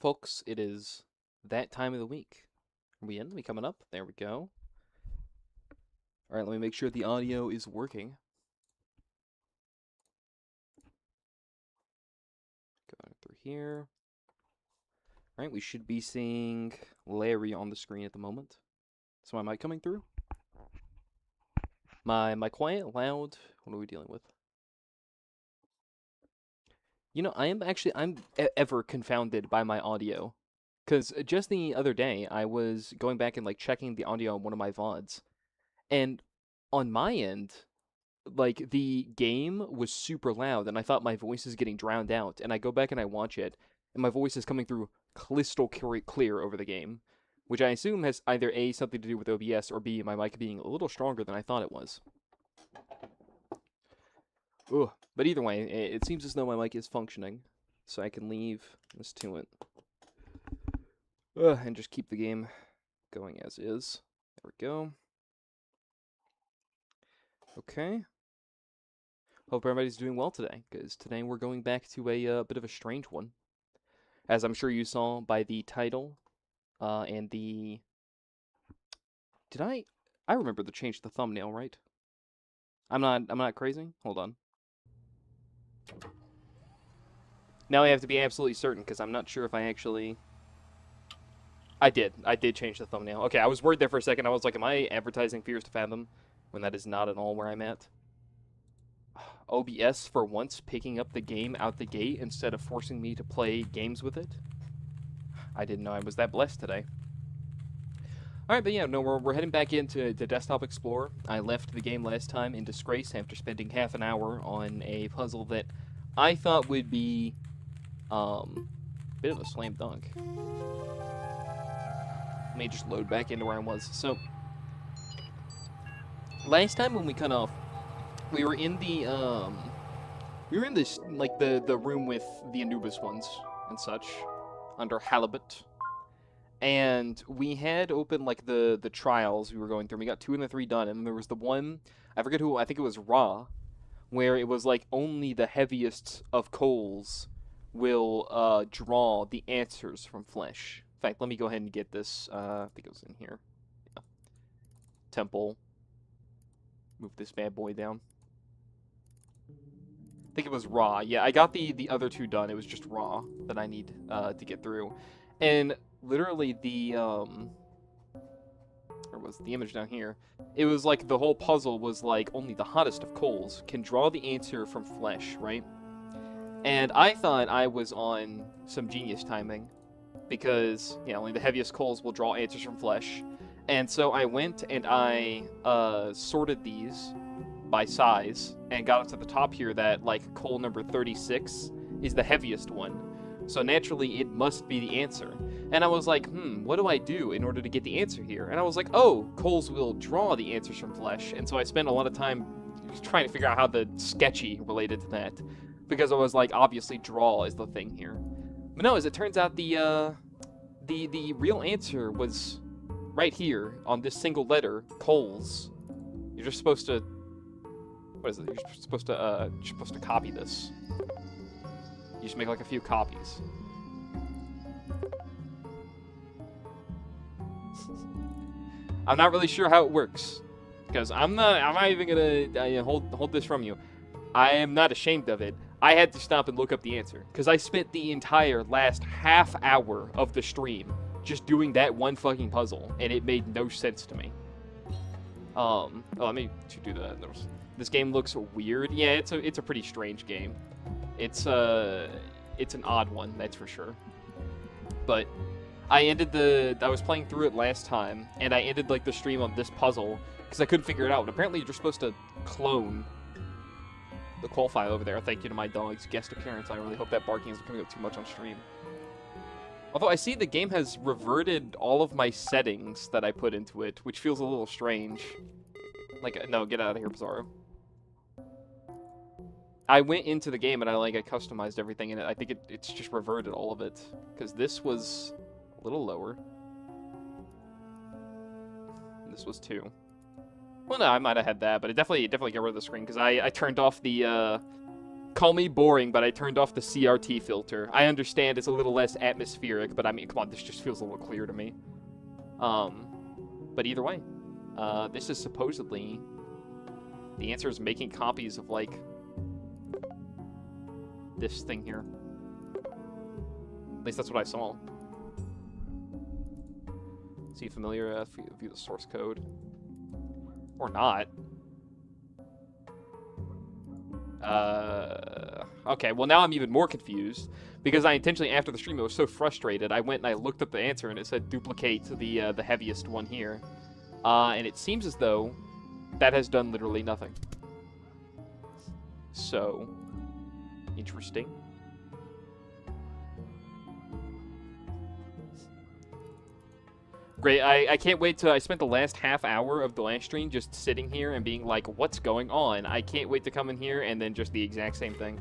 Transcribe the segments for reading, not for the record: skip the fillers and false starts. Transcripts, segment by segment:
folks, it is that time of the week. Are we in? Are we coming up? There we go. All right, let me make sure the audio is working. Going through here. All right, we should be seeing Larry on the screen at the moment. Is my mic coming through? My quiet, loud? What are we dealing with? You know, I'm ever confounded by my audio. Because just the other day, I was going back and like checking the audio on one of my VODs. And on my end, like the game was super loud and I thought my voice is getting drowned out. And I go back and I watch it, and my voice is coming through crystal clear over the game. Which I assume has either A, something to do with OBS, or B, my mic being a little stronger than I thought it was. Ugh. But either way, it seems as though my mic is functioning. So I can leave this to it. And just keep the game going as is. There we go. Okay. Hope everybody's doing well today, because today we're going back to a bit of a strange one. As I'm sure you saw by the title, and the... Did I remember to change the thumbnail, right? I'm not crazy? Hold on. Now I have to be absolutely certain, because I'm not sure if I actually... I did change the thumbnail. Okay, I was worried there for a second. I was like, am I advertising Fears to Fathom? When that is not at all where I'm at. OBS for once picking up the game out the gate instead of forcing me to play games with it. I didn't know I was that blessed today. Alright, but yeah, no, we're heading back into the Desktop Explorer. I left the game last time in disgrace after spending half an hour on a puzzle that I thought would be a bit of a slam dunk. Let me just load back into where I was. So, last time when we cut off, we were in this, like, the room with the Anubis ones and such, under Halibut. And we had opened, like, the trials we were going through. We got 2 and the 3 done, and there was the one, I forget who, I think it was Ra, where it was, like, only the heaviest of coals will, draw the answers from flesh. In fact, let me go ahead and get this, I think it was in here. Yeah. Temple. Move this bad boy down. I think it was Raw. Yeah, I got the other 2 done. It was just Raw that I need to get through. And literally there was the image down here. It was like the whole puzzle was like only the hottest of coals can draw the answer from flesh, right? And I thought I was on some genius timing because, yeah, only the heaviest coals will draw answers from flesh. And so I went and I sorted these by size, and got up to the top here that, like, coal number 36 is the heaviest one. So naturally, it must be the answer. And I was like, what do I do in order to get the answer here? And I was like, oh, coals will draw the answers from flesh. And so I spent a lot of time trying to figure out how the sketchy related to that. Because I was like, obviously, draw is the thing here. But no, as it turns out, the real answer was right here on this single letter, coals. You're just supposed to... What is it? You're supposed to copy this. You just make like a few copies. I'm not really sure how it works, because I'm not even gonna hold this from you. I am not ashamed of it. I had to stop and look up the answer because I spent the entire last half hour of the stream just doing that one fucking puzzle, and it made no sense to me. Oh, let me do that. This game looks weird. Yeah, it's a pretty strange game. It's an odd one, that's for sure. But I was playing through it last time, and I ended like the stream on this puzzle because I couldn't figure it out. And apparently, you're supposed to clone the qual file over there. Thank you to my dog's guest appearance. I really hope that barking isn't coming up too much on stream. Although I see the game has reverted all of my settings that I put into it, which feels a little strange. Like, no, get out of here, Bizarro. I went into the game and I customized everything in it. I think it's just reverted all of it. Because this was a little lower. This was 2. Well, no, I might have had that, but it definitely got rid of the screen because I turned off the Call me boring, but I turned off the CRT filter. I understand it's a little less atmospheric, but I mean, come on, this just feels a little clear to me. But either way, this is supposedly... The answer is making copies of, like, this thing here. At least that's what I saw. See familiar, view the source code. Or not. Okay, well now I'm even more confused, because I intentionally, after the stream, I was so frustrated, I went and I looked up the answer, and it said duplicate the heaviest one here. And it seems as though that has done literally nothing. So, interesting. Great, I can't wait to... I spent the last half hour of the last stream just sitting here and being like, what's going on? I can't wait to come in here and then just the exact same thing.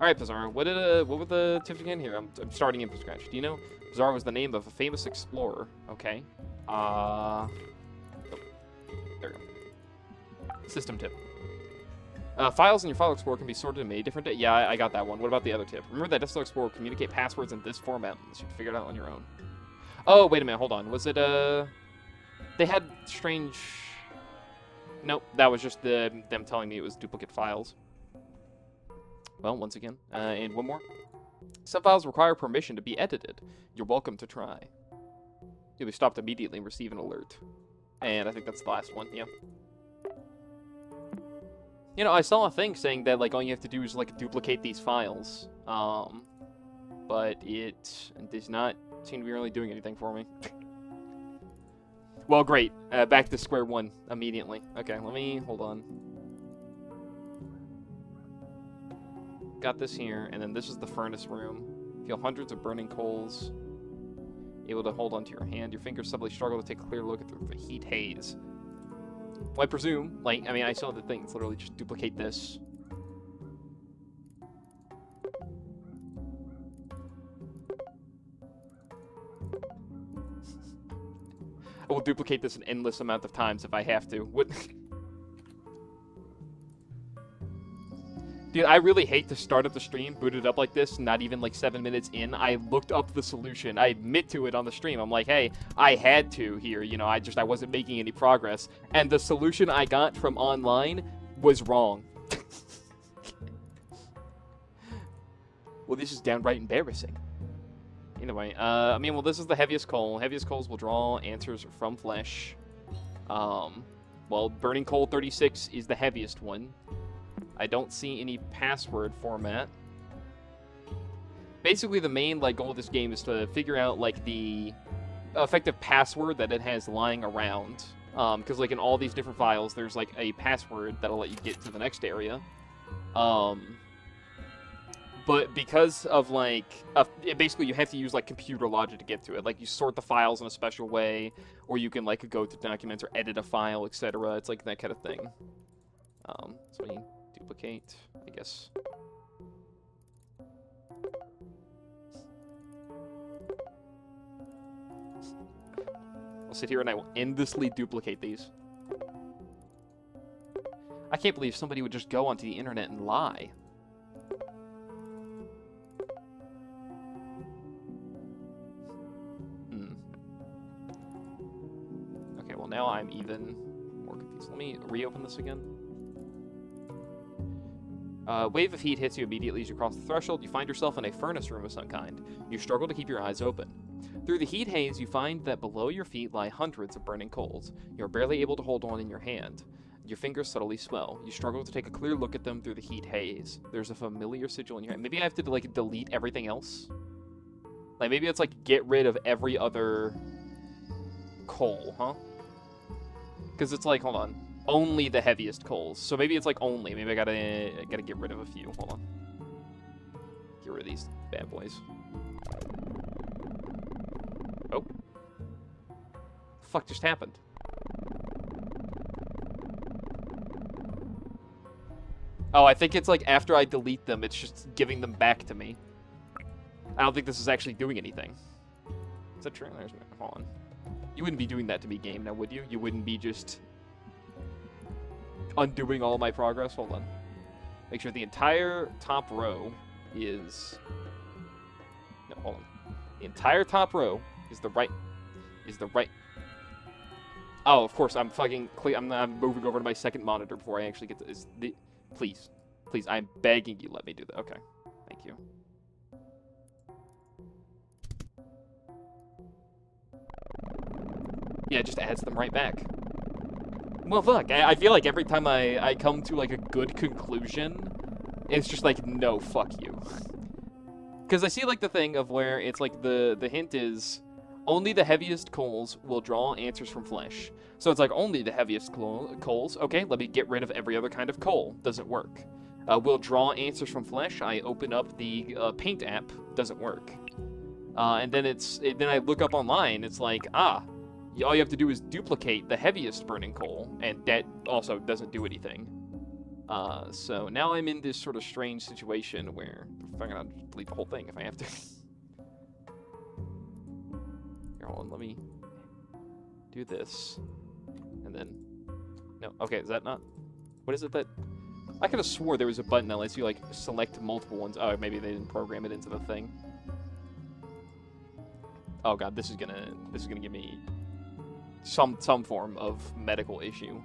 Alright, Pizarro, what were the tips again here? I'm starting in from scratch. Do you know? Pizarro was the name of a famous explorer. Okay. Oh, there we go. System tip. Files in your File Explorer can be sorted in many different... Yeah, I got that one. What about the other tip? Remember that Desktop Explorer will communicate passwords in this format. You should figure it out on your own. Oh, wait a minute, hold on. Was it, They had strange... Nope, that was just them telling me it was duplicate files. Well, once again, and one more. Some files require permission to be edited. You're welcome to try. You'll be stopped immediately and receive an alert. And I think that's the last one, yeah. You know, I saw a thing saying that, like, all you have to do is, like, duplicate these files. But it does not seem to be really doing anything for me. Well, great. Back to square one immediately. Okay, let me... Hold on. Got this here, and then this is the furnace room. Feel hundreds of burning coals. Able to hold onto your hand. Your fingers suddenly struggle to take a clear look at the heat haze. Well, I presume, like, I mean, I saw the thing. It's literally just duplicate this. I will duplicate this an endless amount of times if I have to. What? Dude, I really hate to start up the stream, boot it up like this, not even like 7 minutes in. I looked up the solution. I admit to it on the stream. I'm like, hey, I had to here. You know, I wasn't making any progress. And the solution I got from online was wrong. Well, this is downright embarrassing. Anyway, I mean, well, this is the heaviest coal. Heaviest coals will draw answers from flesh. Well, burning coal 36 is the heaviest one. I don't see any password format. Basically, the main goal of this game is to figure out the effective password that it has lying around. Because in all these different files, there's a password that'll let you get to the next area. But because of basically you have to use computer logic to get to it. You sort the files in a special way, or you can go to documents or edit a file, etc. It's that kind of thing. So we duplicate, I guess. I'll sit here and I will endlessly duplicate these. I can't believe somebody would just go onto the internet and lie. Okay, well now I'm even more confused. Let me reopen this again. Wave of heat hits you immediately as you cross the threshold. You find yourself in a furnace room of some kind. You struggle to keep your eyes open. Through the heat haze, you find that below your feet lie hundreds of burning coals. You are barely able to hold one in your hand. Your fingers subtly swell. You struggle to take a clear look at them through the heat haze. There's a familiar sigil in your hand. Maybe I have to delete everything else? Maybe it's get rid of every other coal, huh? Because it's hold on. Only the heaviest coals. So maybe it's only. Maybe I gotta get rid of a few. Hold on. Get rid of these bad boys. Oh. The fuck just happened? Oh, I think it's after I delete them, it's just giving them back to me. I don't think this is actually doing anything. Is that true? Hold on. You wouldn't be doing that to me, game, now would you? You wouldn't be just undoing all my progress? Hold on. Make sure the entire top row is... No, hold on. The entire top row is the right... Oh, of course, I'm fucking... I'm moving over to my second monitor before I actually get to... Please. Please, I'm begging you, let me do that. Okay. Thank you. Yeah, it just adds them right back. Well, fuck, I feel like every time I come to, like, a good conclusion, it's just like, no, fuck you. Because I see, like, the thing of where it's, like, the hint is, only the heaviest coals will draw answers from flesh. So it's like, only the heaviest coals. Okay, let me get rid of every other kind of coal. Doesn't work. Will draw answers from flesh. I open up the Paint app. Doesn't work. And then then I look up online. It's like, all you have to do is duplicate the heaviest burning coal, and that also doesn't do anything. So now I'm in this sort of strange situation where I'm gonna delete the whole thing if I have to. Here, hold on, let me do this, and then no. Okay, is that not? What is it that? I could have swore there was a button that lets you like select multiple ones. Oh, maybe they didn't program it into the thing. Oh god, this is gonna give me some form of medical issue.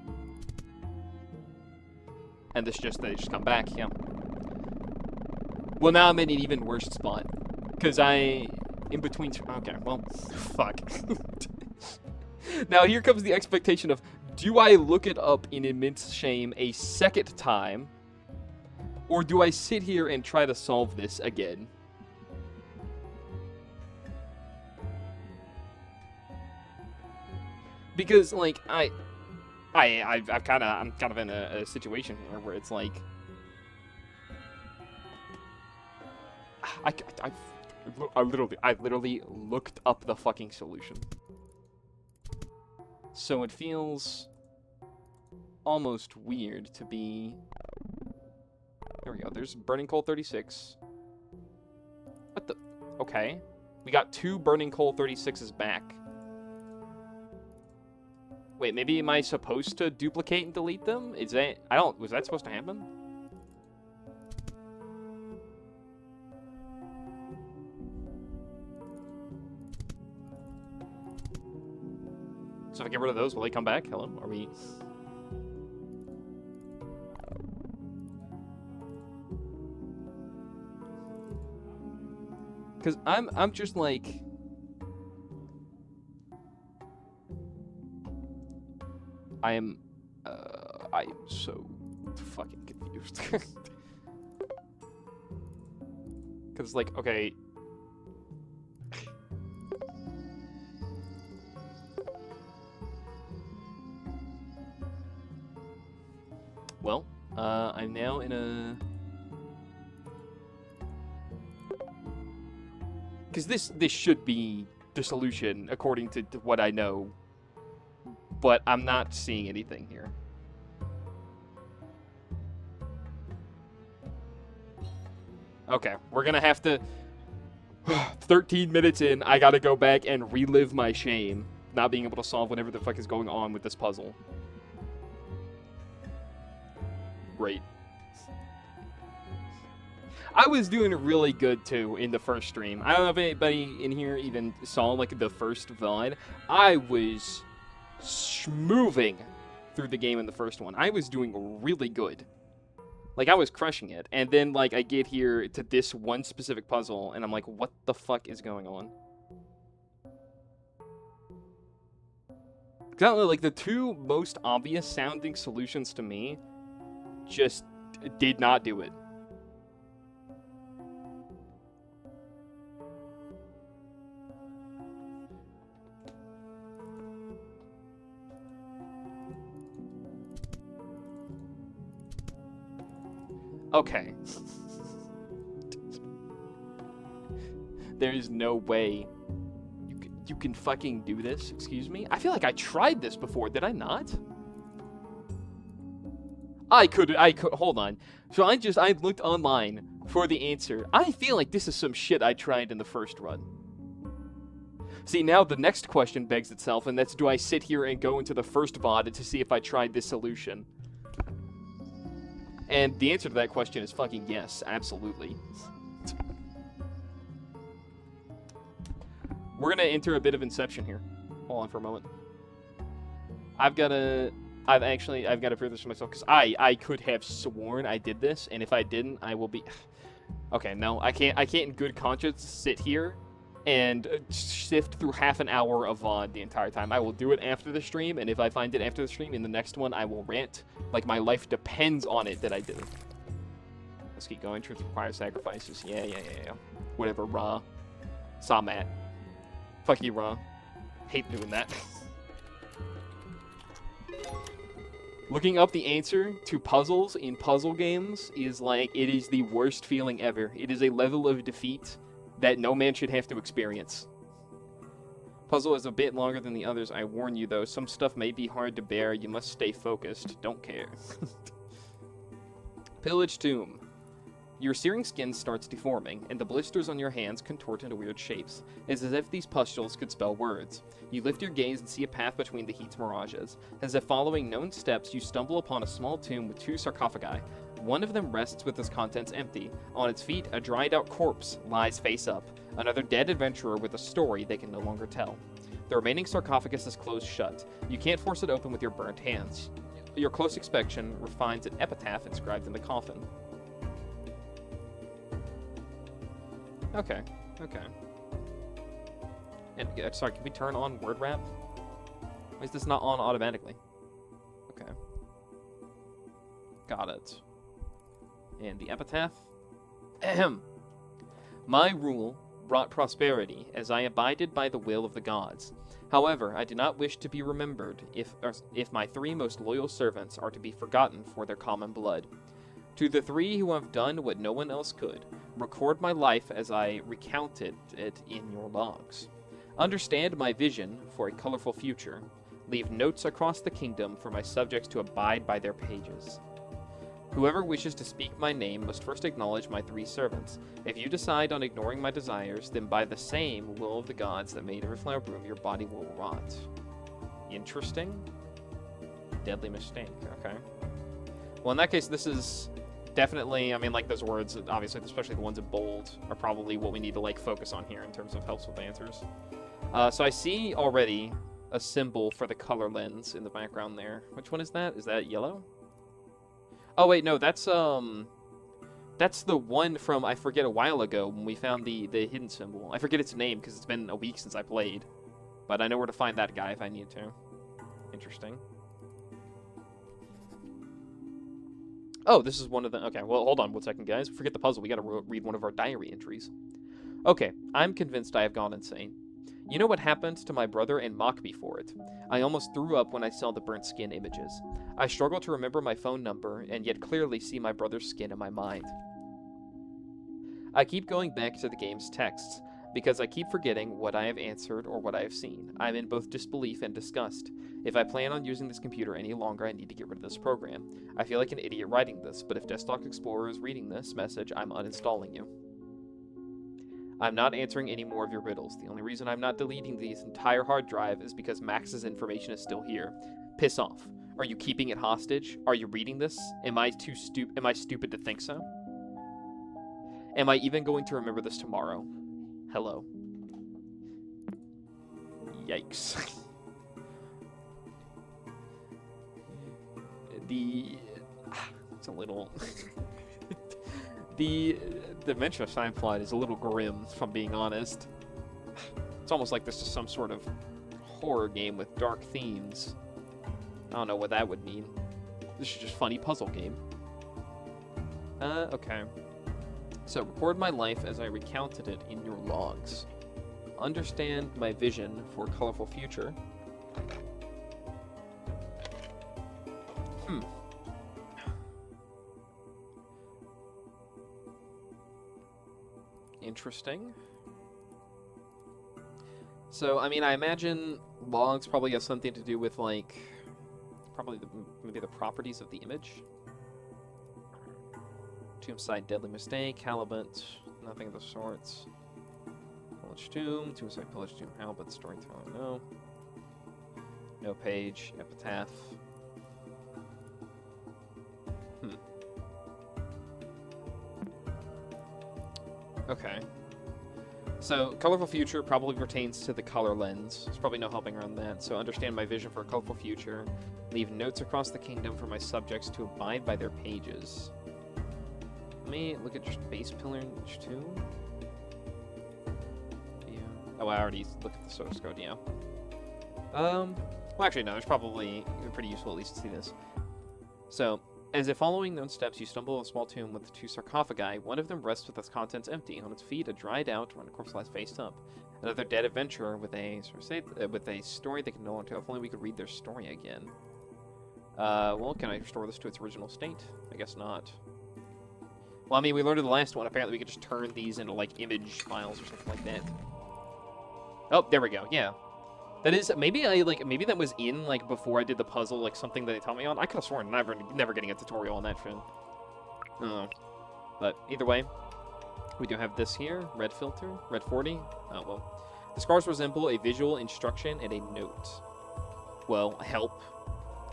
And they just come back, yeah. Well, now I'm in an even worse spot. Because in between... Okay, well, fuck. Now, here comes the expectation of, do I look it up in immense shame a second time? Or do I sit here and try to solve this again? Because, like, I'm kind of in a situation here where it's like, I literally looked up the fucking solution. So it feels almost weird to be. There we go. There's burning coal 36. What the? Okay, we got 2 burning coal 36s back. Wait, maybe am I supposed to duplicate and delete them? Is that... Was that supposed to happen? So if I get rid of those, will they come back? Hello? Are we... Because I'm just like... I am so fucking confused. Because, like, okay. Well, I'm now in a... Because this should be the solution, according to what I know. But I'm not seeing anything here. Okay, we're gonna have to... 13 minutes in, I gotta go back and relive my shame, not being able to solve whatever the fuck is going on with this puzzle. Great. I was doing really good, too, in the first stream. I don't know if anybody in here even saw, like, the first VOD. I was... moving through the game in the first one. I was doing really good. Like, I was crushing it. And then, like, I get here to this one specific puzzle, and I'm like, what the fuck is going on? I don't know, like, the 2 most obvious sounding solutions to me just did not do it. Okay. There is no way you can fucking do this. Excuse me? I feel like I tried this before. Did I not? I could, hold on. So I looked online for the answer. I feel like this is some shit I tried in the first run. See, now the next question begs itself, and that's, do I sit here and go into the first VOD to see if I tried this solution? And the answer to that question is fucking yes, absolutely. We're gonna enter a bit of Inception here. Hold on for a moment. I've got to prove this to myself, because I could have sworn I did this, and if I didn't, I will be... Okay, no, I can't in good conscience sit here and sift through half an hour of VOD the entire time. I will do it after the stream, and if I find it after the stream, in the next one, I will rant like my life depends on it that I did it. Let's keep going. Truth requires sacrifices. Yeah. Whatever, Ra. Saw Matt. Fuck you, Ra. Hate doing that. Looking up the answer to puzzles in puzzle games is like, it is the worst feeling ever. It is a level of defeat that no man should have to experience. Puzzle is a bit longer than the others, I warn you though. Some stuff may be hard to bear, you must stay focused. Don't care. Pillage Tomb. Your searing skin starts deforming, and the blisters on your hands contort into weird shapes. It's as if these pustules could spell words. You lift your gaze and see a path between the heat's mirages. As if following known steps, you stumble upon a small tomb with 2 sarcophagi. One of them rests with its contents empty. On its feet, a dried-out corpse lies face up. Another dead adventurer with a story they can no longer tell. The remaining sarcophagus is closed shut. You can't force it open with your burnt hands. Your close inspection finds an epitaph inscribed in the coffin. Okay. And, sorry, can we turn on word wrap? Why is this not on automatically? Okay. Got it. And the epitaph? Ahem. My rule brought prosperity, as I abided by the will of the gods. However, I do not wish to be remembered if my 3 most loyal servants are to be forgotten for their common blood. To the 3 who have done what no one else could, record my life as I recounted it in your logs. Understand my vision for a colorful future. Leave notes across the kingdom for my subjects to abide by their pages. Whoever wishes to speak my name must first acknowledge my 3 servants. If you decide on ignoring my desires, then by the same will of the gods that made every flower bloom, your body will rot. Interesting. Deadly mistake. Okay. Well, in that case, this is definitely, I mean, like, those words, obviously, especially the ones in bold, are probably what we need to, like, focus on here in terms of helps with answers. So I see already a symbol for the color lens in the background there. Which one is that? Is that yellow? Oh, wait, no, that's the one from, I forget, a while ago when we found the hidden symbol. I forget its name because it's been a week since I played. But I know where to find that guy if I need to. Interesting. Oh, this is one of the... Okay, well, hold on one second, guys. Forget the puzzle. We gotta read one of our diary entries. Okay, I'm convinced I have gone insane. You know what happened to my brother and mock me for it. I almost threw up when I saw the burnt skin images. I struggle to remember my phone number, and yet clearly see my brother's skin in my mind. I keep going back to the game's texts, because I keep forgetting what I have answered or what I have seen. I'm in both disbelief and disgust. If I plan on using this computer any longer, I need to get rid of this program. I feel like an idiot writing this, but if Desktop Explorer is reading this message, I'm uninstalling you. I'm not answering any more of your riddles. The only reason I'm not deleting this entire hard drive is because Max's information is still here. Piss off. Are you keeping it hostage? Are you reading this? Am I stupid to think so? Am I even going to remember this tomorrow? Hello. Yikes. It's a little... The Adventure Sign plot is a little grim, if I'm being honest. It's almost like this is some sort of horror game with dark themes. I don't know what that would mean. This is just a funny puzzle game. Okay. So, record my life as I recounted it in your logs. Understand my vision for a colorful future. Interesting. So, I mean, I imagine logs probably have something to do with, like, maybe the properties of the image. Tombsite, deadly mistake, halibut, nothing of the sorts. Pillage tomb, tombsite, pillage tomb, halibut, storytelling, no. No page, epitaph. Okay. So, colorful future probably pertains to the color lens. There's probably no helping around that. So, understand my vision for a colorful future. Leave notes across the kingdom for my subjects to abide by their pages. Let me look at just base pillar 2. Yeah. Oh, I already looked at the source code, yeah. Well, actually, no. It's probably pretty useful at least to see this. So, as if following known steps, you stumble on a small tomb with 2 sarcophagi. One of them rests with its contents empty. On its feet, a dried-out, run corpse lies face up. Another dead adventurer with a story they can no longer tell. If only we could read their story again. Well, can I restore this to its original state? I guess not. Well, I mean, we learned in the last one. Apparently, we could just turn these into like image files or something like that. Oh, there we go. Yeah. That is, maybe that was in, like, before I did the puzzle, like, something that they taught me on. I could have sworn never getting a tutorial on that shit. Oh. But, either way, we do have this here, red filter, red 40. Oh, well. The scars resemble a visual instruction and a note. Well, help.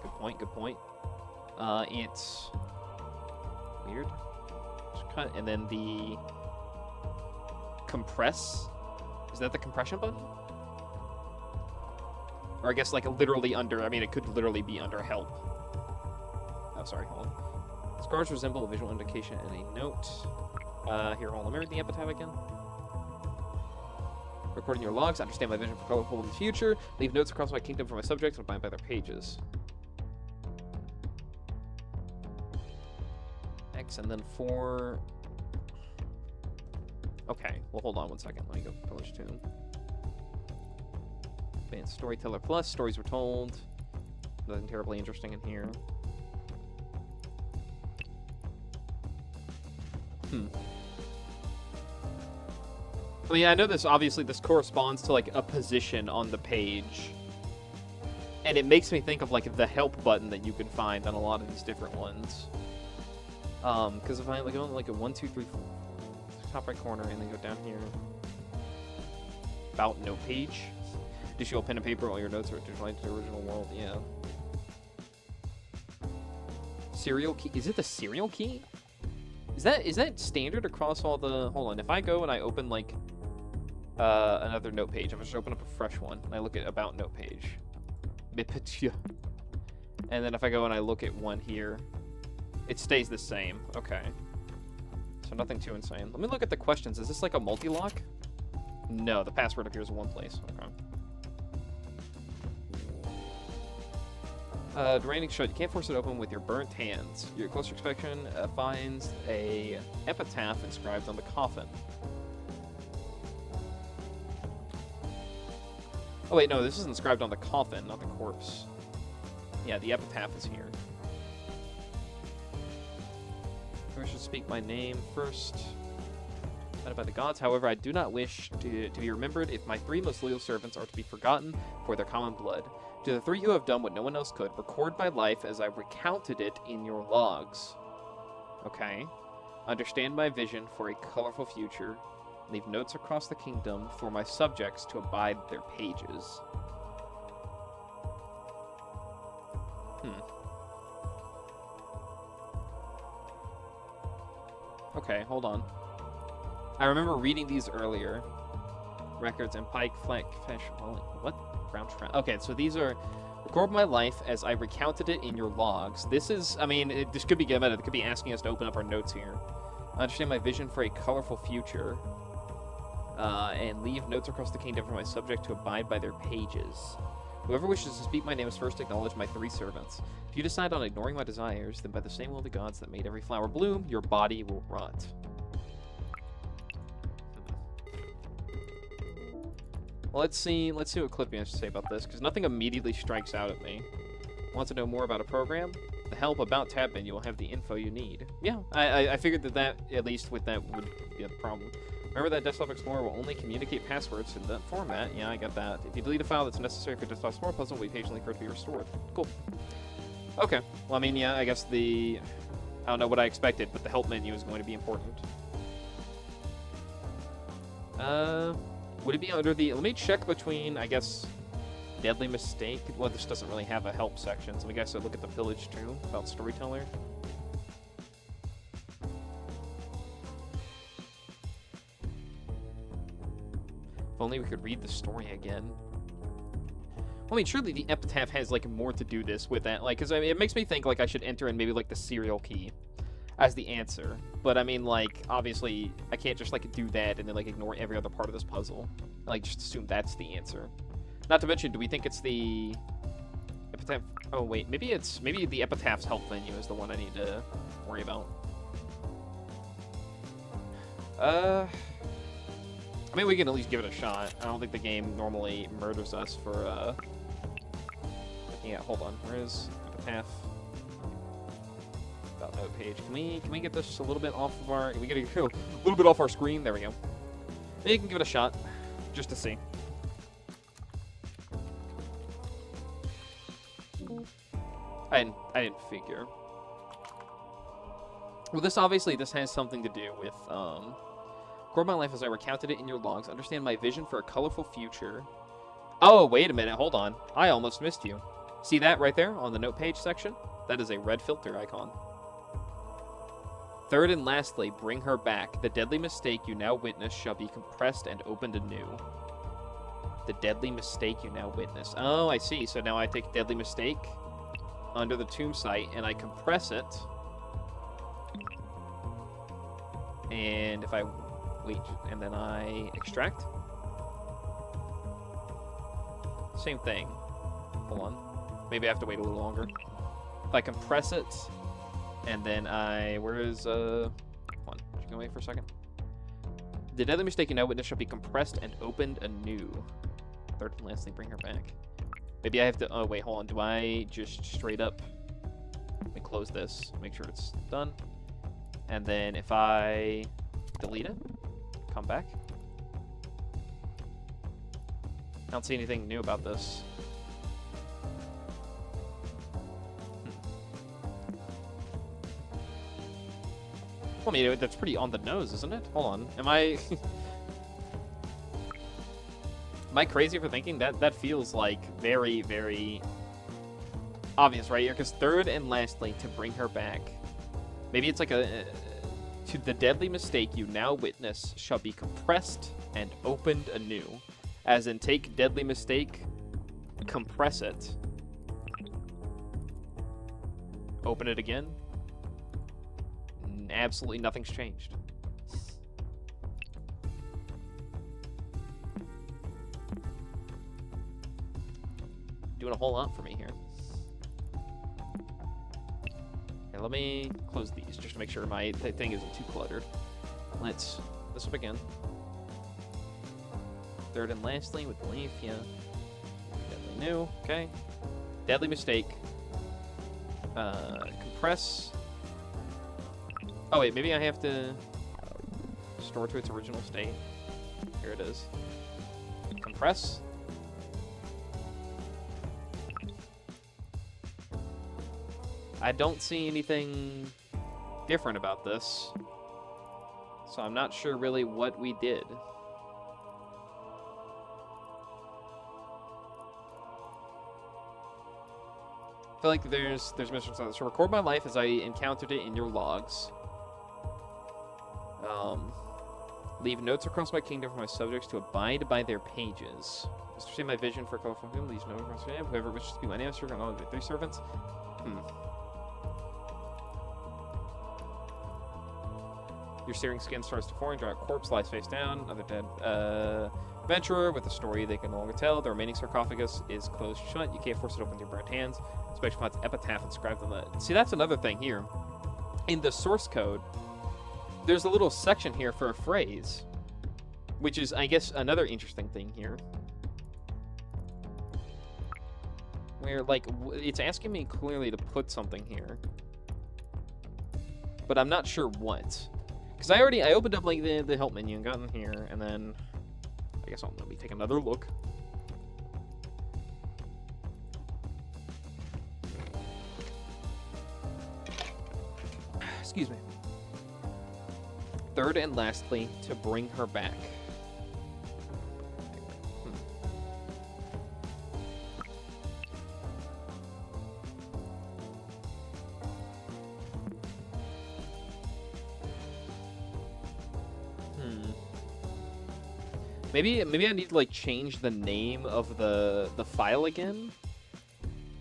Good point. It's weird. And then the compress. Is that the compression button? Or I guess, like, literally under... I mean, it could literally be under help. Oh, sorry, hold on. Scars resemble a visual indication and a note. Here, hold on. Let me read the epitaph again. Recording your logs. Understand my vision for colorful in the future. Leave notes across my kingdom for my subjects and abide by their pages. X, and then 4... Okay, well, hold on one second. Let me go publish tune. Advanced Storyteller Plus, stories were told. Nothing terribly interesting in here. I mean, I know this, obviously, this corresponds to, like, a position on the page. And it makes me think of, like, the help button that you can find on a lot of these different ones. Because if I, like, go on, like, a 1, 2, 3, 4, top right corner, and then go down here. About note page. Digital pen and paper, all your notes are digitalized to the original world, yeah. Serial key, is it the serial key? Is that standard across all the, hold on, if I go and I open, like, another note page, I'm just open up a fresh one, and I look at about note page. And then if I go and I look at one here, it stays the same, okay. So nothing too insane. Let me look at the questions, is this like a multi-lock? No, the password appears in one place, okay. Draining shut. You can't force it open with your burnt hands. Your closer inspection finds a epitaph inscribed on the coffin. Oh wait, no, this is inscribed on the coffin, not the corpse. Yeah, the epitaph is here. I should speak my name first. By the gods, however, I do not wish to be remembered if my 3 most loyal servants are to be forgotten for their common blood. To the 3 who have done what no one else could, record my life as I recounted it in your logs. Okay. Understand my vision for a colorful future. Leave notes across the kingdom for my subjects to abide their pages. Okay, hold on. I remember reading these earlier. Records and pike, flank, fish, what? Brown trout. Okay, so these are record my life as I recounted it in your logs. This is, I mean, this could be given. It could be asking us to open up our notes here. Understand my vision for a colorful future. And leave notes across the kingdom for my subject to abide by their pages. Whoever wishes to speak my name is first to acknowledge my 3 servants. If you decide on ignoring my desires, then by the same will of the gods that made every flower bloom, your body will rot. Well, let's see what Clippy has to say about this, because nothing immediately strikes out at me. Want to know more about a program? The help about tab menu will have the info you need. Yeah, I figured that at least with that would be a problem. Remember that Desktop Explorer will only communicate passwords in that format. Yeah, I got that. If you delete a file that's necessary for Desktop Explorer puzzle, we occasionally for it to be restored. Cool. Okay. Well, I mean, yeah, I guess I don't know what I expected, but the help menu is going to be important. Would it be under the... Let me check between, I guess, Deadly Mistake. Well, this doesn't really have a help section, so we guess I'll look at the village, too, about Storyteller. only we could read the story again. Well, I mean, surely the epitaph has, like, more to do this with that. Like, because I mean, it makes me think, like, I should enter in maybe, like, the serial key as the answer. But, I mean, like, obviously, I can't just, like, do that and then, like, ignore every other part of this puzzle. Like, just assume that's the answer. Not to mention, do we think it's the epitaph? Oh, wait, maybe the epitaph's help menu is the one I need to worry about. I mean, we can at least give it a shot. I don't think the game normally murders us for, yeah, hold on. Where is epitaph? About note page. Can we get this just a little bit off of our... Can we get a little bit off our screen? There we go. Maybe you can give it a shot, just to see. I didn't figure. Well, this has something to do with, record my life as I recounted it in your logs. Understand my vision for a colorful future. Oh, wait a minute. Hold on. I almost missed you. See that right there on the note page section? That is a red filter icon. Third and lastly, bring her back. The deadly mistake you now witness shall be compressed and opened anew. The deadly mistake you now witness. Oh, I see. So now I take deadly mistake under the tomb site and I compress it. And if I wait, and then I extract. Same thing. Hold on. Maybe I have to wait a little longer. If I compress it, and then where is, hold on. Just gonna wait for a second. The deadly mistake you now witness shall be compressed and opened anew. Third and lastly, bring her back. Maybe I have to, oh wait, hold on. Do I just straight up, let me close this, make sure it's done. And then if I delete it, come back. I don't see anything new about this. Well, I mean, that's pretty on the nose, isn't it? Hold on. Am I... Am I crazy for thinking that? That feels like very, very obvious right here. Because third and lastly, to bring her back. Maybe it's like a... To the deadly mistake you now witness shall be compressed and opened anew. As in, take deadly mistake, compress it, open it again. Absolutely nothing's changed. Doing a whole lot for me here. Okay, let me close these just to make sure my thing isn't too cluttered. Let's this up again. Third and lastly with belief, yeah. Deadly new, okay. Deadly mistake. Compress. Oh wait, maybe I have to store to its original state. Here it is. Compress. I don't see anything different about this, so I'm not sure really what we did. I feel like there's missions on this. So record my life as I encountered it in your logs. Leave notes across my kingdom for my subjects to abide by their pages. Mr. Say my vision for a colorful home leaves notes across my kingdom. Whoever wishes to be my name servant, all of the 3 servants. Your searing skin starts to form, dry out corpse lies face down. Another dead adventurer with a story they can no longer tell. The remaining sarcophagus is closed shut. You can't force it open with your burnt hands. Special finds epitaph inscribed on the... See, that's another thing here. In the source code, there's a little section here for a phrase, which is, I guess, another interesting thing here. Where, like, it's asking me clearly to put something here. But I'm not sure what. Because I opened up, like, the help menu and got in here, and then I guess I'll maybe take another look. Excuse me. Third and lastly, to bring her back. Maybe I need to like change the name of the file again.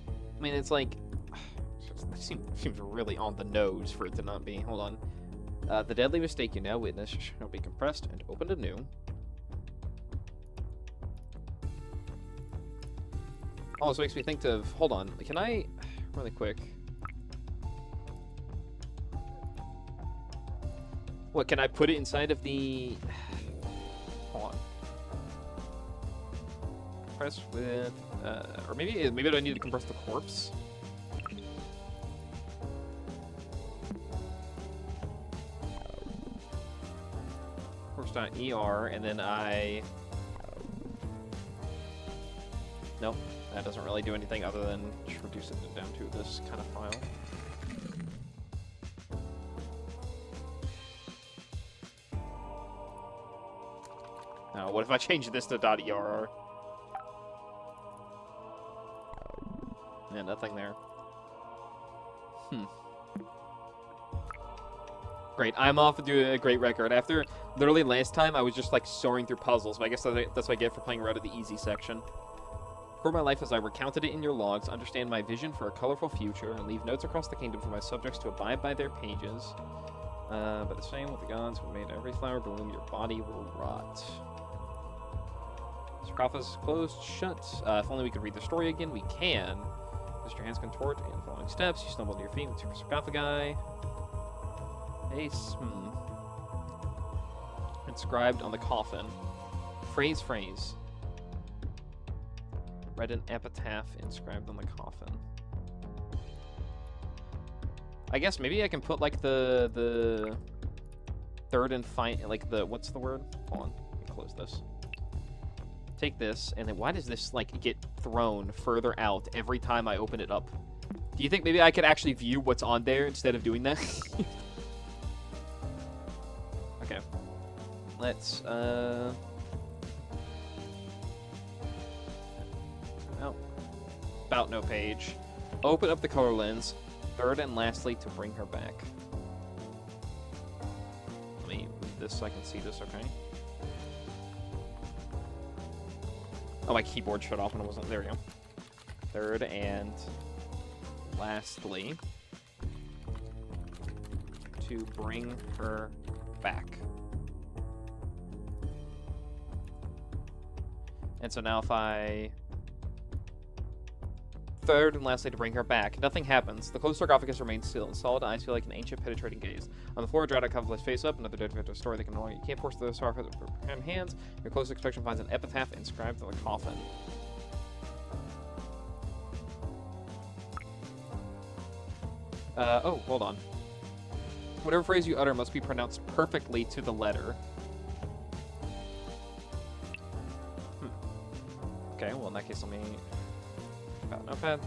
I mean, it's like it seems really on the nose for it to not be. Hold on. The deadly mistake you now witness shall be compressed and opened anew. Also makes me think of. Hold on. Can I really quick? What can I put it inside of the? Hold on. Press with, or maybe I need to compress the corpse. Corpse.er, and then nope, that doesn't really do anything other than just reduce it down to this kind of file. Now, what if I change this to .err? Yeah, nothing there. Great, I'm off to do a great record. After literally last time, I was just like soaring through puzzles, but I guess that's what I get for playing Road to the Easy section. Record my life as I recounted it in your logs, understand my vision for a colorful future, and leave notes across the kingdom for my subjects to abide by their pages. But the same with the gods who made every flower bloom, your body will rot. Sarcophagus closed shut. If only we could read the story again, we can. As your hands contort in the following steps, you stumble to your feet with your sarcophagi. Ace. Inscribed on the coffin. Phrase. Read an epitaph inscribed on the coffin. I guess maybe I can put like the third and final, like the, what's the word? Hold on, let me close this. Take this, and then why does this like get thrown further out every time I open it up? Do you think maybe I could actually view what's on there instead of doing that? Okay. Let's, oh. About no page. Open up the color lens. Third and lastly, to bring her back. Let me move this so I can see this, okay? Oh, my keyboard shut off and it wasn't. There we go. Third and lastly, to bring her back. And so now if I... Third and lastly, to bring her back. Nothing happens. The closed sarcophagus remains still, and solid eyes feel like an ancient, penetrating gaze. On the floor, Drought comes face up. Another dead victim's story that can no longer. You can't force the sarcophagus with your hands. Your close inspection finds an epitaph inscribed on the coffin. Oh, hold on. Whatever phrase you utter must be pronounced perfectly to the letter. Okay, well in that case, let me... Notepad.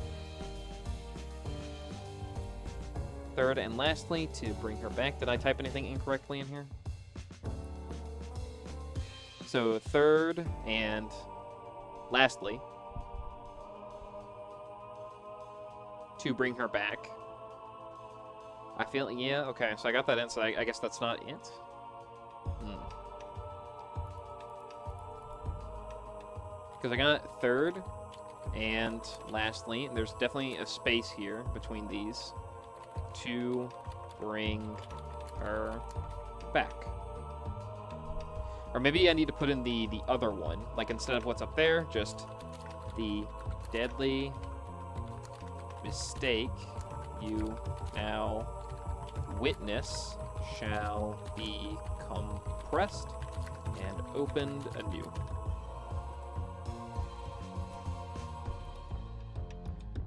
Third and lastly, to bring her back. Did I type anything incorrectly in here? So third and lastly, to bring her back. I feel, yeah, okay, so I got that in, so I guess that's not it. Because I got third and lastly, there's definitely a space here between these, to bring her back. Or maybe I need to put in the other one, like instead of what's up there, just the deadly mistake you now witness shall be compressed and opened anew.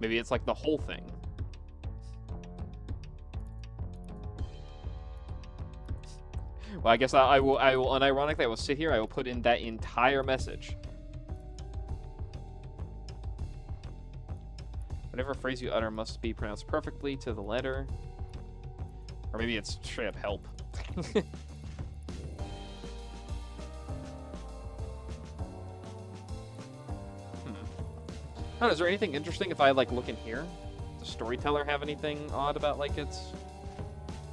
Maybe it's like the whole thing. Well, I guess I will unironically, I will sit here, I will put in that entire message. Whatever phrase you utter must be pronounced perfectly to the letter. Or maybe it's straight up help. Oh, is there anything interesting if I, like, look in here? Does the storyteller have anything odd about, like, it's...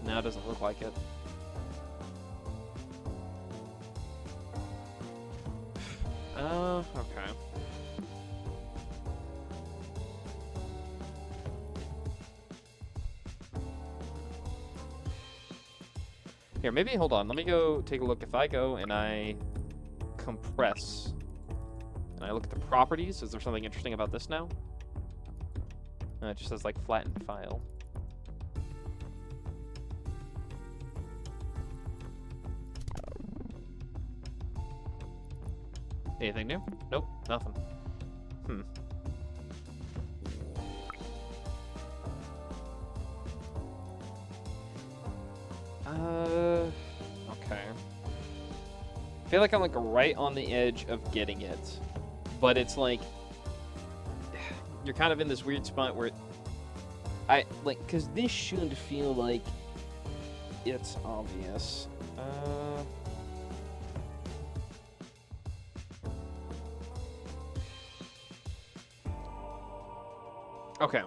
No, it doesn't look like it. Okay. Here, maybe, hold on. Let me go take a look. If I go and I compress, and I look at the properties, is there something interesting about this now? It just says, like, flattened file. Anything new? Nope, nothing. Okay. I feel like I'm, like, right on the edge of getting it. But it's, like, you're kind of in this weird spot where because this should feel like it's obvious. Okay.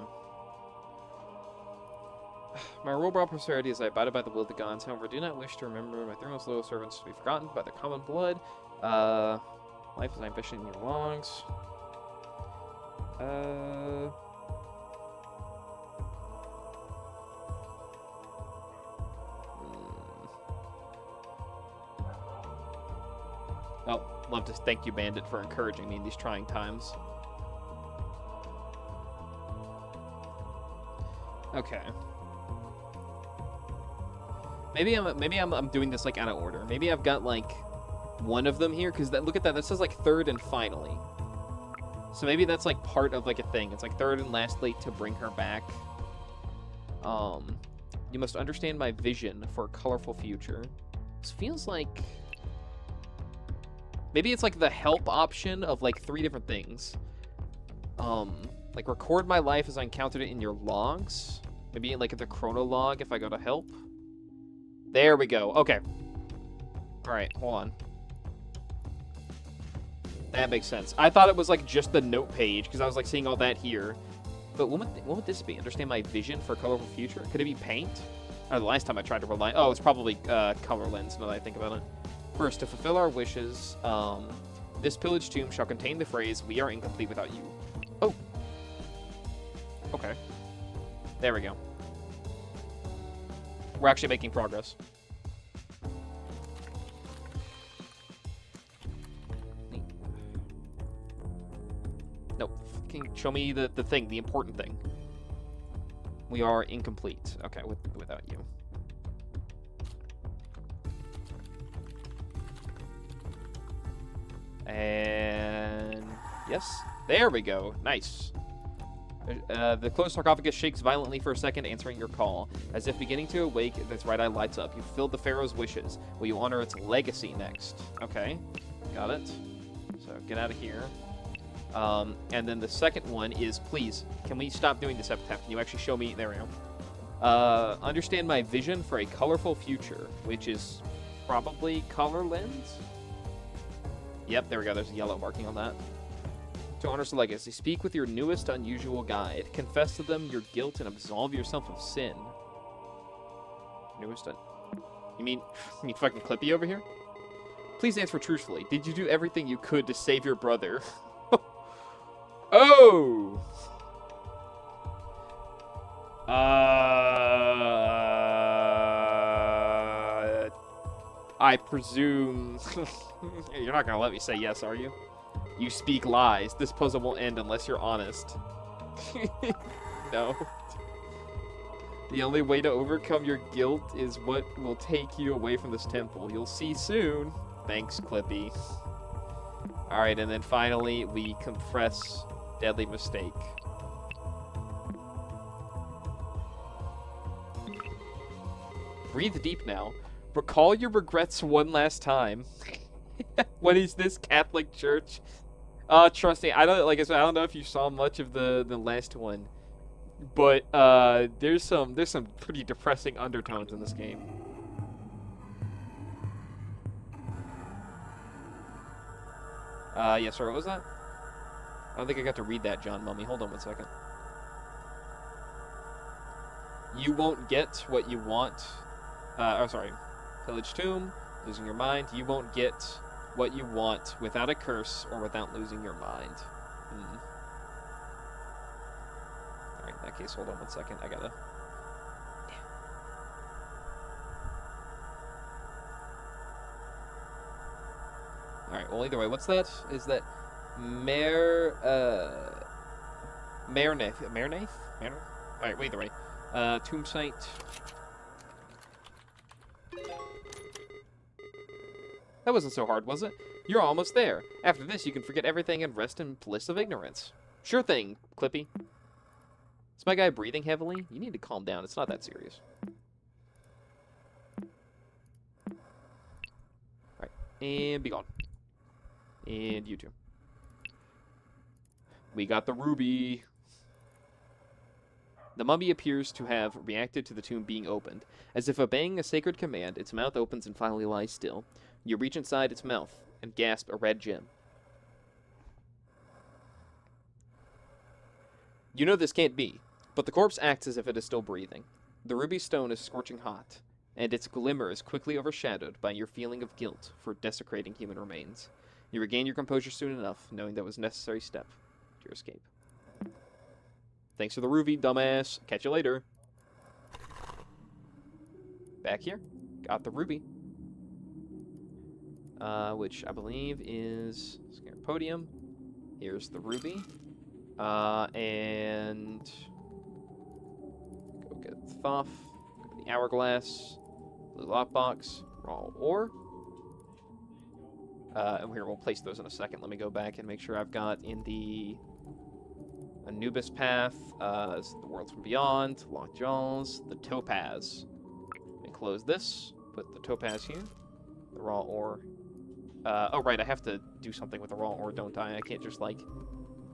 My rule of prosperity is I abided by the will of the gods. However, I do not wish to remember my three most loyal servants to be forgotten by their common blood. Life is ambition in your lungs. Oh, love to thank you, Bandit, for encouraging me in these trying times. Okay. Maybe I'm doing this like out of order. Maybe I've got like one of them here because look at that. That says like third and finally. So maybe that's like part of like a thing. It's like third and lastly to bring her back. You must understand my vision for a colorful future. This feels like maybe it's like the help option of like 3 different things. Like record my life as I encountered it in your logs. Maybe like the chrono log if I go to help. There we go. Okay. All right, hold on. That makes sense. I thought it was like just the note page because I was like seeing all that here. But what would this be? Understand my vision for a colorful future? Could it be paint? The last time I tried to rely... Oh, it's probably color lens now that I think about it. First, to fulfill our wishes, this pillaged tomb shall contain the phrase, "We are incomplete without you." Oh. Okay. There we go. We're actually making progress. Nope. Show me the thing, the important thing. We are incomplete. Okay, without you. And yes, there we go. Nice. The closed sarcophagus shakes violently for a second, answering your call. As if beginning to awake, its right eye lights up. You filled the pharaoh's wishes. Will you honor its legacy next? Okay, got it. So get out of here. And then the second one is, please, can we stop doing this epitaph? Can you actually show me? There we go. Understand my vision for a colorful future, which is probably color lens? Yep, there we go. There's a yellow marking on that. To honor the legacy, speak with your newest unusual guide. Confess to them your guilt and absolve yourself of sin. Newest You mean fucking Clippy over here? Please answer truthfully. Did you do everything you could to save your brother? Oh! I presume... You're not gonna let me say yes, are you? You speak lies. This puzzle won't end unless you're honest. No. The only way to overcome your guilt is what will take you away from this temple. You'll see soon. Thanks, Clippy. Alright, and then finally, we compress deadly mistake. Breathe deep now. Recall your regrets one last time. What is this, Catholic Church? Trust me, I don't know if you saw much of the last one, but there's some pretty depressing undertones in this game. Yeah, sorry, what was that? I don't think I got to read that, John Mummy. Hold on 1 second. You won't get what you want. Oh, sorry. Pillage Tomb, losing your mind. You won't get what you want without a curse or without losing your mind. Alright, in that case, hold on one second. I gotta... Alright, well, either way, what's that? Is that Marenath? Alright, wait, either way. Tomb site. That wasn't so hard, was it? You're almost there. After this, you can forget everything and rest in bliss of ignorance. Sure thing, Clippy. Is my guy breathing heavily? You need to calm down. It's not that serious. Alright, and be gone. And you too. We got the ruby. The mummy appears to have reacted to the tomb being opened. As if obeying a sacred command, its mouth opens and finally lies still. You reach inside its mouth and gasp a red gem. You know this can't be, but the corpse acts as if it is still breathing. The ruby stone is scorching hot, and its glimmer is quickly overshadowed by your feeling of guilt for desecrating human remains. You regain your composure soon enough, knowing that was a necessary step to your escape. Thanks for the ruby, dumbass. Catch you later. Back here. Got the ruby. Which I believe is Podium. Here's the ruby. And go get Thoth. Go to the hourglass. Blue lockbox. Raw ore. And here, we'll place those in a second. Let me go back and make sure I've got in the Anubis path, the Worlds from Beyond, Locked Jaws, the Topaz. And close this. Put the Topaz here. The raw ore. Oh, right, I have to do something with the raw ore, don't I? I can't just, like,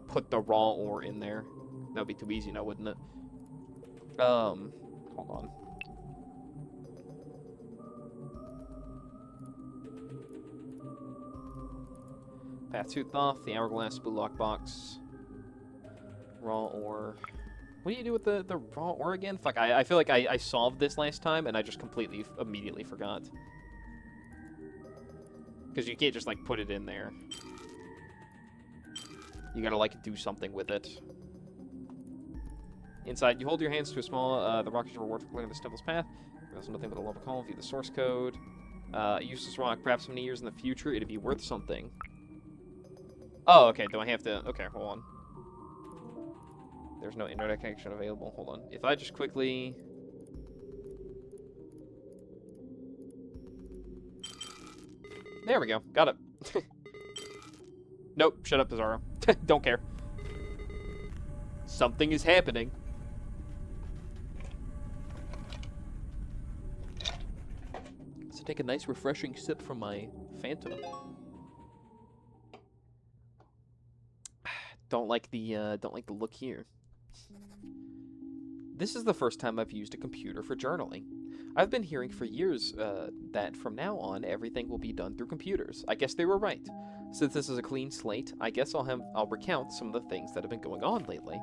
put the raw ore in there. That would be too easy now, wouldn't it? Hold on. Path to Thoth, the Hourglass, Blue Lockbox, raw ore. What do you do with the raw ore again? Fuck, I feel like I solved this last time, and I just immediately forgot. Because you can't just, like, put it in there. You gotta, like, do something with it. Inside, you hold your hands to a small, the rock is your reward for clearing this temple's path. There's nothing but a lava column. View the source code. Useless rock. Perhaps many years in the future, it'd be worth something. Oh, okay. Do I have to... Okay, hold on. There's no internet connection available. Hold on. If I just quickly... There we go. Got it. Nope. Shut up, Bizarro. Don't care. Something is happening. So take a nice refreshing sip from my Fanta. Don't like the look here. This is the first time I've used a computer for journaling. I've been hearing for years that from now on everything will be done through computers. I guess they were right. Since this is a clean slate, I guess I'll recount some of the things that have been going on lately.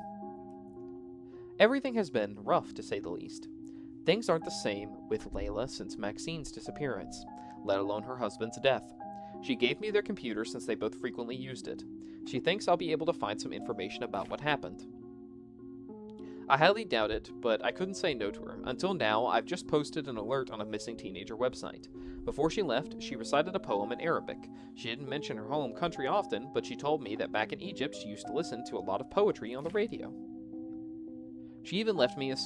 Everything has been rough, to say the least. Things aren't the same with Layla since Maxine's disappearance, let alone her husband's death. She gave me their computer since they both frequently used it. She thinks I'll be able to find some information about what happened. I highly doubt it, but I couldn't say no to her. Until now, I've just posted an alert on a missing teenager website. Before she left, she recited a poem in Arabic. She didn't mention her home country often, but she told me that back in Egypt she used to listen to a lot of poetry on the radio. She even left me a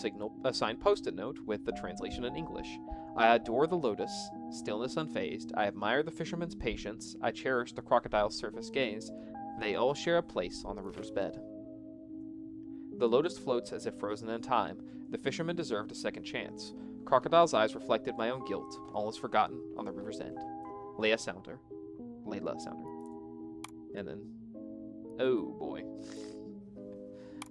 signed post-it note with the translation in English. I adore the lotus, stillness unfazed. I admire the fisherman's patience. I cherish the crocodile's surface gaze. They all share a place on the river's bed. The lotus floats as if frozen in time. The fisherman deserved a second chance. Crocodile's eyes reflected my own guilt. All is forgotten on the river's end. Layla Sounder. And then... Oh, boy.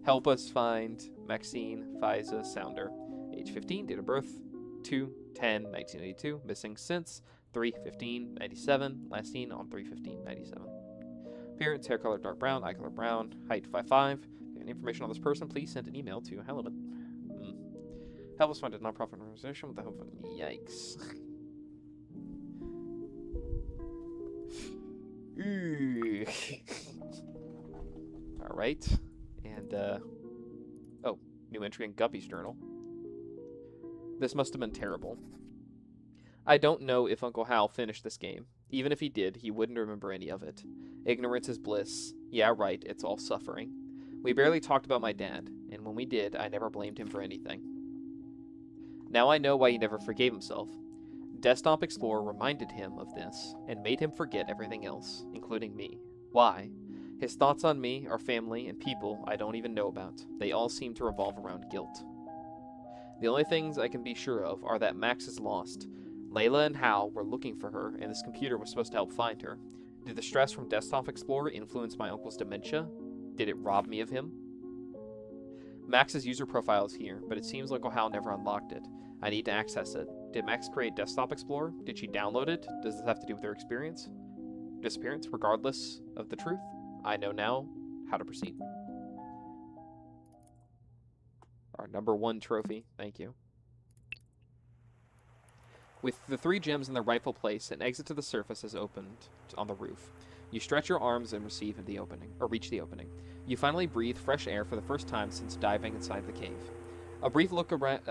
Help us find Maxine Fiza Sounder. Age 15, date of birth 2/10/1982. Missing since 3/15/97. Last seen on 3/15/97. Appearance, hair color dark brown, eye color brown, height 5'5". Information on this person, please send an email to Halibut. Help us find a non-profit organization with the help of... Yikes. right? And, oh, new entry in Guppy's journal. This must have been terrible. I don't know if Uncle Hal finished this game. Even if he did, he wouldn't remember any of it. Ignorance is bliss. Yeah, right, it's all suffering. We barely talked about my dad, and when we did, I never blamed him for anything. Now I know why he never forgave himself. Desktop Explorer reminded him of this, and made him forget everything else, including me. Why? His thoughts on me, our family, and people I don't even know about. They all seem to revolve around guilt. The only things I can be sure of are that Max is lost. Layla and Hal were looking for her, and this computer was supposed to help find her. Did the stress from Desktop Explorer influence my uncle's dementia? Did it rob me of him? Max's user profile is here, but it seems like Hal never unlocked it. I need to access it. Did Max create Desktop Explorer? Did she download it? Does this have to do with her disappearance, regardless of the truth? I know now how to proceed. Our #1 trophy. Thank you. With the 3 gems in their rightful place, an exit to the surface is opened on the roof. You stretch your arms and reach the opening. You finally breathe fresh air for the first time since diving inside the cave. A brief look around.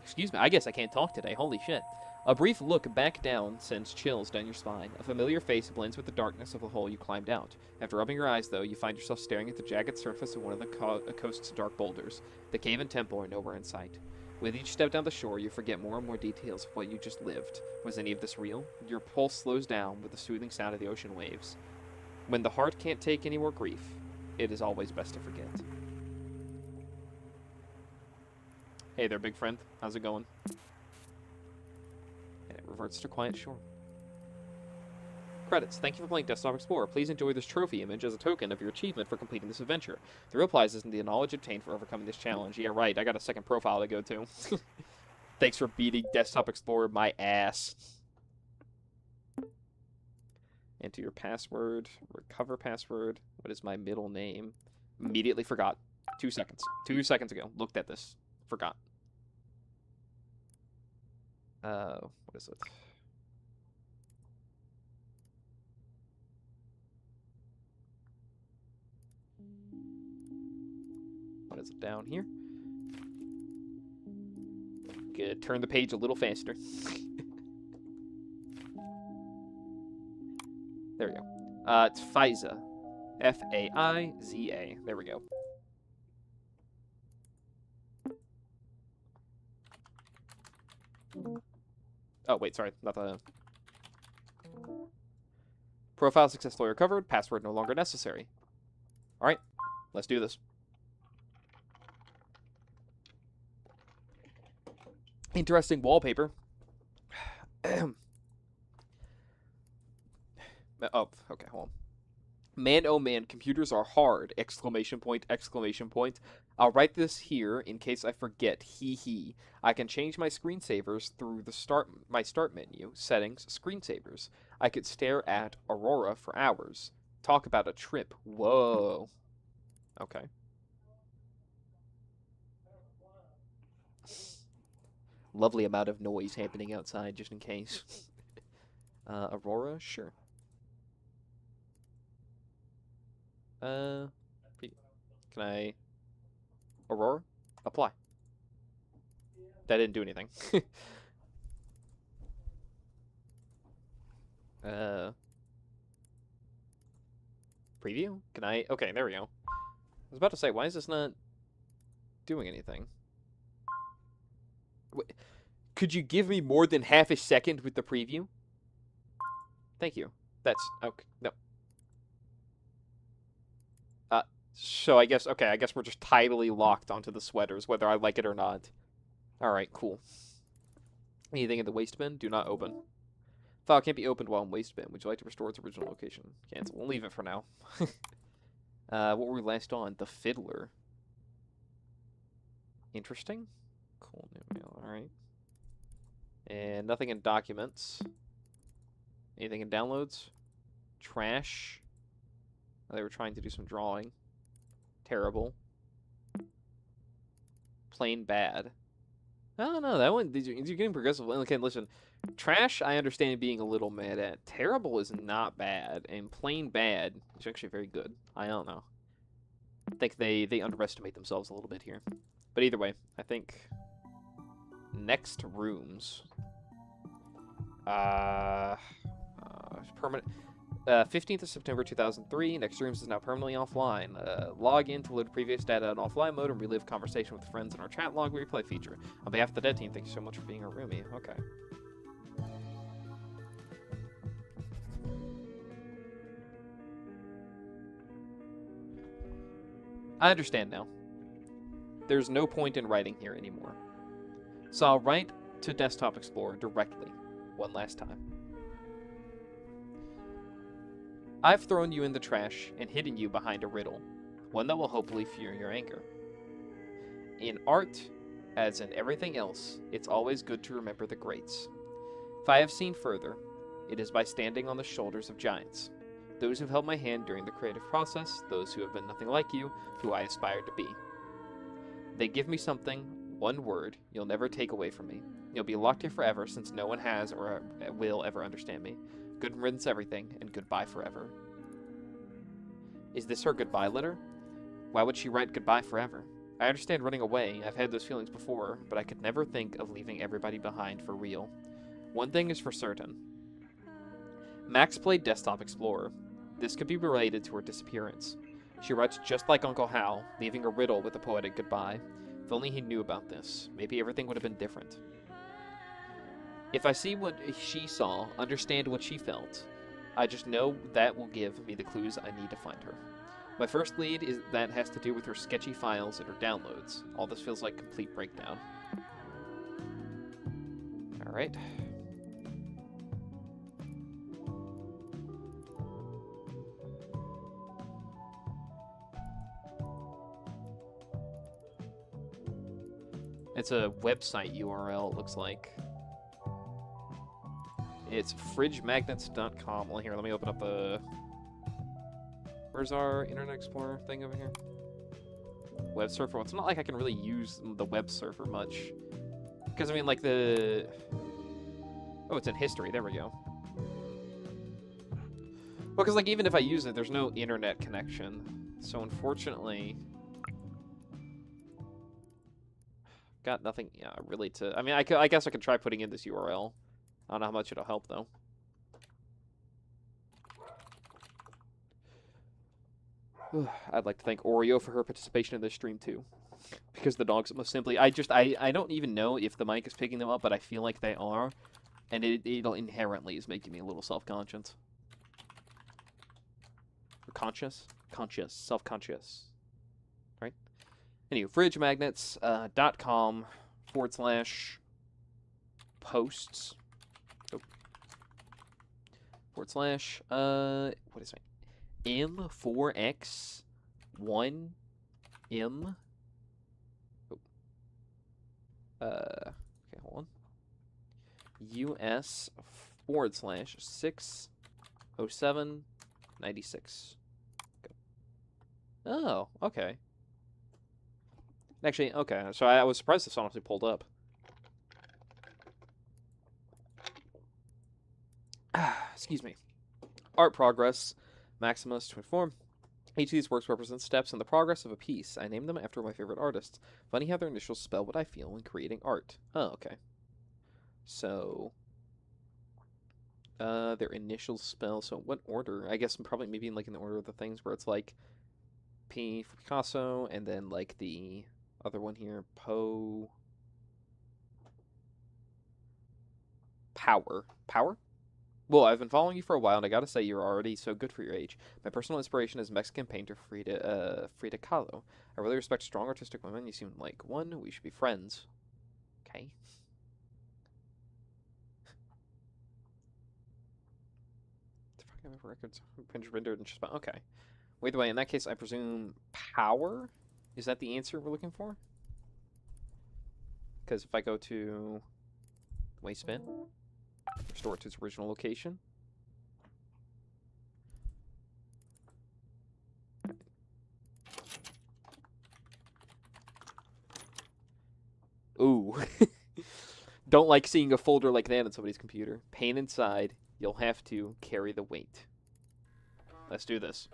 Excuse me. I guess I can't talk today. Holy shit. A brief look back down sends chills down your spine. A familiar face blends with the darkness of the hole you climbed out. After rubbing your eyes, though, you find yourself staring at the jagged surface of one of the coast's dark boulders. The cave and temple are nowhere in sight. With each step down the shore, you forget more and more details of what you just lived. Was any of this real? Your pulse slows down with the soothing sound of the ocean waves. When the heart can't take any more grief, it is always best to forget. Hey there, big friend. How's it going? And it reverts to quiet shore. Credits. Thank you for playing Desktop Explorer. Please enjoy this trophy image as a token of your achievement for completing this adventure. The real prize is in the knowledge obtained for overcoming this challenge. Yeah, right. I got a second profile to go to. Thanks for beating Desktop Explorer my ass. Enter your password. Recover password. What is my middle name? Immediately forgot. 2 seconds. 2 seconds ago. Looked at this. Forgot. What is it? What is it down here? Good. Turn the page a little faster. There we go. It's Faiza. F-A-I-Z-A. There we go. Oh, wait, sorry. Not the... Profile successfully recovered. Password no longer necessary. Alright. Let's do this. Interesting wallpaper. Oh, okay, hold on. Man, oh man, computers are hard! Exclamation point, exclamation point. I'll write this here in case I forget. Hee hee. I can change my screensavers through the my start menu. Settings, screensavers. I could stare at Aurora for hours. Talk about a trip. Whoa. Okay. Lovely amount of noise happening outside, just in case. Aurora? Sure. Can I... Aurora? Apply. That didn't do anything. Preview? Can I... Okay, there we go. I was about to say, why is this not doing anything? Wait, could you give me more than half a second with the preview? Thank you. That's... Okay, no. So I guess, okay, I guess we're just tidally locked onto the sweaters, whether I like it or not. Alright, cool. Anything in the waste bin? Do not open. File can't be opened while in waste bin. Would you like to restore its original location? Cancel. We'll leave it for now. What were we last on? The Fiddler. Interesting. Cool, new mail, alright. And nothing in documents. Anything in downloads? Trash. Oh, they were trying to do some drawing. Terrible. Plain bad. I don't know, that one, you're getting progressive. Okay, listen. Trash, I understand being a little mad at. Terrible is not bad. And plain bad is actually very good. I don't know. I think they underestimate themselves a little bit here. But either way, I think next rooms. Permanent. 15th of September 2003. Next rooms is now permanently offline. Log in to load previous data in offline mode and relive conversation with friends in our chat log replay feature. On behalf of the dead team, thank you so much for being our roomie. Okay. I understand now. There's no point in writing here anymore. So I'll write to Desktop Explorer directly, one last time. I've thrown you in the trash and hidden you behind a riddle, one that will hopefully fuel your anger. In art, as in everything else, it's always good to remember the greats. If I have seen further, it is by standing on the shoulders of giants. Those who've held my hand during the creative process, those who have been nothing like you, who I aspired to be. They give me something, one word, you'll never take away from me. You'll be locked here forever since no one has or will ever understand me. Good riddance everything, and goodbye forever. Is this her goodbye letter? Why would she write goodbye forever? I understand running away, I've had those feelings before, but I could never think of leaving everybody behind for real. One thing is for certain. Max played Desktop Explorer. This could be related to her disappearance. She writes just like Uncle Hal, leaving a riddle with a poetic goodbye. If only he knew about this, maybe everything would have been different. If I see what she saw, understand what she felt, I just know that will give me the clues I need to find her. My first lead is that has to do with her sketchy files and her downloads. All this feels like complete breakdown. Alright. It's a website URL, it looks like. It's fridgemagnets.com. Well, here, let me open up the... Where's our Internet Explorer thing over here? Web surfer. Well, it's not like I can really use the web surfer much. Because, I mean, like, the... Oh, it's in history. There we go. Well, because, like, even if I use it, there's no internet connection. So, unfortunately... Got nothing, really to... I mean, I guess I could try putting in this URL. I don't know how much it'll help, though. I'd like to thank Oreo for her participation in this stream, too. Because the dogs most simply... I don't even know if the mic is picking them up, but I feel like they are. And it'll inherently is making me a little self-conscious. Conscious? Conscious. Self-conscious. Right? Anyway, fridgemagnets.com/posts. /, what is it? M4X1M. Okay, hold on. US/60796. Oh, okay. Actually, okay. So I was surprised this honestly pulled up. Excuse me. Art progress. Maximus to inform. Each of these works represents steps in the progress of a piece. I named them after my favorite artists. Funny how their initials spell what I feel when creating art. Oh, okay. So, their initials spell, so what order? I guess probably maybe in, like, in the order of the things where it's like P for Picasso, and then like the other one here, Power? Well, I've been following you for a while, and I gotta say, you're already so good for your age. My personal inspiration is Mexican painter Frida Kahlo. I really respect strong artistic women. You seem like one. We should be friends. Okay. The fuck, I have records rendered and just okay. Wait, the way. In that case, I presume power. Is that the answer we're looking for? Because if I go to waste bin, restore it to its original location. Ooh. Don't like seeing a folder like that on somebody's computer. Pain inside. You'll have to carry the weight. Let's do this.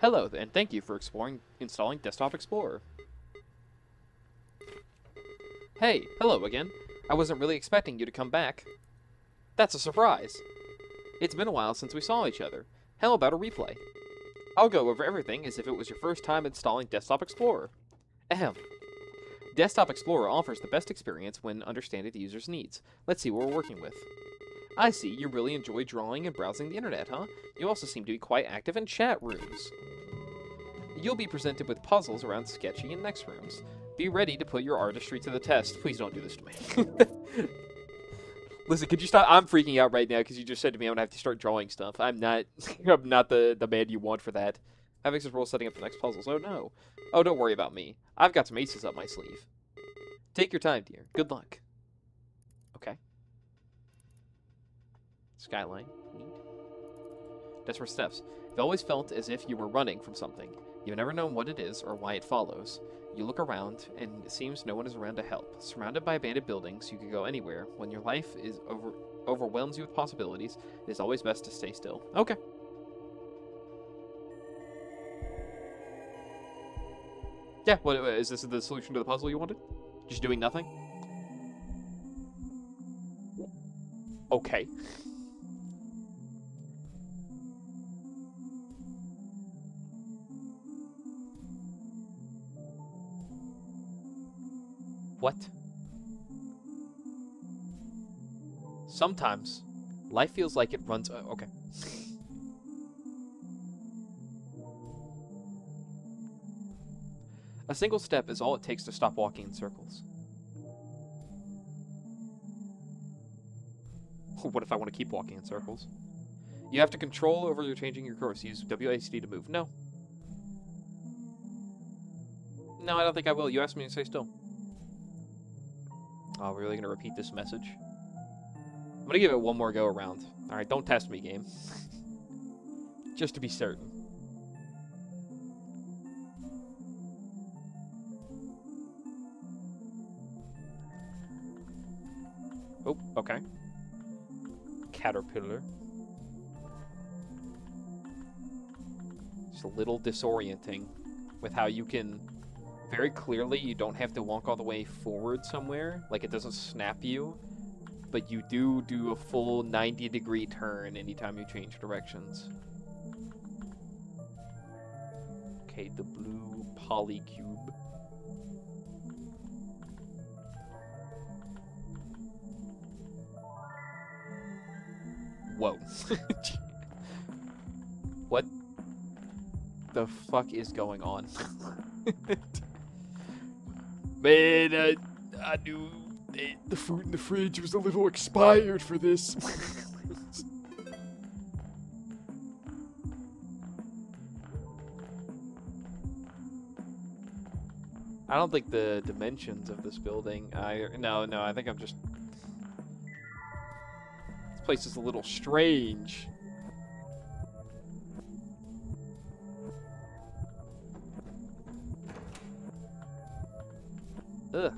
Hello, and thank you for installing Desktop Explorer. Hey, hello again. I wasn't really expecting you to come back. That's a surprise. It's been a while since we saw each other. How about a replay? I'll go over everything as if it was your first time installing Desktop Explorer. Ahem. Desktop Explorer offers the best experience when understanding the user's needs. Let's see what we're working with. I see you really enjoy drawing and browsing the internet, huh? You also seem to be quite active in chat rooms. You'll be presented with puzzles around sketchy and next rooms. Be ready to put your artistry to the test. Please don't do this to me. Listen, could you stop? I'm freaking out right now because you just said to me I'm going to have to start drawing stuff. I'm not I'm not the man you want for that. Having some role setting up the next puzzles. Oh, no. Oh, don't worry about me. I've got some aces up my sleeve. Take your time, dear. Good luck. Okay. Skyline. Neat. Desperate steps. You've always felt as if you were running from something. You've never known what it is or why it follows. You look around, and it seems no one is around to help. Surrounded by abandoned buildings, you could go anywhere. When your life is overwhelms you with possibilities, it is always best to stay still. Okay. Yeah, what is this the solution to the puzzle you wanted? Just doing nothing? Okay. What? Sometimes, life feels like it runs... okay. A single step is all it takes to stop walking in circles. What if I want to keep walking in circles? You have to control over changing your course. Use WASD to move. No. No, I don't think I will. You asked me to stay still. Oh, we're really going to repeat this message? I'm going to give it one more go around. Alright, don't test me, game. Just to be certain. Oh, okay. Caterpillar. Just a little disorienting with how you can... Very clearly, you don't have to walk all the way forward somewhere. Like, it doesn't snap you. But you do a full 90-degree turn anytime you change directions. Okay, the blue polycube. Whoa. What the fuck is going on? Man, I knew the food in the fridge was a little expired for this. I don't think the dimensions of this building... No, I think I'm just... This place is a little strange. Ugh.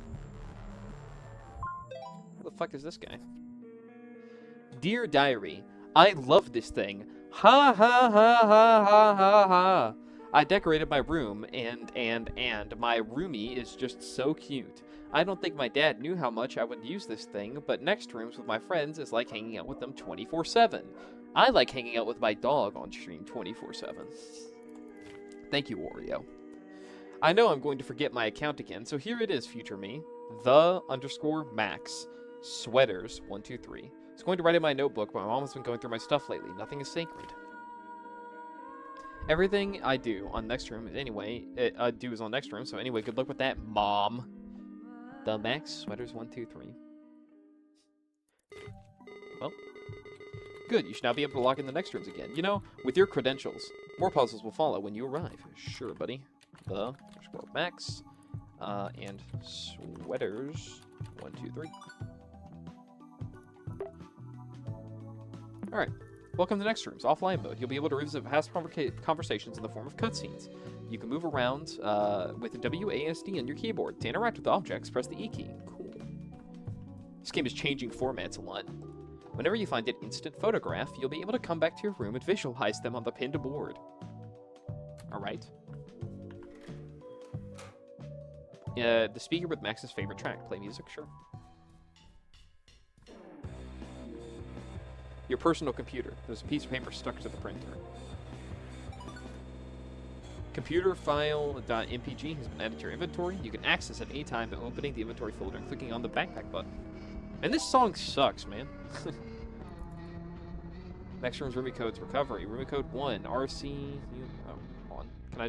Who the fuck is this guy? Dear Diary, I love this thing. Ha ha ha ha ha ha ha. I decorated my room, and my roomie is just so cute. I don't think my dad knew how much I would use this thing, but next rooms with my friends is like hanging out with them 24/7. I like hanging out with my dog on stream 24/7. Thank you, Oreo. I know I'm going to forget my account again, so here it is, future me. The_Max. Sweaters 123. I was going to write in my notebook, but my mom has been going through my stuff lately. Nothing is sacred. Everything I do on next room, anyway, is on next room, so anyway, good luck with that, Mom. The Max, Sweaters 123. Well, good, you should now be able to log in the next rooms again. You know, with your credentials, more puzzles will follow when you arrive. Sure, buddy. The_Max, and Sweaters 123. Alright. Welcome to Next Rooms, offline mode. You'll be able to revisit past conversations in the form of cutscenes. You can move around with WASD on your keyboard. To interact with objects, press the E key. Cool. This game is changing formats a lot. Whenever you find an instant photograph, you'll be able to come back to your room and visualize them on the pinned board. Alright. The speaker with Max's favorite track. Play music, sure. Your personal computer. There's a piece of paper stuck to the printer. Computer file.mpg has been added to your inventory. You can access it any time by opening the inventory folder and clicking on the backpack button. And this song sucks, man. Next room's roomie code's recovery. Roomie code 1, RC... Oh, hold on. Can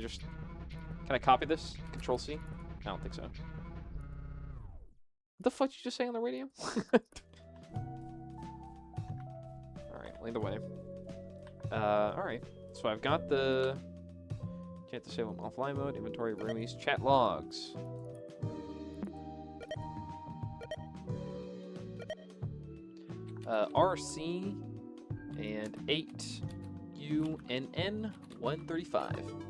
I copy this? Control C? I don't think so. What the fuck did you just say on the radio? Alright, lead the way. Alright. So I've got the... Can't disable offline mode, inventory, roomies, chat logs. RC and 8UNN135.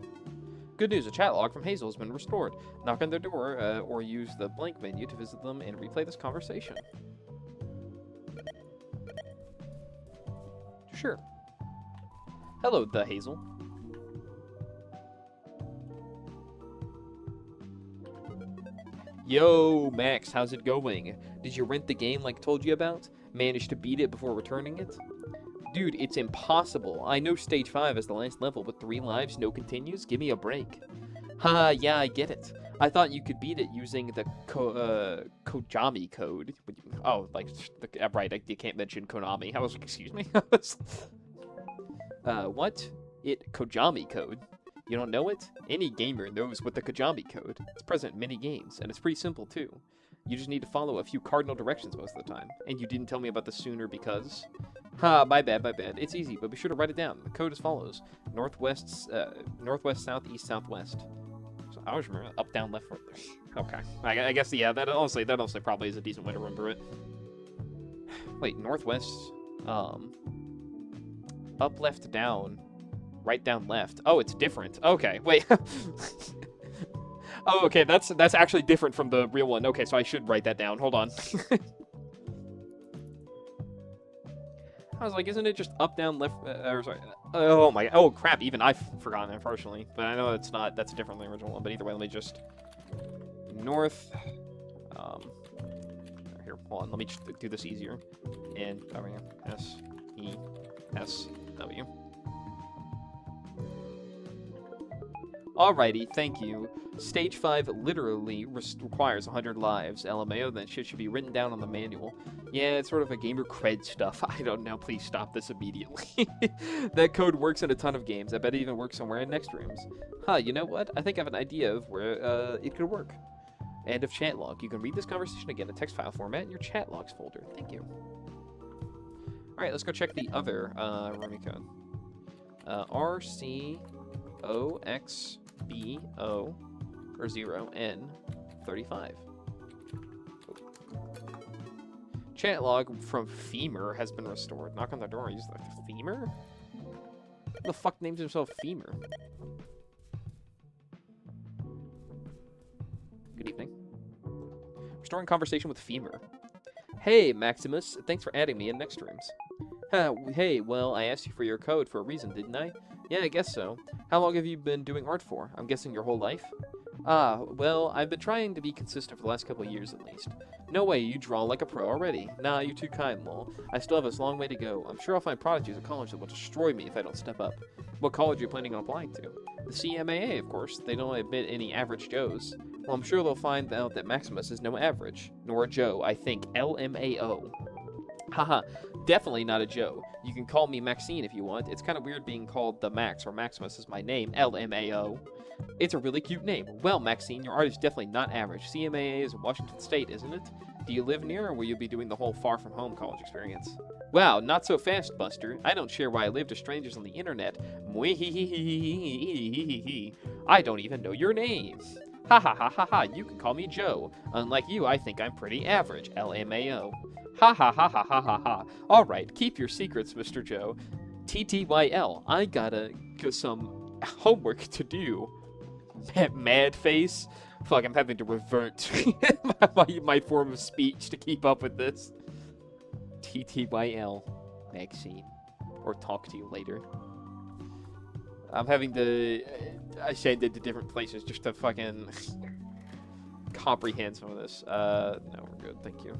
Good news, a chat log from Hazel has been restored. Knock on their door or use the blank menu to visit them and replay this conversation. Sure. Hello, the Hazel. Yo, Max, how's it going? Did you rent the game like told you about? Managed to beat it before returning it? Dude, it's impossible. I know Stage 5 is the last level, but 3 lives, no continues? Give me a break. Ha, yeah, I get it. I thought you could beat it using the Kojami code. Oh, like, right, you can't mention Konami. I was like, excuse me? What? Kojami code? You don't know it? Any gamer knows what the Kojami code. It's present in many games, and it's pretty simple too. You just need to follow a few cardinal directions most of the time. And you didn't tell me about this sooner because... Ha, my bad, my bad. It's easy, but be sure to write it down. The code as follows. Northwest, south, east, southwest. So I always remember up, down, left, right. Okay. I guess, yeah, that honestly probably is a decent way to remember it. Wait, northwest, up, left, down, right, down, left. Oh, it's different. Okay, wait. Oh, okay, that's actually different from the real one. Okay, so I should write that down. Hold on. I was like, isn't it just up, down, left, or sorry. Oh my, oh crap, even I've forgotten it partially. But I know it's not, that's different than the original one. But either way, let me just, north, here, hold on, let me just do this easier. And, over here, S-E-S-W. Alrighty, thank you. Stage 5 literally requires 100 lives. LMAO, that shit should be written down on the manual. Yeah, it's sort of a gamer cred stuff. I don't know, please stop this immediately. That code works in a ton of games. I bet it even works somewhere in next rooms. Huh, you know what? I think I have an idea of where it could work. End of chat log. You can read this conversation again in text file format in your chat logs folder. Thank you. Alright, let's go check the other roomie code. RCOXBO or 0N35. Chat log from Femur has been restored. Knock on the door. Use the Femur? Who the fuck names himself Femur? Good evening. Restoring conversation with Femur. Hey, Maximus. Thanks for adding me in next rooms. Hey, well, I asked you for your code for a reason, didn't I? Yeah, I guess so. How long have you been doing art for? I'm guessing your whole life? Ah, well, I've been trying to be consistent for the last couple of years at least. No way, you draw like a pro already. Nah, you're too kind, lol. I still have this long way to go. I'm sure I'll find prodigies at college that will destroy me if I don't step up. What college are you planning on applying to? The CMAA, of course. They don't admit any average Joes. Well, I'm sure they'll find out that Maximus is no average. Nor a Joe, I think. LMAO. Haha, definitely not a Joe. You can call me Maxine if you want. It's kind of weird being called the Max, or Maximus is my name. LMAO. It's a really cute name. Well, Maxine, your art is definitely not average. CMAA is in Washington State, isn't it? Do you live near, or will you be doing the whole far-from-home college experience? Wow, not so fast, Buster. I don't share why I live to strangers on the internet. I don't even know your name. Ha ha ha ha ha, you can call me Joe. Unlike you, I think I'm pretty average. LMAO. Ha ha ha ha ha ha ha. Alright, keep your secrets, Mr. Joe. TTYL, I gotta get some homework to do. Mad face. Fuck, I'm having to revert my form of speech to keep up with this. TTYL, Maxine. Or talk to you later. I'm having to ascend into different places just to fucking comprehend some of this. No, we're good. Thank you.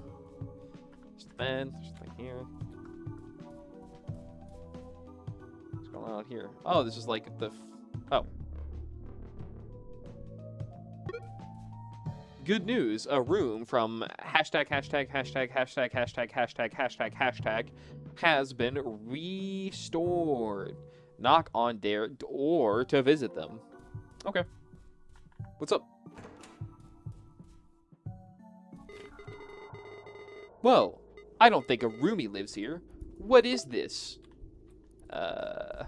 Just then, just like here. What's going on here? Oh, this is like the. Oh. Good news, a room from hashtag has been restored. Knock on their door to visit them. Okay. What's up? Whoa, I don't think a roomie lives here. What is this? Okay.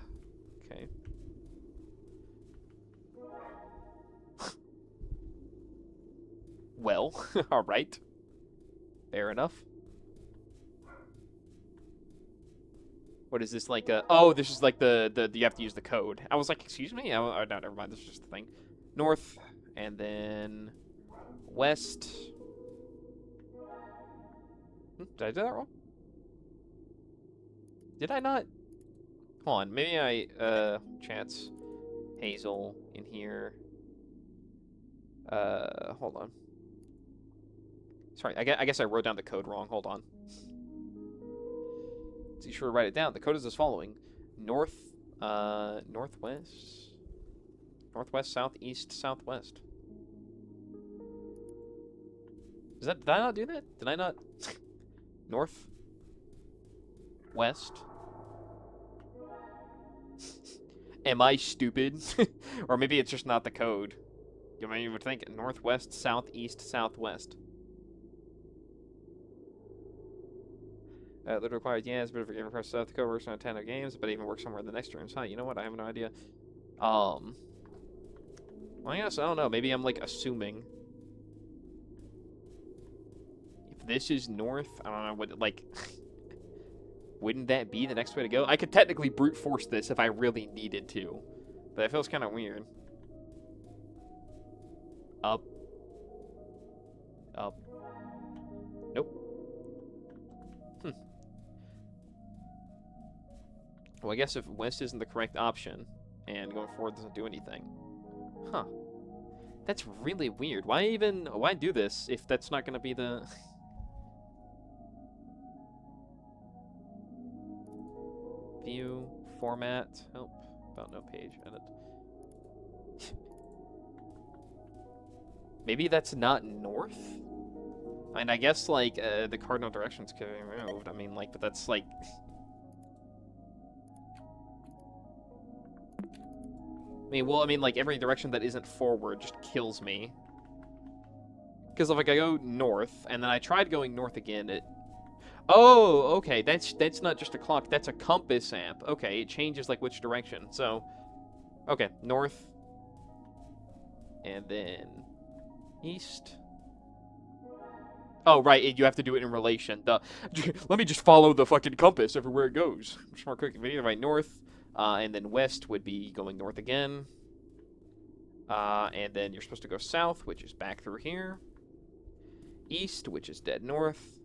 Well, alright. Fair enough. What is this, like a... Oh, this is like the you have to use the code. I was like, excuse me? Oh, no, never mind. This is just the thing. North, and then west. Did I do that wrong? Did I not? Hold on, maybe I, chance Hazel in here. Hold on. Sorry, I guess I wrote down the code wrong. Hold on. So you should write it down. The code is as following: north, northwest, northwest, southeast, southwest. Is that? Did I not do that? Did I not? North, west. Am I stupid? Or maybe it's just not the code. You would think northwest, southeast, southwest. That requires yes, but if you're press South Dakota works on a 10 of games, but even works somewhere in the next rooms. Huh, you know what? I have no idea. Well, I guess, I don't know. Maybe I'm, like, assuming. If this is north, I don't know what, like... Wouldn't that be the next way to go? I could technically brute force this if I really needed to. But it feels kind of weird. Up. Up. Nope. Well, I guess if west isn't the correct option, and going forward doesn't do anything. Huh. That's really weird. Why do this if that's not going to be the... View, format, help, about no page, edit. Maybe that's not north? And I guess, like, the cardinal directions could be removed. I mean, like, but that's, like... I mean, like, every direction that isn't forward just kills me. Because if, like, I go north, and then I tried going north again, it... Oh, okay, that's not just a clock, that's a compass app. Okay, it changes, like, which direction. So, okay, north, and then east. Oh, right, you have to do it in relation. Let me just follow the fucking compass everywhere it goes. Smart cooking video, right, north, and then west would be going north again. And then you're supposed to go south, which is back through here. East, which is dead north.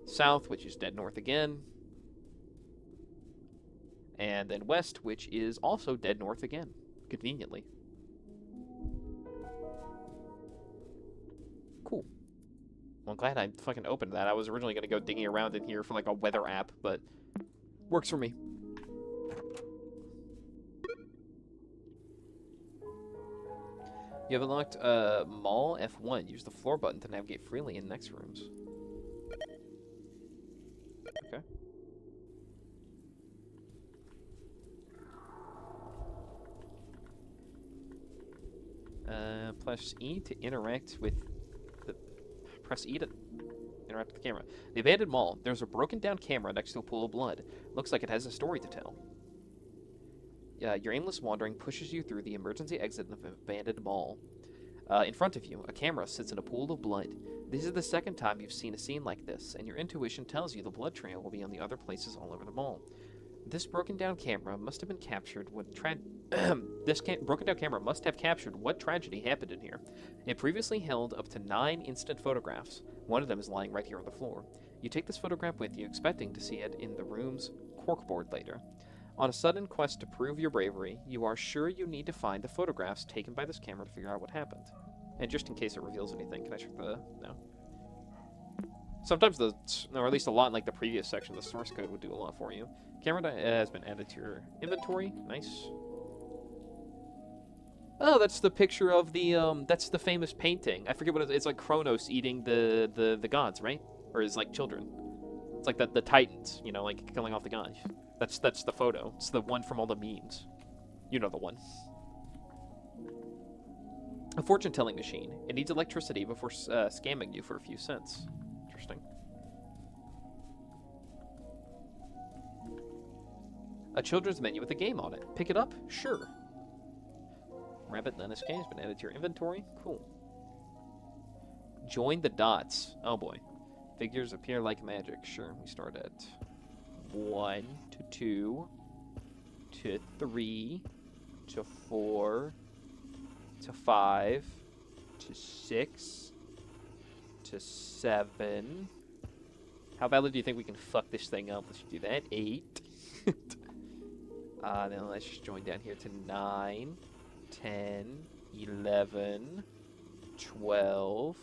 South, which is dead north again. And then west, which is also dead north again, conveniently. Cool. Well, I'm glad I fucking opened that. I was originally going to go digging around in here for, like, a weather app, but works for me. You have unlocked Mall F1. Use the floor button to navigate freely in next rooms. Okay. Press E to interact with the... Press E to interact with the camera. The abandoned mall. There's a broken down camera next to a pool of blood. Looks like it has a story to tell. Your aimless wandering pushes you through the emergency exit of an abandoned mall. In front of you, a camera sits in a pool of blood. This is the second time you've seen a scene like this, and your intuition tells you the blood trail will be on the other places all over the mall. This broken down camera must have been captured when broken down camera must have captured what tragedy happened in here. It previously held up to 9 instant photographs. One of them is lying right here on the floor. You take this photograph with you, expecting to see it in the room's corkboard later. On a sudden quest to prove your bravery, you are sure you need to find the photographs taken by this camera to figure out what happened. And just in case it reveals anything, can I check the... No. Sometimes or at least a lot in like the previous section, the source code would do a lot for you. Camera has been added to your inventory. Nice. Oh, that's the picture of the, that's the famous painting. I forget what it is. It's like Kronos eating the gods, right? Or his, like, children. It's like the Titans, you know, like, killing off the gods. That's the photo. It's the one from all the memes. You know the one. A fortune-telling machine. It needs electricity before scamming you for a few cents. Interesting. A children's menu with a game on it. Pick it up? Sure. Rabbit NSK has been added to your inventory. Cool. Join the dots. Oh boy. Figures appear like magic. Sure. We start at 1 to 2 to 3 to 4 to 5 to 6 to 7. How badly do you think we can fuck this thing up? Let's do that. 8. Then let's just join down here to 9, 10, 11, 12,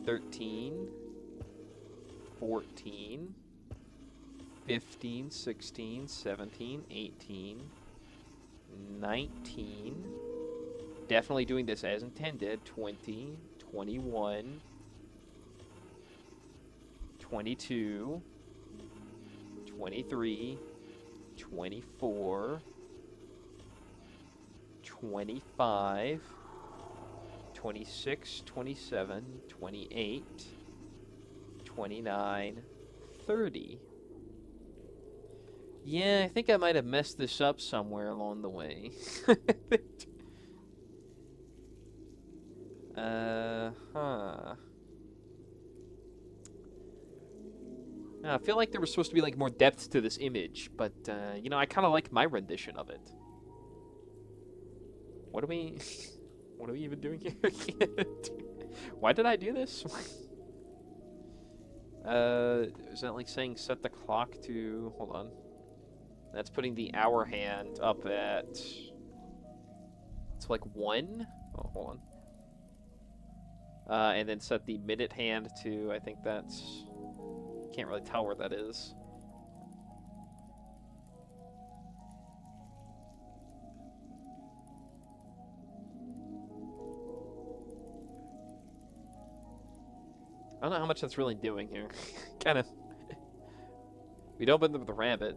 13, 14, 15, 16, 17, 18, 19. Definitely doing this as intended. 20, 21, 22, 23, 24, 25, 26, 27, 28, 29, 30. Yeah, I think I might have messed this up somewhere along the way. I feel like there was supposed to be like more depth to this image, but you know, I kind of like my rendition of it. What are we even doing here? Why did I do this? Is that like saying set the clock to, hold on. That's putting the hour hand up at, it's like 1? Oh, hold on. And then set the minute hand to, I think that's, can't really tell where that is. I don't know how much that's really doing here. Kind of. We opened with the rabbit.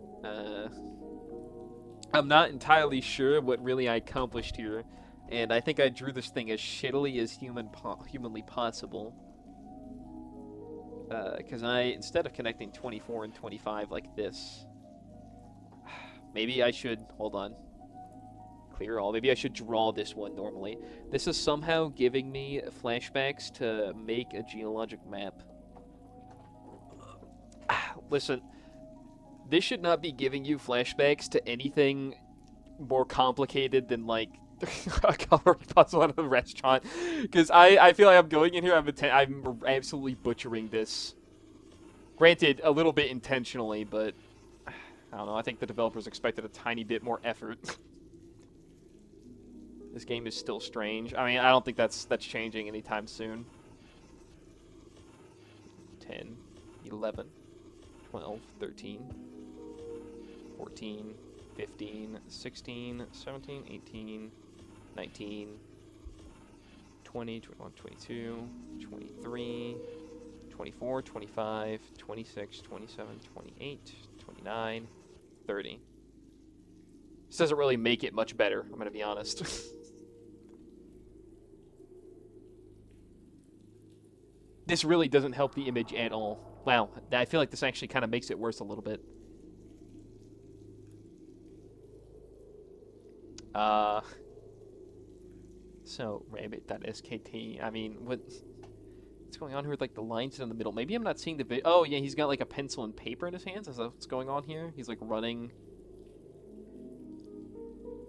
I'm not entirely sure what really I accomplished here, and I think I drew this thing as shittily as humanly possible. Because instead of connecting 24 and 25 like this, maybe I should, hold on, clear all. Maybe I should draw this one normally. This is somehow giving me flashbacks to make a geologic map. Listen, this should not be giving you flashbacks to anything more complicated than, like, a coloring puzzle at a restaurant. Because I feel like I'm going in here, I'm absolutely butchering this. Granted, a little bit intentionally, but I don't know, I think the developers expected a tiny bit more effort. This game is still strange. I mean, I don't think that's changing anytime soon. 10, 11, 12, 13, 14, 15, 16, 17, 18, 19, 20, 21, 22, 23, 24, 25, 26, 27, 28, 29, 30. This doesn't really make it much better, I'm going to be honest. This really doesn't help the image at all. Wow, I feel like this actually kind of makes it worse a little bit. So, rabbit.skt, I mean, what's going on here with, like, the lines in the middle? Maybe I'm not seeing the oh, yeah, he's got, like, a pencil and paper in his hands. Is that what's going on here? He's, like, running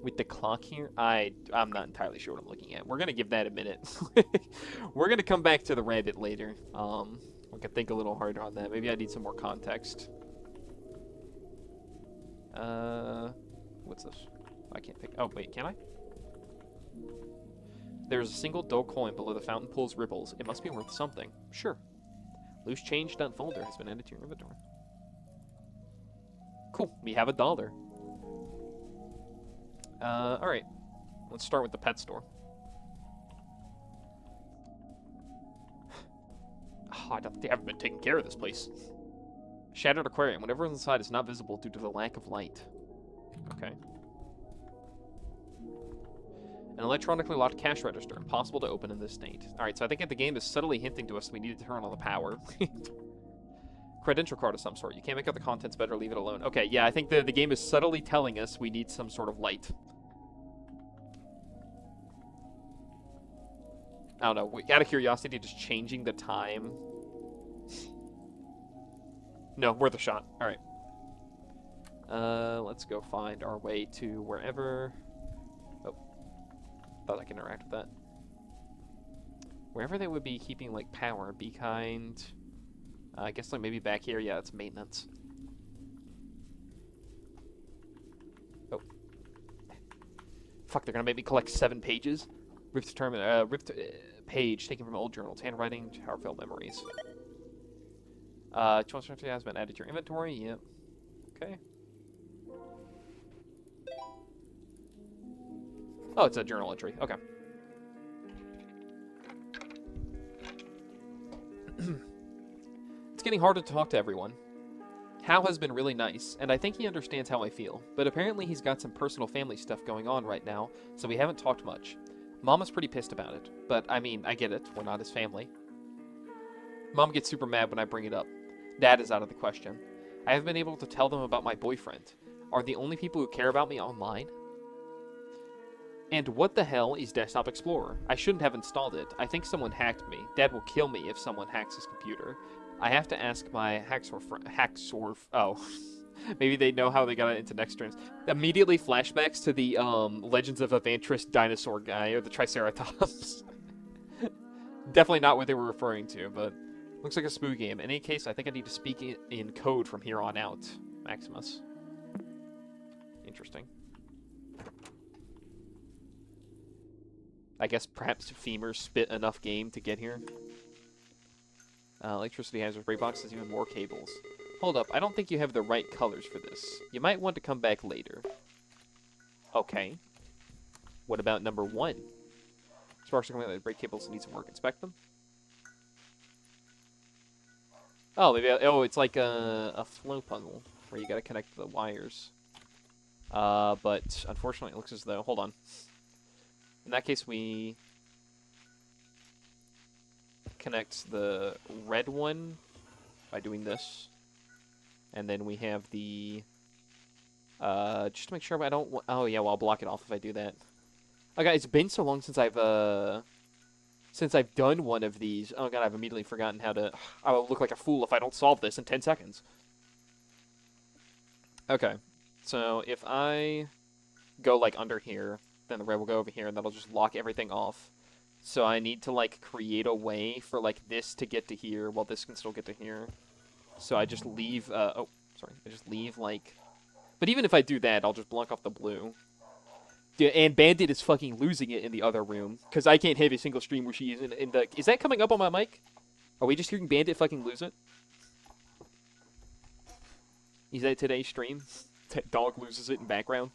with the clock here. I'm not entirely sure what I'm looking at. We're going to give that a minute. We're going to come back to the rabbit later. We can think a little harder on that. Maybe I need some more context. What's this? I can't pick. Oh, wait, can I? There's a single dull coin below the fountain pool's ripples. It must be worth something. Sure. Loose change folder has been added to your inventory. Cool. We have $1. Alright. Let's start with the pet store. Oh, they haven't been taking care of this place. Shattered aquarium. Whatever is inside is not visible due to the lack of light. Okay. An electronically locked cash register. Impossible to open in this state. Alright, so I think the game is subtly hinting to us we need to turn on the power. Credential card of some sort. You can't make out the contents, better leave it alone. Okay, yeah, I think the game is subtly telling us we need some sort of light. I don't know. Out of curiosity, just changing the time. No, worth a shot. Alright. Let's go find our way to wherever... Oh. Thought I could interact with that. Wherever they would be keeping, like, power. Be kind... I guess, like, maybe back here. Yeah, it's maintenance. Oh. Fuck, they're gonna make me collect 7 pages? Rift page taken from old journals. Handwriting, powerful memories. Choice has been added to your inventory. Yep. Okay. Oh, it's a journal entry. Okay. It's getting hard to talk to everyone. Hal has been really nice, and I think he understands how I feel, but apparently he's got some personal family stuff going on right now, so we haven't talked much. Mama's pretty pissed about it, but I mean, I get it. We're not his family. Mom gets super mad when I bring it up. Dad is out of the question. I haven't been able to tell them about my boyfriend. Are the only people who care about me online? And what the hell is Desktop Explorer? I shouldn't have installed it. I think someone hacked me. Dad will kill me if someone hacks his computer. I have to ask my Hacksorf. Oh. Maybe they know how they got it into Nexttrans. Immediately flashbacks to the Legends of Evantris dinosaur guy, or the Triceratops. Definitely not what they were referring to, but looks like a spooky game. In any case, I think I need to speak in code from here on out. Maximus. Interesting. I guess perhaps femurs spit enough game to get here. Electricity hazard break box has even more cables. Hold up, I don't think you have the right colors for this. You might want to come back later. Okay. What about number 1? Sparks are coming out of break cables and need some work. Inspect them. Oh, maybe. Oh, it's like a flow puzzle where you gotta connect the wires. But unfortunately, it looks as though. Hold on. In that case, we connect the red one by doing this. And then we have the... just to make sure I don't... Oh, yeah, well, I'll block it off if I do that. Okay, it's been so long since I've done one of these. Oh, God, I've immediately forgotten how to... I will look like a fool if I don't solve this in 10 seconds. Okay, so if I go, like, under here, then the red will go over here, and that'll just lock everything off. So I need to, like, create a way for, like, this to get to here while this can still get to here. So I just leave, oh, sorry. I just leave, like... But even if I do that, I'll just block off the blue. Yeah, and Bandit is fucking losing it in the other room. Because I can't have a single stream where she is in the... Is that coming up on my mic? Are we just hearing Bandit fucking lose it? Is that today's stream? Dog loses it in background?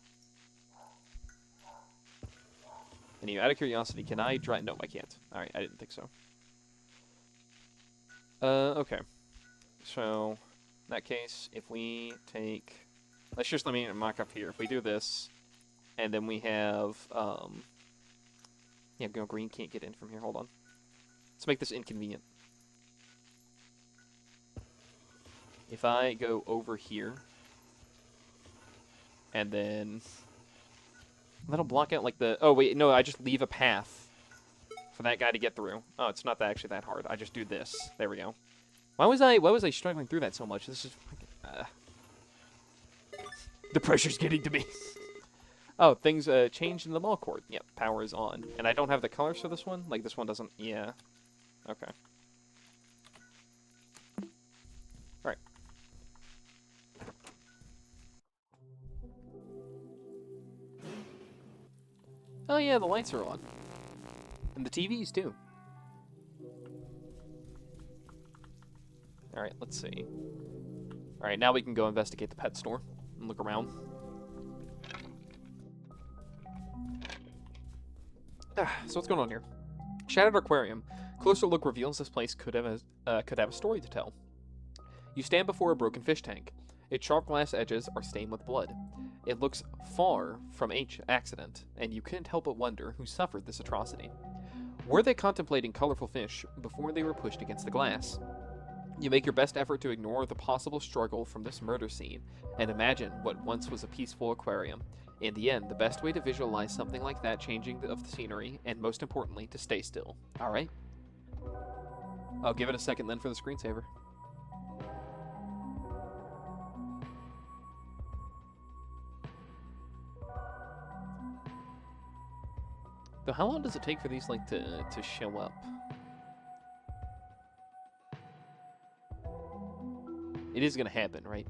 Anyway, out of curiosity, can I drive... No, I can't. Alright, I didn't think so. Okay. So, in that case, if we take... Let's just let me mock up here. If we do this, and then we have... Yeah, go green can't get in from here. Hold on. Let's make this inconvenient. If I go over here, and then... That'll block out, like, the... Oh, wait, no, I just leave a path for that guy to get through. Oh, it's not actually that hard. I just do this. There we go. Why was I struggling through that so much? This is fucking... The pressure's getting to me. Oh, things changed in the mall court. Yep, power is on. And I don't have the colors for this one? Like, this one doesn't... Yeah. Okay. Alright. Oh yeah, the lights are on. And the TVs too. Alright, let's see. Alright, now we can go investigate the pet store and look around. So what's going on here? Shattered Aquarium. Closer look reveals this place could have a story to tell. You stand before a broken fish tank. Its sharp glass edges are stained with blood. It looks far from accident, and you couldn't help but wonder who suffered this atrocity. Were they contemplating colorful fish before they were pushed against the glass? You make your best effort to ignore the possible struggle from this murder scene, and imagine what once was a peaceful aquarium. In the end, the best way to visualize something like that changing of the scenery, and most importantly, to stay still. Alright? I'll give it a second then for the screensaver. Though how long does it take for these, like, to show up? It is gonna happen, right?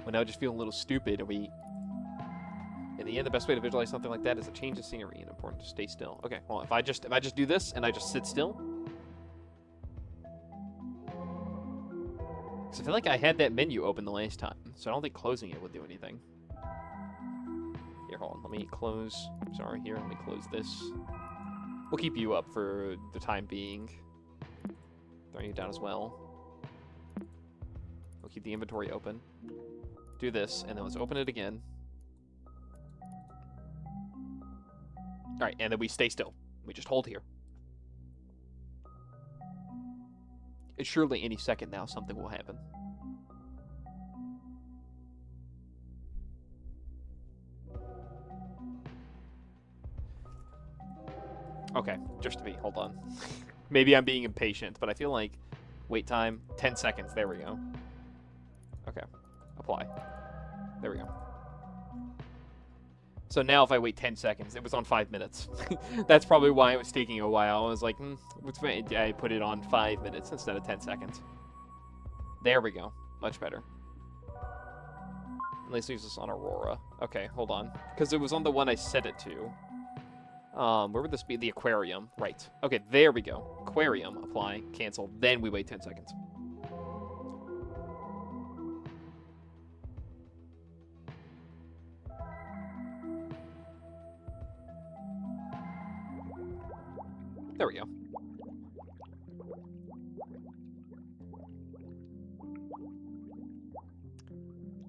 Well, now I just feel a little stupid, and we... In the end, the best way to visualize something like that is a change of scenery, and important to stay still. Okay, well, if I just do this, and I just sit still... Because I feel like I had that menu open the last time, so I don't think closing it would do anything. Here, hold on, let me close... Sorry, here, let me close this. We'll keep you up for the time being. Throwing you down as well. We'll keep the inventory open. Do this, and then let's open it again. Alright, and then we stay still. We just hold here. And surely any second now something will happen. Okay, just to be, hold on. Maybe I'm being impatient, but I feel like wait time, 10 seconds, there we go. Okay, apply. There we go. So now if I wait 10 seconds, it was on 5 minutes. That's probably why it was taking a while. I was like, I put it on 5 minutes instead of 10 seconds. There we go, much better. At least leaves us on Aurora. Okay, hold on. Because it was on the one I set it to. Where would this be? The aquarium. Right. Okay, there we go. Aquarium. Apply. Cancel. Then we wait 10 seconds. There we go.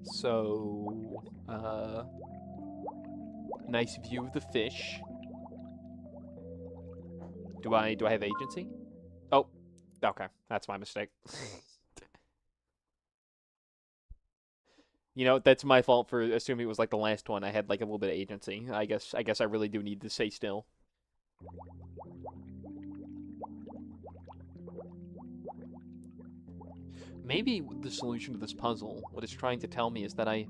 So, nice view of the fish. Do I have agency? Oh, okay. That's my mistake. You know, that's my fault for assuming it was like the last one. I had like a little bit of agency. I guess I really do need to stay still. Maybe the solution to this puzzle, what it's trying to tell me is that I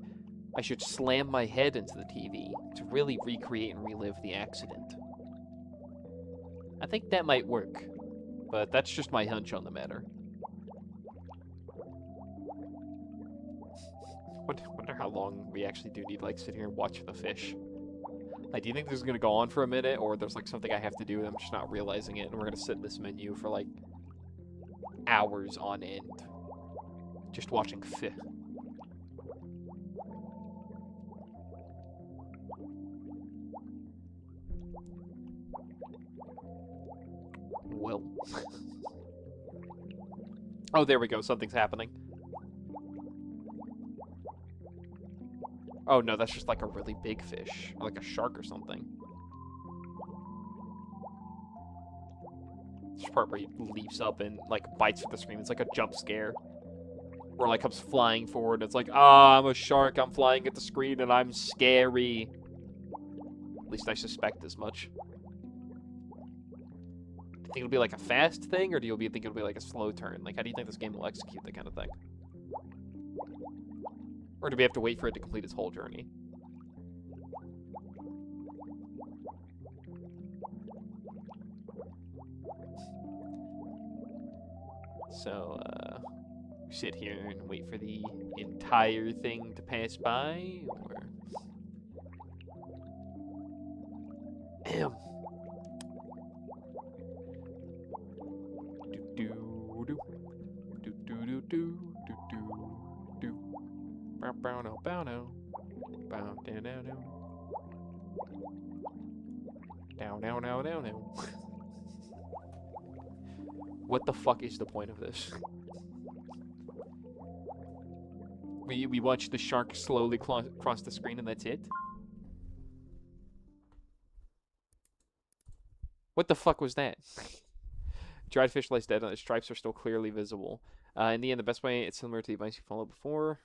should slam my head into the TV to really recreate and relive the accident. I think that might work, but that's just my hunch on the matter. Wonder how long we actually do need to like sit here and watch the fish. Like, do you think this is gonna go on for a minute, or there's like something I have to do and I'm just not realizing it, and we're gonna sit in this menu for like hours on end, just watching fish? Well. Oh, there we go. Something's happening. Oh, no, that's just like a really big fish. Or like a shark or something. This part where he leaps up and, like, bites at the screen. It's like a jump scare. Or, like, comes flying forward. It's like, ah, I'm a shark. I'm flying at the screen and I'm scary. At least I suspect as much. Do you think it'll be like a fast thing, or do you think it'll be like a slow turn? Like, how do you think this game will execute that kind of thing? Or do we have to wait for it to complete its whole journey? So, sit here and wait for the entire thing to pass by, or... Damn. Bow no, bow no. Bow down, down, down. Down, down, down, down, down. What the fuck is the point of this? We watch the shark slowly cross the screen and that's it? What the fuck was that? Dried fish lies dead and the stripes are still clearly visible. In the end, the best way, it's similar to the advice you followed before.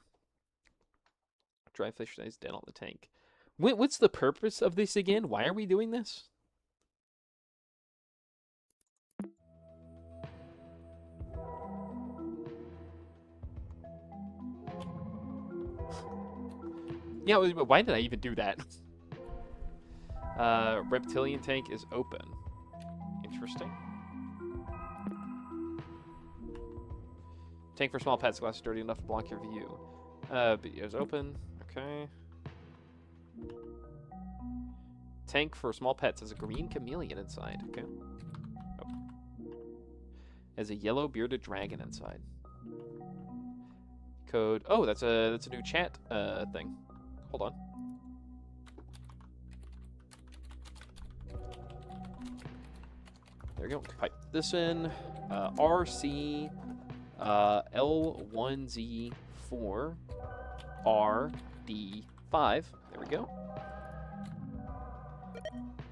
Dried fish lies dead on the tank. What's the purpose of this again? Why are we doing this? Yeah, why did I even do that? Reptilian tank is open. Interesting. Tank for small pets, glass is dirty enough to block your view. But it is open. Okay. Tank for small pets has a green chameleon inside. Okay. Oh. Has a yellow bearded dragon inside. Code. Oh, that's a new chat thing. Hold on. There we go. Pipe this in. RC L1Z4 RD5. There we go.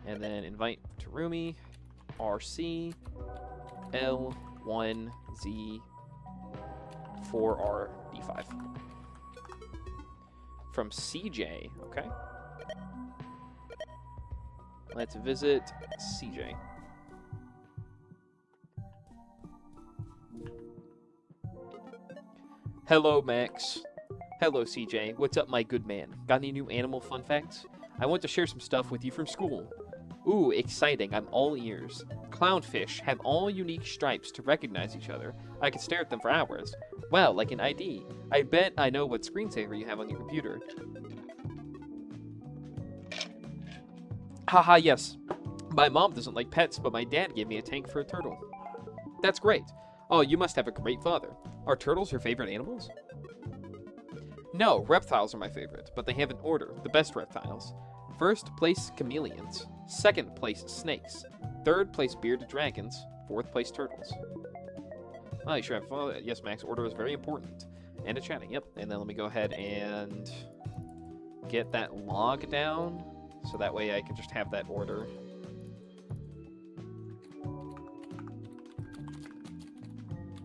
And then invite Terumi RC L1Z4RD5. From CJ, okay. Let's visit CJ. Hello, Max. Hello, CJ. What's up, my good man? Got any new animal fun facts? I want to share some stuff with you from school. Ooh, exciting. I'm all ears. Clownfish have all unique stripes to recognize each other. I could stare at them for hours. Wow, like an ID. I bet I know what screensaver you have on your computer. Haha, yes. My mom doesn't like pets, but my dad gave me a tank for a turtle. That's great. Oh, you must have a great father. Are turtles your favorite animals? No, reptiles are my favorite, but they have an order, the best reptiles. First place, chameleons. Second place, snakes. Third place, bearded dragons. Fourth place, turtles. Oh, you sure have fun. Yes, Max, order is very important. And a chatting, yep. And then let me go ahead and get that log down, so that way I can just have that order.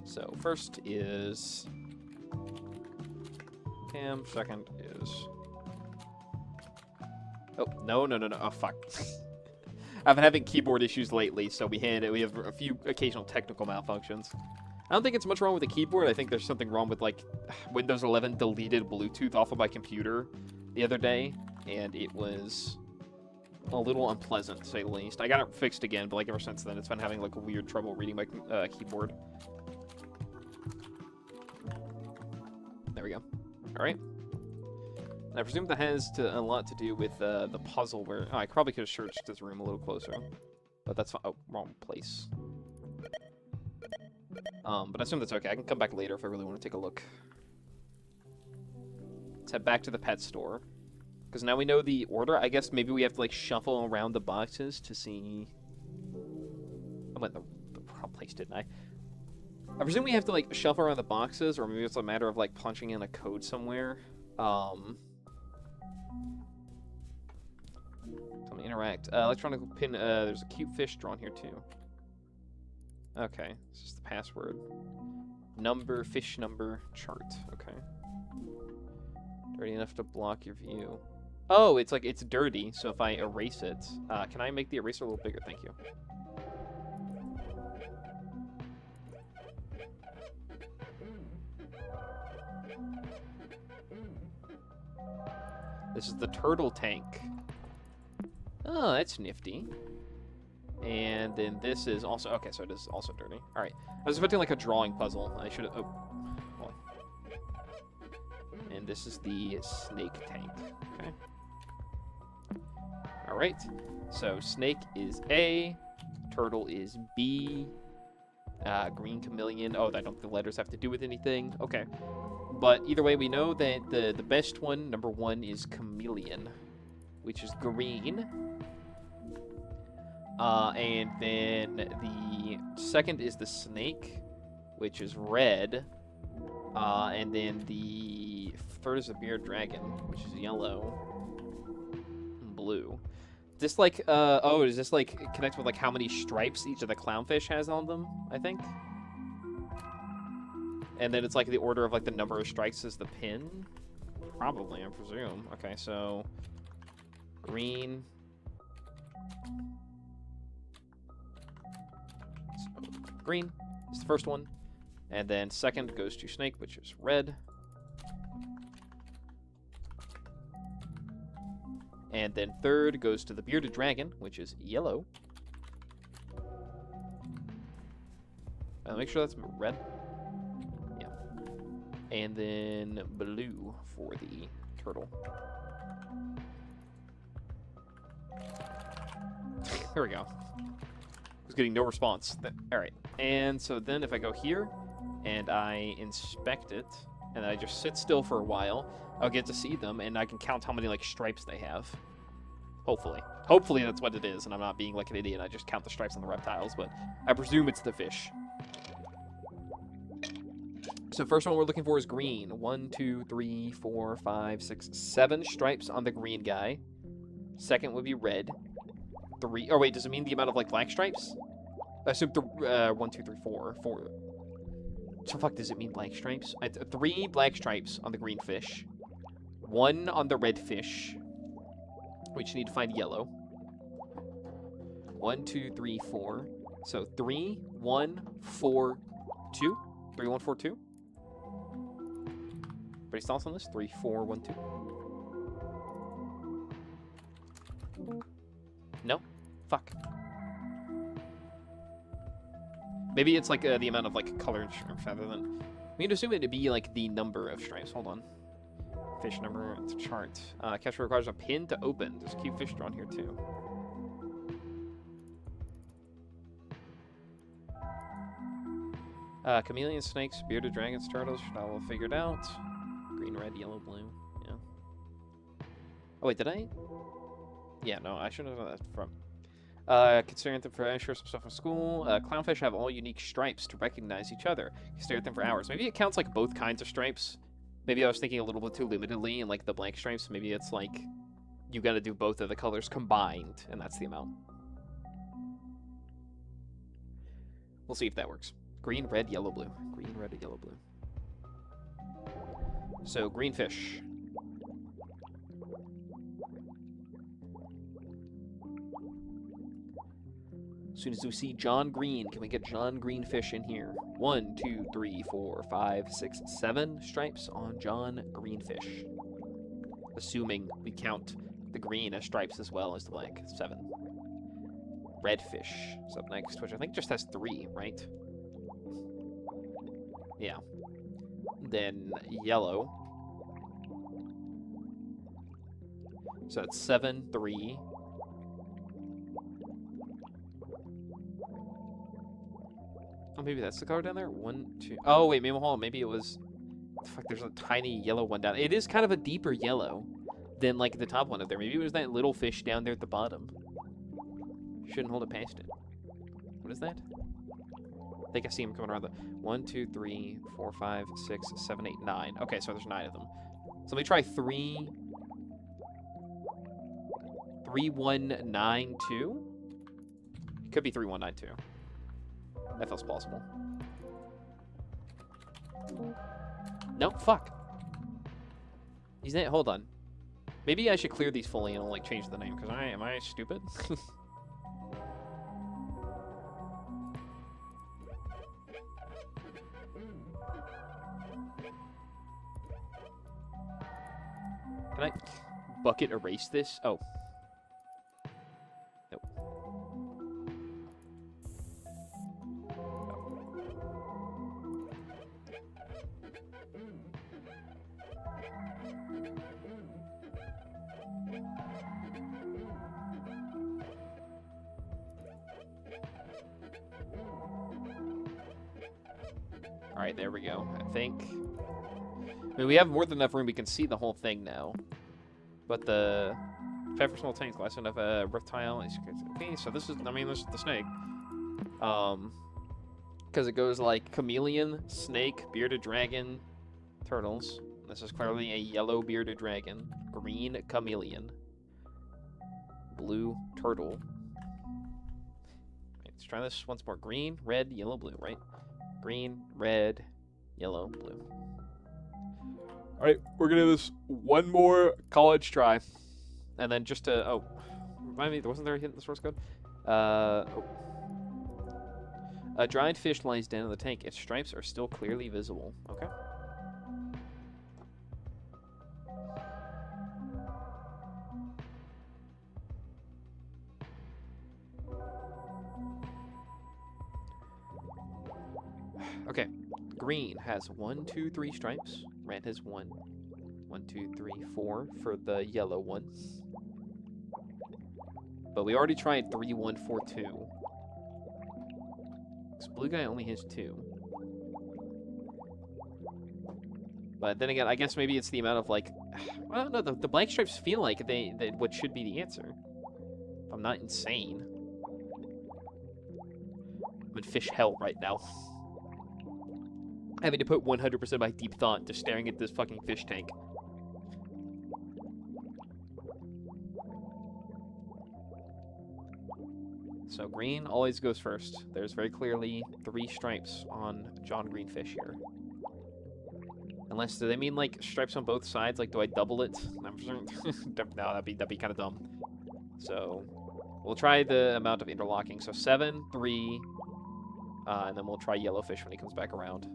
So first is Cam, second is... Oh, no. Oh, fuck. I've been having keyboard issues lately, so we have a few occasional technical malfunctions. I don't think it's much wrong with the keyboard. I think there's something wrong with, like, Windows 11 deleted Bluetooth off of my computer the other day, and it was a little unpleasant, to say the least. I got it fixed again, but, like, ever since then, it's been having, like, a weird trouble reading my keyboard. There we go. Alright. I presume that has a lot to do with the puzzle where... Oh, I probably could have searched this room a little closer. But that's fine. Oh, wrong place. But I assume that's okay. I can come back later if I really want to take a look. Let's head back to the pet store. Because now we know the order. I guess maybe we have to, like, shuffle around the boxes to see... I went the wrong place, didn't I? I presume we have to, like, shuffle around the boxes, or maybe it's a matter of, like, punching in a code somewhere. Tell me, interact. Electronic pin, there's a cute fish drawn here, too. Okay, this is the password. Number, fish number, chart. Okay. Dirty enough to block your view. Oh, it's, like, it's dirty, so if I erase it... can I make the eraser a little bigger? Thank you. This is the turtle tank. Oh, that's nifty. And then this is also... Okay, so it is also dirty. Alright. I was expecting like a drawing puzzle. I should have... Oh. hold on. And this is the snake tank. Okay. All right. So snake is A, turtle is B, green chameleon. Oh, I don't think the letters have to do with anything. Okay. But either way, we know that the best one, number 1, is chameleon, which is green. And then the second is the snake, which is red. And then the third is the bearded dragon, which is yellow and blue. This like, oh, does this like connect with like how many stripes each of the clownfish has on them, I think? And then it's like the order of like the number of stripes is the pin? Probably, I presume. Okay, so green. So green is the first one. And then second goes to snake, which is red. And then third goes to the bearded dragon, which is yellow. Make sure that's red. Yeah. And then blue for the turtle. There we go. I was getting no response. All right. And so then if I go here and I inspect it and I just sit still for a while, I'll get to see them and I can count how many like stripes they have. Hopefully. Hopefully that's what it is and I'm not being like an idiot. I just count the stripes on the reptiles, but I presume it's the fish. So first one we're looking for is green. 1, 2, 3, 4, 5, 6, 7 stripes on the green guy. Second would be red. 3. Oh wait, does it mean the amount of like black stripes? I assume 1, 2, 3, 4. 4. So fuck, does it mean black stripes? 3 black stripes on the green fish. 1 on the red fish. We just need to find yellow. 1, 2, 3, 4. So 3, 1, 4, 2. 3, 1, 4, 2. Everybody's thoughts on this? 3, 4, 1, 2. No? Fuck. Maybe it's like the amount of like colored stripes rather than... We'd assume it'd be like the number of stripes. Hold on. Fish number, it's a chart. Capture requires a pin to open. There's a cute fish drawn here too. Chameleon, snakes, bearded dragons, turtles. Should all figured out. Green, red, yellow, blue. Yeah. Oh wait, did I? Yeah, no, I should have done that from. Considering them for sure some stuff from school. Clownfish have all unique stripes to recognize each other. You stare at them for hours. Maybe it counts like both kinds of stripes. Maybe I was thinking a little bit too limitedly in like the blank stripes. Maybe it's like you got to do both of the colors combined, and that's the amount. We'll see if that works. Green, red, yellow, blue. Green, red, yellow, blue. So green fish. As soon as we see John Green, can we get John Green fish in here? 1, 2, 3, 4, 5, 6, 7 stripes on John Green fish. Assuming we count the green as stripes as well as the black. 7. Red fish is up next, which I think just has 3, right? Yeah. Then yellow. So that's 7, 3. Oh, maybe that's the color down there? 1, 2... Oh, wait, maybe it was... Fuck, there's a tiny yellow one down. It is kind of a deeper yellow than, like, the top one up there. Maybe it was that little fish down there at the bottom. Shouldn't hold it past it. What is that? I think I see him coming around the... 1, 2, 3, 4, 5, 6, 7, 8, 9. Okay, so there's 9 of them. So let me try 3... 3, 1, 9, 2? Could be 3, 1, 9, 2. That feels plausible. No, fuck. He's not. Hold on. Maybe I should clear these fully and I'll like change the name because am I stupid? Can I bucket erase this? Oh. Nope. Alright, there we go. I think... I mean, we have more than enough room. We can see the whole thing now. But the... Fed for small tanks, less enough reptile. Okay, so this is... I mean, this is the snake. Because it goes like chameleon, snake, bearded dragon, turtles. This is clearly a yellow bearded dragon. Green chameleon. Blue turtle. Let's try this once more. Green, red, yellow, blue, right? Green, red, yellow, blue. Alright, we're gonna do this one more college try. And then just to... Oh, remind me, wasn't there a hint in the source code? A dried fish lies down in the tank. Its stripes are still clearly visible. Okay. Okay. Green has 1, 2, 3 stripes. Red has 1. 1, 2, 3, 4 for the yellow one. But we already tried 3, 1, 4, 2. This blue guy only has 2. But then again, I guess maybe it's the amount of, like... Well, no, the blank stripes feel like what should be the answer. If I'm not insane. I'm in fish hell right now. Having to put 100% of my deep thought into staring at this fucking fish tank. So green always goes first. There's very clearly 3 stripes on John Greenfish here. Unless, do they mean like stripes on both sides? Like, do I double it? No, that'd be kind of dumb. So we'll try the amount of interlocking. So 7, 3, and then we'll try yellowfish when he comes back around.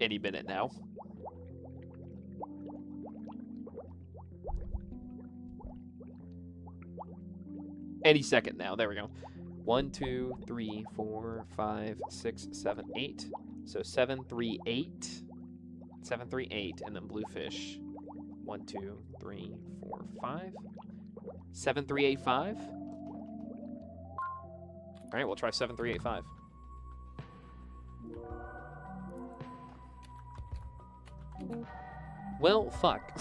Any minute now. Any second now. There we go. 1, 2, 3, 4, 5, 6, 7, 8. So 7, 3, 8. 7, 3, 8. And then bluefish. 1, 2, 3, 4, 5. 7, 3, 8, 5. Alright, we'll try 7, 3, 8, 5. Well, fuck.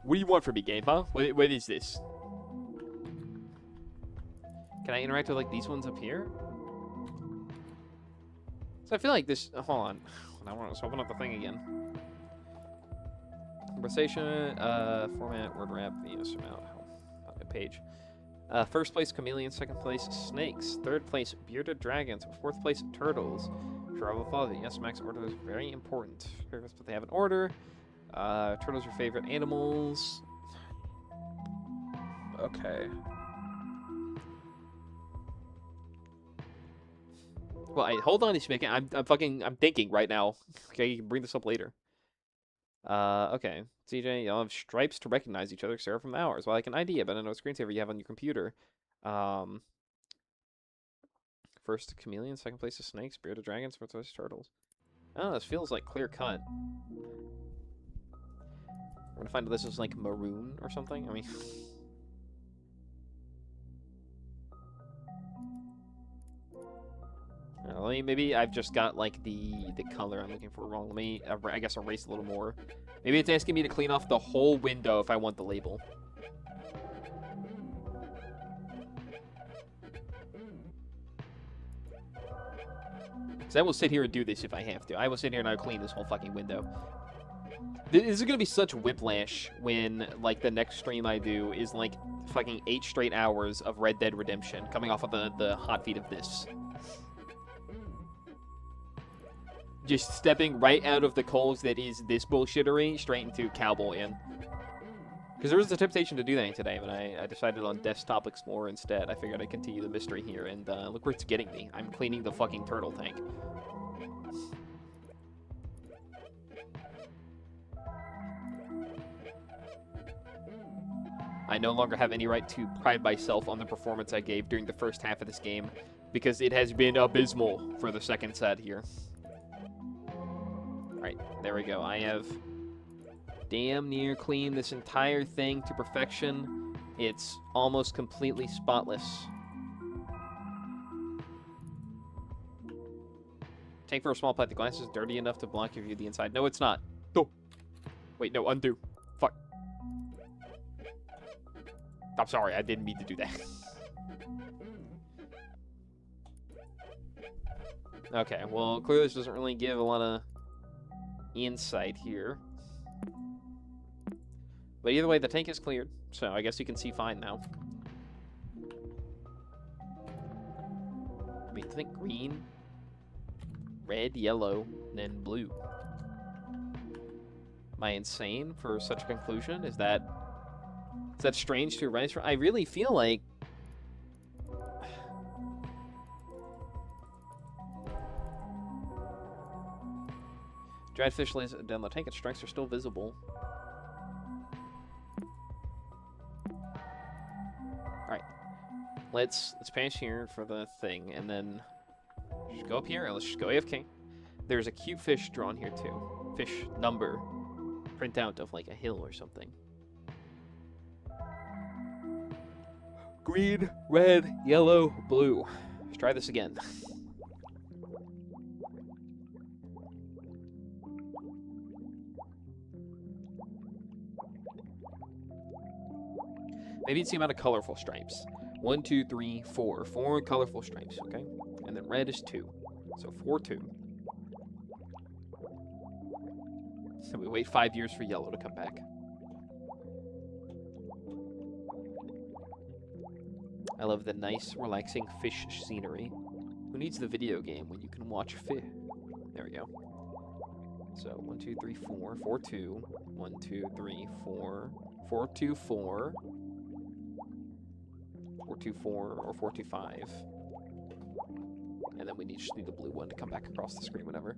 What do you want from me, game, huh? What is this? Can I interact with, like, these ones up here? So I feel like this... Hold on. Let's open up the thing again. Conversation, format, word wrap, yes, amount, page. First place, chameleon. Second place, snakes. Third place, bearded dragons. Fourth place, turtles. Travel father. Yes, max order is very important. But they have an order. Turtles are favorite animals. Okay. Well, hold on, Ishmika. I'm thinking right now. Okay, you can bring this up later. Okay. CJ, y'all have stripes to recognize each other. Sarah from ours. Well, like an idea, but I don't know what screensaver you have on your computer. First, chameleon. Second place is snakes. Bearded dragons. Fourth place, turtles. Oh, this feels like clear cut. We're gonna find out this is like maroon or something. I mean... maybe I've just got, like, the color I'm looking for wrong. Let me, I guess, erase a little more. Maybe it's asking me to clean off the whole window if I want the label. Because I will sit here and do this if I have to. I will sit here and I'll clean this whole fucking window. This is going to be such whiplash when, like, the next stream I do is, like, fucking 8 straight hours of Red Dead Redemption coming off of the hot feed of this. Just stepping right out of the coals that is this bullshittery straight into Cowboy in. Because there was the temptation to do that today, but I decided on Desktop Explorer instead. I figured I'd continue the mystery here, and look where it's getting me. I'm cleaning the fucking turtle tank. I no longer have any right to pride myself on the performance I gave during the first half of this game, because it has been abysmal for the second set here. Alright, there we go. I have damn near cleaned this entire thing to perfection, It's almost completely spotless. Tank for a small plant. The glass is dirty enough to block your view of the inside. No, it's not. Oh. Wait, no, undo. Fuck. I'm sorry, I didn't mean to do that. Okay, well, clearly this doesn't really give a lot of insight here. But either way, the tank is cleared, so I guess you can see fine now. I mean, think green, red, yellow, and then blue. Am I insane for such a conclusion? Is that strange to arise from? I really feel like... Dried fish lays down the tank and strikes are still visible. Alright. Let's pass here for the thing, and then just go up here, and let's just go AFK. There's a cute fish drawn here, too. Fish number. Print out of, like, a hill or something. Green, red, yellow, blue. Let's try this again. Maybe it's the amount of colorful stripes. 1, 2, 3, 4. 4 colorful stripes, okay? And then red is 2. So 4, 2. So we wait 5 years for yellow to come back. I love the nice, relaxing fish scenery. Who needs the video game when you can watch fish? There we go. So 1, 2, 3, 4. 4, 2. 1, 2, 3, 4. 4, 2, 4. 4, 2, 4, or 4, 2, 5. And then we just need the blue one to come back across the screen, whatever.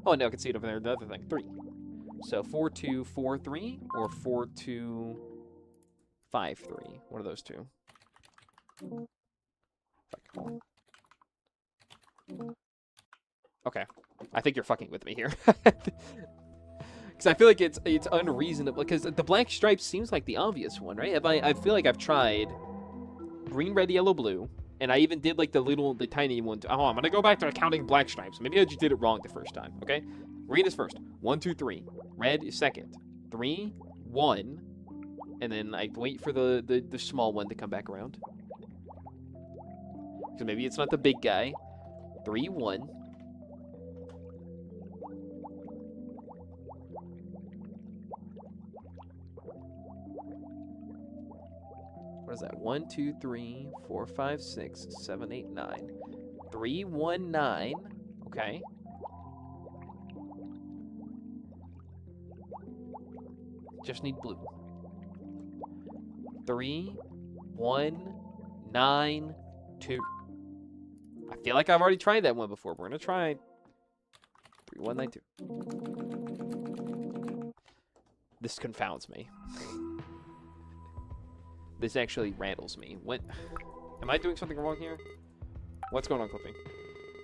Oh, no, I can see it over there. The other thing, 3. So 4, 2, 4, 3, or 4, 2, 5, 3. One of those two. Okay. I think you're fucking with me here. Because I feel like it's unreasonable. Because the black stripe seems like the obvious one, right? I feel like I've tried green, red, yellow, blue, and I even did like the tiny one. Oh, I'm gonna go back to counting black stripes. Maybe I just did it wrong the first time. Okay, green is first. 1, 2, 3. Red is second. 3, 1, and then I wait for the small one to come back around. Because maybe it's not the big guy. 3, 1. What is that? 1, 2, 3, 4, 5, 6, 7, 8, 9. 3, 1, 9. Okay. Just need blue. 3, 1, 9, 2. I feel like I've already tried that one before. We're gonna try 3, 1, 9, 2. This confounds me. This actually rattles me. What? Am I doing something wrong here? What's going on, Clippy?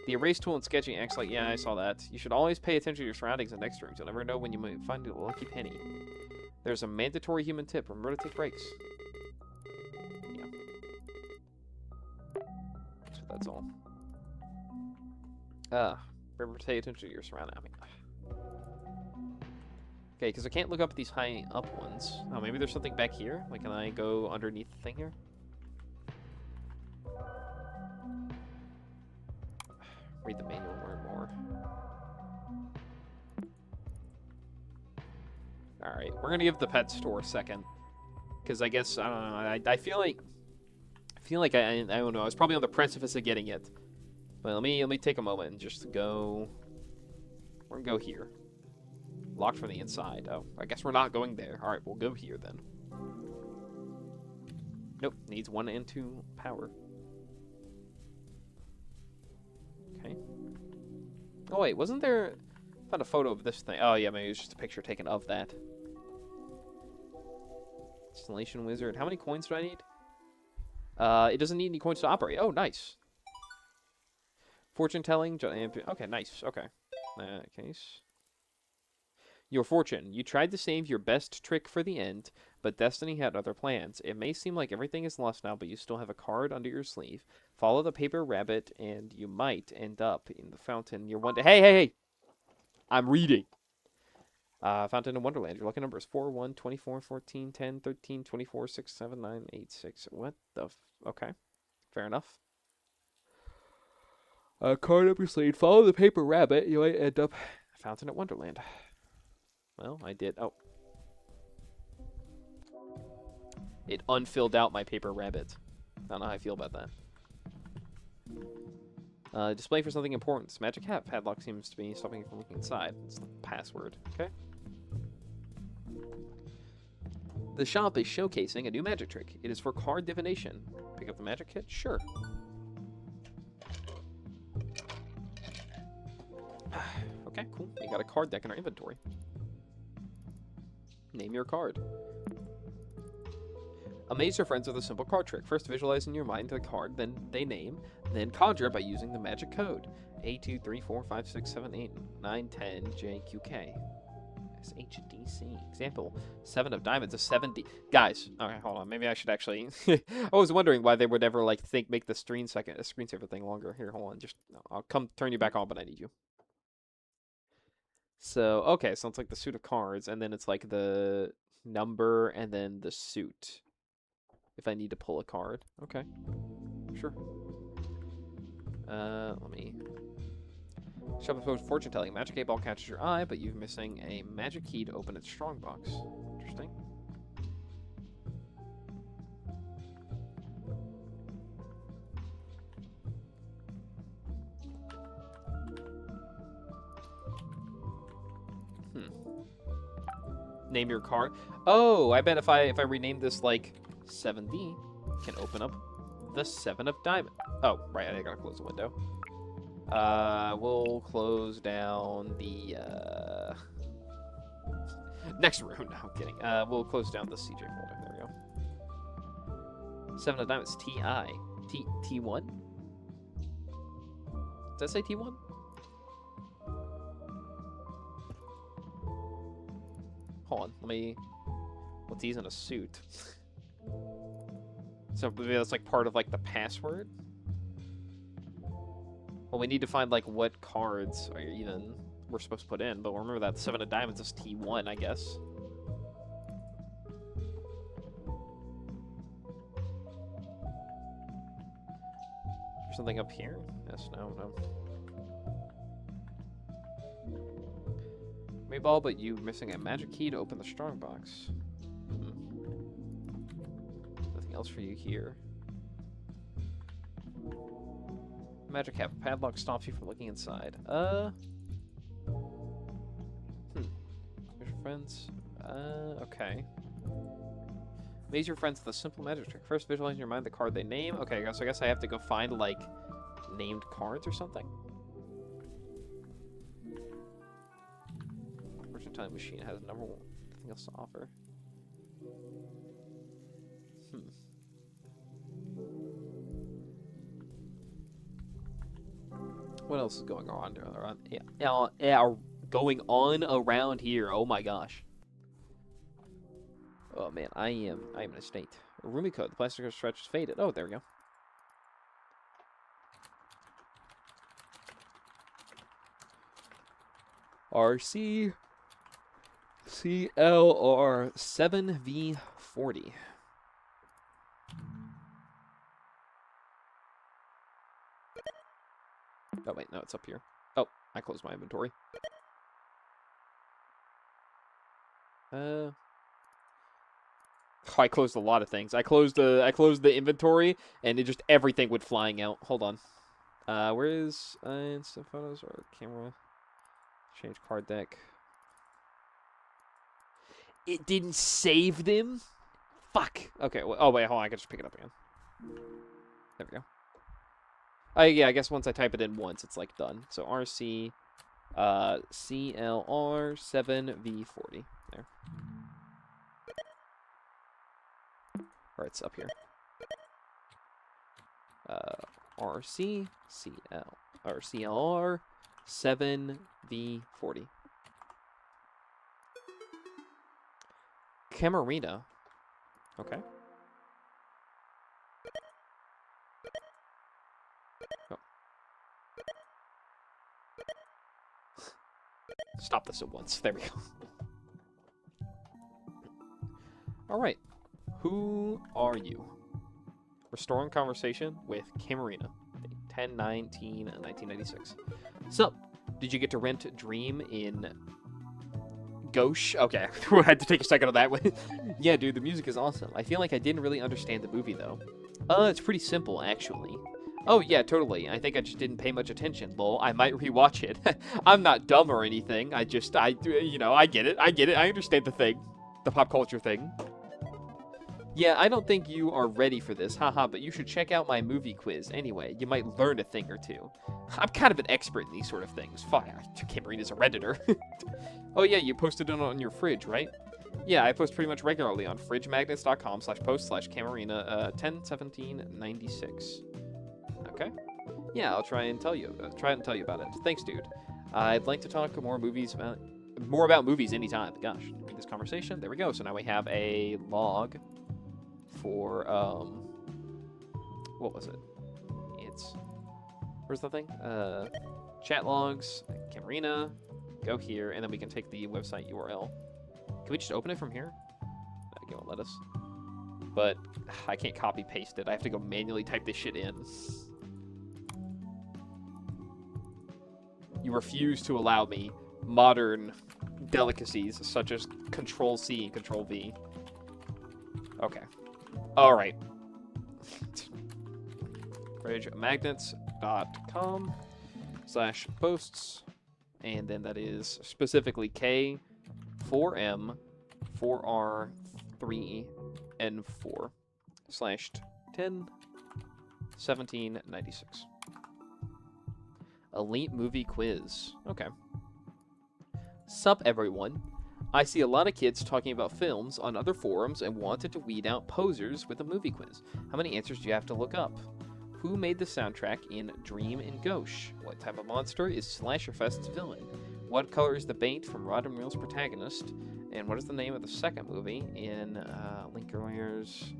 The erase tool in sketching acts like... Yeah, I saw that. You should always pay attention to your surroundings and next rooms. You'll never know when you might find a lucky penny. There's a mandatory human tip. Remember to take breaks. Yeah. So that's all. Remember to pay attention to your surroundings. I mean... Okay, because I can't look up these high up ones. Oh, maybe there's something back here? Like, can I go underneath the thing here? Read the manual more and more. Alright, we're gonna give the pet store a second. Because I guess, I don't know, I feel like... I don't know, I was probably on the precipice of getting it. But let me take a moment and just go... We're gonna go here. Locked from the inside. Oh, I guess we're not going there. Alright, we'll go here then. Nope, needs 1 and 2 power. Okay. Oh wait, wasn't there... I found a photo of this thing. Oh yeah, maybe it was just a picture taken of that. Installation wizard. How many coins do I need? It doesn't need any coins to operate. Oh, nice. Fortune telling. Okay, nice. Okay. In that case... Your fortune. You tried to save your best trick for the end, but destiny had other plans. It may seem like everything is lost now, but you still have a card under your sleeve. Follow the paper rabbit, and you might end up in the fountain near one day. Hey, hey, hey! I'm reading. Fountain in Wonderland. Your lucky number is 4, 1, 24, 14, 10, 13, 24, 6, 7, 9, 8, 6. What the okay. Fair enough. Card up your sleeve. Follow the paper rabbit. You might end up Fountain at Wonderland. Well, I did. Oh. It unfilled out my paper rabbit. I don't know how I feel about that. Display for something important. This magic hat padlock seems to be stopping you from looking inside. It's the password. Okay. The shop is showcasing a new magic trick. It is for card divination. Pick up the magic kit? Sure. Okay, cool. We got a card deck in our inventory. Name your card. Amaze your friends with a simple card trick. First, visualize in your mind the card, then they name, then conjure by using the magic code. A23456789110JQK. SHDC. Example, 7 of diamonds, a 7D. Guys, okay, hold on. Maybe I should actually... I was wondering why they would ever, like, make the screensaver thing longer. Here, hold on. Just, I'll come turn you back on, but I need you. So, okay, so it's like the suit of cards, and then it's like the number, and then the suit. If I need to pull a card. Okay. Sure. Let me... Shop opposed fortune telling. Magic 8 ball catches your eye, but you're missing a magic key to open its strongbox. Interesting. Name your card. Oh, I bet if I rename this like 7D, can open up the 7 of diamond. Oh, right, I gotta close the window. We'll close down the next room. No, I'm kidding. We'll close down the CJ folder. There we go. 7 of diamonds. TI. T1. Does that say T1? Hold on, let me... What's he's in a suit? So maybe that's like part of like the password? Well, we need to find like what cards are even we're supposed to put in, but remember that 7 of diamonds is T1, I guess. There's something up here? Yes, no. Ball, but you missing a magic key to open the strongbox. Nothing else for you here. Magic cap padlock stops you from looking inside. There's your friends. Okay. Amaze your friends with a simple magic trick. First, visualize in your mind the card they name. Okay, so I guess I have to go find like named cards or something. Time machine has number 1. Nothing else to offer. What else is going on going on around here? Oh my gosh. Oh man, I am in a state. A roomy code. The plastic stretch is faded. Oh, there we go. RC CLR 7V40. Oh wait, no, it's up here. Oh, I closed my inventory. Oh, I closed a lot of things. I closed the inventory, and it just everything went flying out. Hold on. Where is instant photos or camera? Change card deck. It didn't save them? Fuck. Okay, well, oh wait, hold on, I can just pick it up again. There we go. Yeah, I guess once I type it in once, it's like done. So RC, CLR 7V40. There. Or it's up here. RC, CL, or CLR 7V40. Camarina. Okay. Oh. Stop this at once. There we go. Alright. Who are you? Restoring conversation with Camarina. 10/19/1996. Sup? Did you get to rent Dream in Gauche? Okay, I had to take a second on that one. Yeah, dude, the music is awesome. I feel like I didn't really understand the movie, though. It's pretty simple, actually. Oh, yeah, totally. I think I just didn't pay much attention, lol. I might rewatch it. I'm not dumb or anything. I get it. I understand the thing. The pop culture thing. Yeah, I don't think you are ready for this, haha, but you should check out my movie quiz anyway. You might learn a thing or two. I'm kind of an expert in these sort of things. Fuck, Camarina's a Redditor. Oh yeah, you posted it on your fridge, right? Yeah, I post pretty much regularly on fridgemagnets.com/post/Camarina 10/17/96. Okay. Yeah, I'll try and tell you about it. Thanks, dude. I'd like to talk more about movies anytime. Gosh, read this conversation. There we go. So now we have a log for what was it? Where's the thing? Chat logs, Camarina, go here, and then we can take the website URL. Can we just open it from here? Okay, won't let us. But I can't copy paste it. I have to go manually type this shit in. You refuse to allow me modern delicacies such as Control-C and Control-V. Okay. Alright. fridgemagnets.com/posts, and then that is specifically K, 4M, 4R, 3, and 4 /10/17/96. Elite movie quiz. Okay. Sup, everyone. I see a lot of kids talking about films on other forums and wanted to weed out posers with a movie quiz. How many answers do you have to look up? Who made the soundtrack in Dream in Gauche? What type of monster is Slasherfest's villain? What color is the bait from Rod and Reel's protagonist? And what is the name of the second movie in Linklater's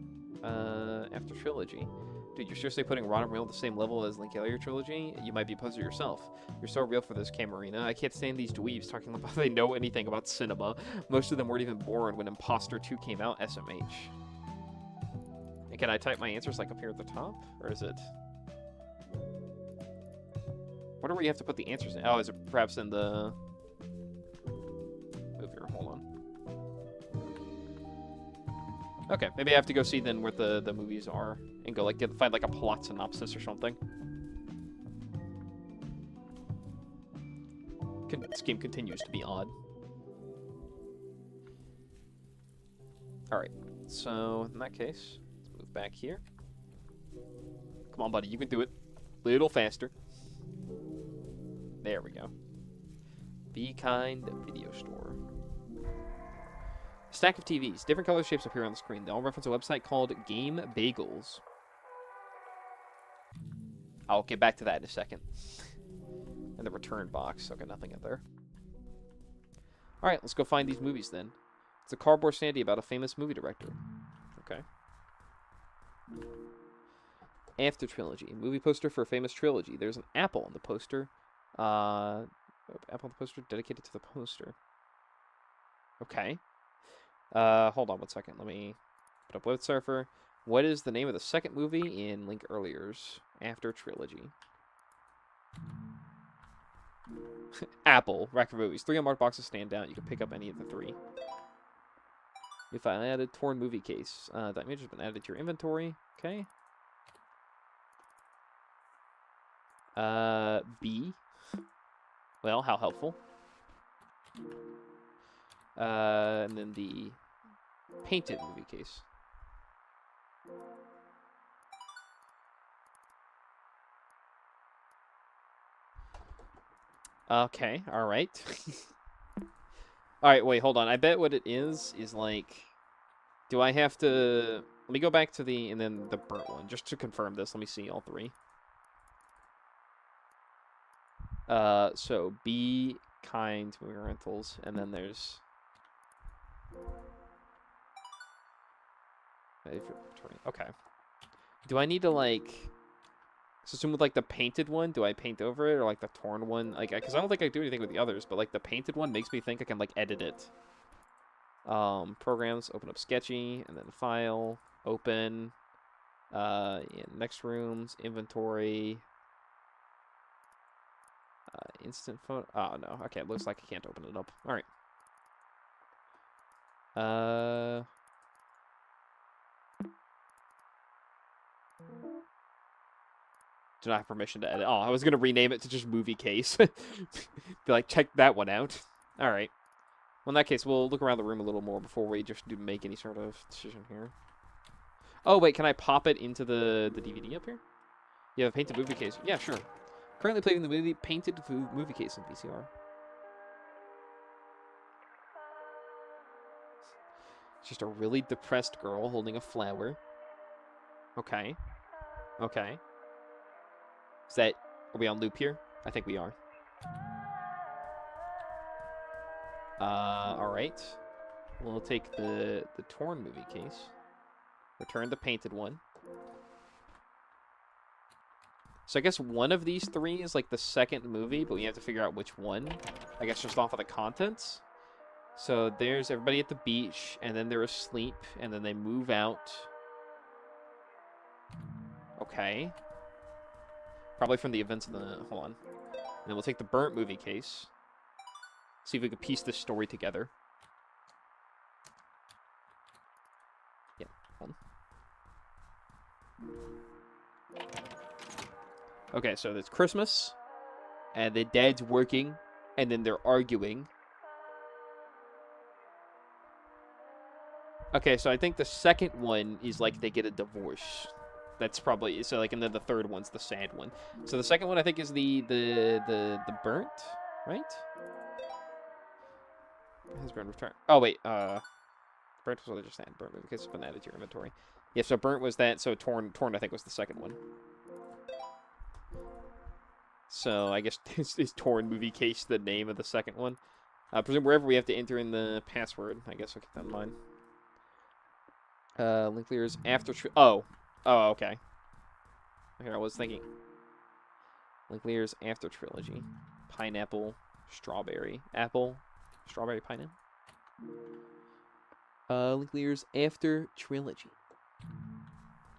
After Trilogy? Dude, you're seriously putting Rod and Reel at the same level as Linklater Trilogy? You might be a poser yourself. You're so real for this, Camarina. I can't stand these dweebs talking about they know anything about cinema. Most of them weren't even born when Imposter 2 came out, SMH. And can I type my answers like up here at the top? Or is it... Where do we have to put the answers in? Oh, is it perhaps in the... Move here, hold on. Okay, maybe I have to go see then where the movies are and go find like a plot synopsis or something. This game continues to be odd. Alright, so in that case, let's move back here. Come on, buddy, you can do it. A little faster. There we go. Be Kind Video Store. Stack of TVs. Different color shapes appear on the screen. They all reference a website called Game Bagels. I'll get back to that in a second. And the return box. Okay, nothing in there. Alright, let's go find these movies then. It's a cardboard standee about a famous movie director. Okay. After Trilogy. Movie poster for a famous trilogy. There's an apple on the poster. Apple on the poster dedicated to the poster. Okay. Hold on one second. Let me put up Web Surfer. What is the name of the second movie in Link Earlier's After Trilogy? Apple. Rack of movies. 3 unmarked boxes stand out. You can pick up any of the 3. If I added torn movie case. That image has been added to your inventory. Okay. B. Well, how helpful. And then the painted movie case. Okay, alright. Alright, wait, hold on. I bet what it is like... Do I have to... Let me go back to and then the burnt one, just to confirm this. Let me see all 3. So, Be Kind movie rentals, and then there's... Okay. Do I need to, like... So assume with, like, the painted one, do I paint over it? Or, like, the torn one? Like, because I don't think I do anything with the others, but, like, the painted one makes me think I can, like, edit it. Programs, open up Sketchy, and then File, Open, next rooms, Inventory, Instant Photo. Oh, no. Okay, it looks like I can't open it up. All right. Do not have permission to edit. Oh, I was going to rename it to just Movie Case. Be like, check that one out. All right. Well, in that case, we'll look around the room a little more before we just do make any sort of decision here. Oh, wait, can I pop it into the DVD up here? You have a painted movie case. Yeah, sure. Currently playing the movie painted movie case in VCR. It's just a really depressed girl holding a flower. Okay. Okay. Is that... Are we on loop here? I think we are. Alright. We'll take the torn movie case. Return the painted one. So I guess one of these three is like the second movie, but we have to figure out which one. I guess just off of the contents. So there's everybody at the beach, and then they're asleep, and then they move out. Okay. Probably from the events of the... Hold on. And then we'll take the burnt movie case. See if we can piece this story together. Yeah, hold on. Okay, so it's Christmas, and the dad's working, and then they're arguing. Okay, so I think the second one is like they get a divorce. That's probably so. Like, and then the third one's the sad one. So the second one I think is the burnt, right? Has burnt returned. Oh wait, burnt was what I just said. Burnt because it's been added to your inventory. Yeah, so burnt was that. So torn I think was the second one. So I guess is torn movie case the name of the second one. I presume wherever we have to enter in the password. I guess I'll keep that in mind. Linklater's after... Oh, okay. Here, I was thinking. Linklater's after trilogy. Pineapple, strawberry. Apple, strawberry, pineapple. Linklater's after trilogy.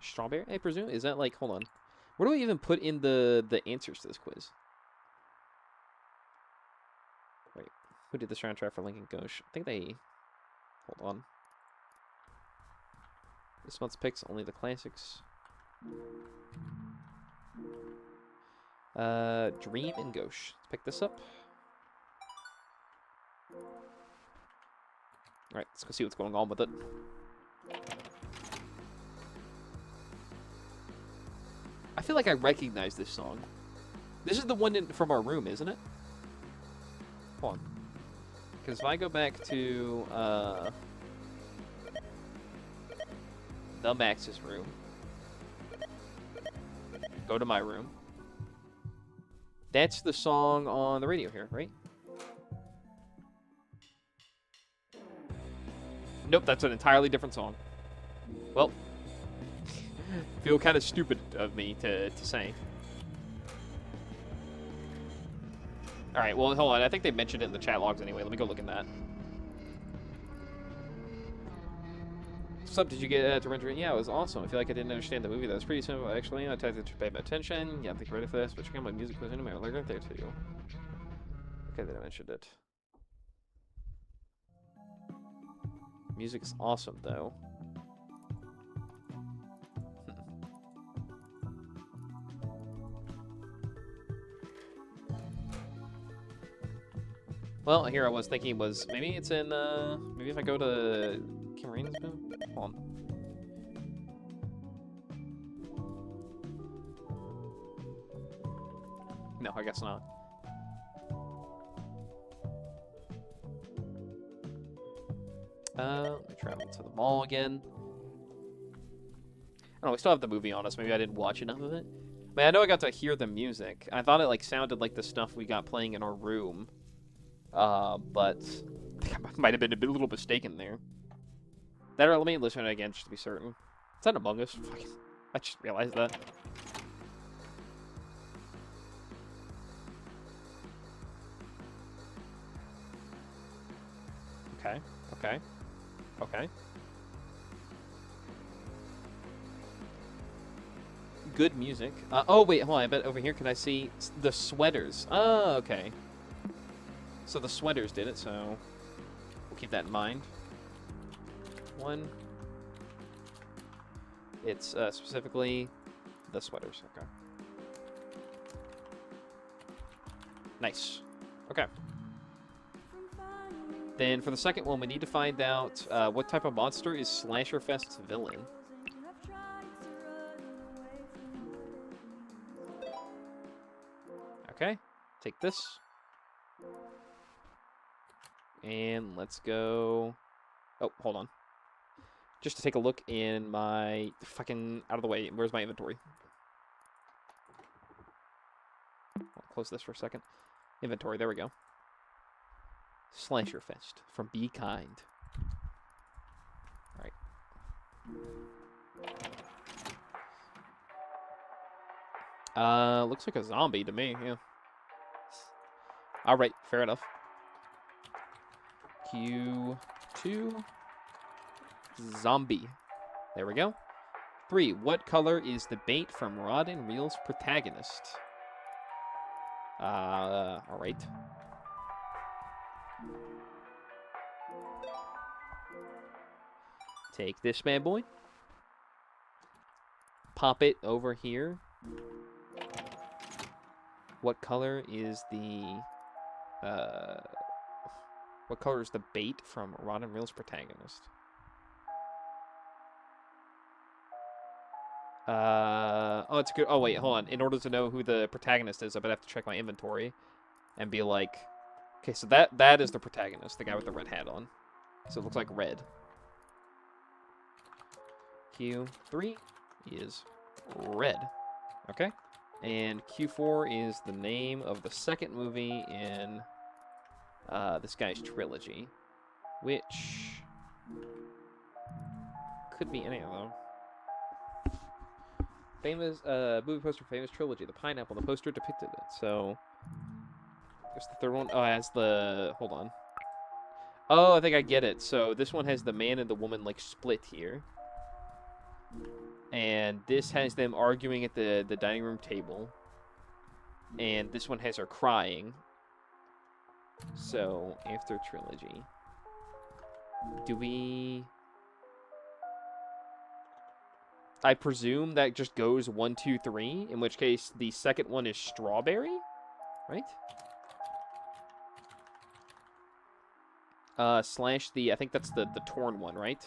Strawberry, I presume? Is that like... Hold on. Where do we even put in the answers to this quiz? Wait, who did the soundtrack for Lincoln Ghost? I think they... Hold on. This month's picks, only the classics. Dream and Ghost. Let's pick this up. Alright, let's go see what's going on with it. I feel like I recognize this song. This is the one from our room, isn't it? Hold on. Because if I go back to, the Max's room. Go to my room. That's the song on the radio here, right? Nope, that's an entirely different song. Well, feel kind of stupid of me to say. Alright, well, hold on. I think they mentioned it in the chat logs anyway. Let me go look at that. What's up? Did you get to render it? Yeah, it was awesome. I feel like I didn't understand the movie. That was pretty simple, actually. I tried to pay my attention. Yeah, I think you're ready for this. But my music was in my right there, too. Okay, they mentioned it. Music is awesome, though. Well, here I was thinking was maybe it's in maybe if I go to Cameron's room. Hold on. No, I guess not. Let me travel to the mall again. I don't know, we still have the movie on us. Maybe I didn't watch enough of it. I mean, I know I got to hear the music. I thought it like sounded like the stuff we got playing in our room. But I think I might have been a little mistaken there. That or let me listen to it again just to be certain. Is that Among Us? Fucking, I just realized that. Okay, okay, okay. Good music. Oh, wait, hold on. I bet over here, can I see the sweaters? Oh, okay. So the sweaters did it, so we'll keep that in mind. One. It's specifically the sweaters. Okay. Nice. Okay. Then for the second one, we need to find out what type of monster is Slasher Fest's villain. Okay, take this. And let's go... Oh, hold on. Just to take a look in my... Fucking... Out of the way. Where's my inventory? I'll close this for a second. Inventory, there we go. Slasher Fest from Be Kind. Alright. Looks like a zombie to me, yeah. Alright, fair enough. Q2. Zombie. There we go. 3. What color is the bait from Rod and Reel's protagonist? Alright. Take this bad boy. Pop it over here. What color is the... what color is the bait from Rod and Reel's protagonist? Oh, it's good. Oh, wait, hold on. In order to know who the protagonist is, I better have to check my inventory and be like... Okay, so that is the protagonist, the guy with the red hat on. So it looks like red. Q3 is red. Okay. And Q4 is the name of the second movie in this guy's trilogy, which could be any of them. Famous movie poster, famous trilogy. The pineapple, the poster depicted it. So, there's the third one. Oh, it has the... Hold on. Oh, I think I get it. So, this one has the man and the woman, like, split here. And this has them arguing at the dining room table. And this one has her crying. So, after trilogy. Do we... I presume that just goes 1, 2, 3, in which case the second one is strawberry, right? Slash the, I think that's the torn one, right?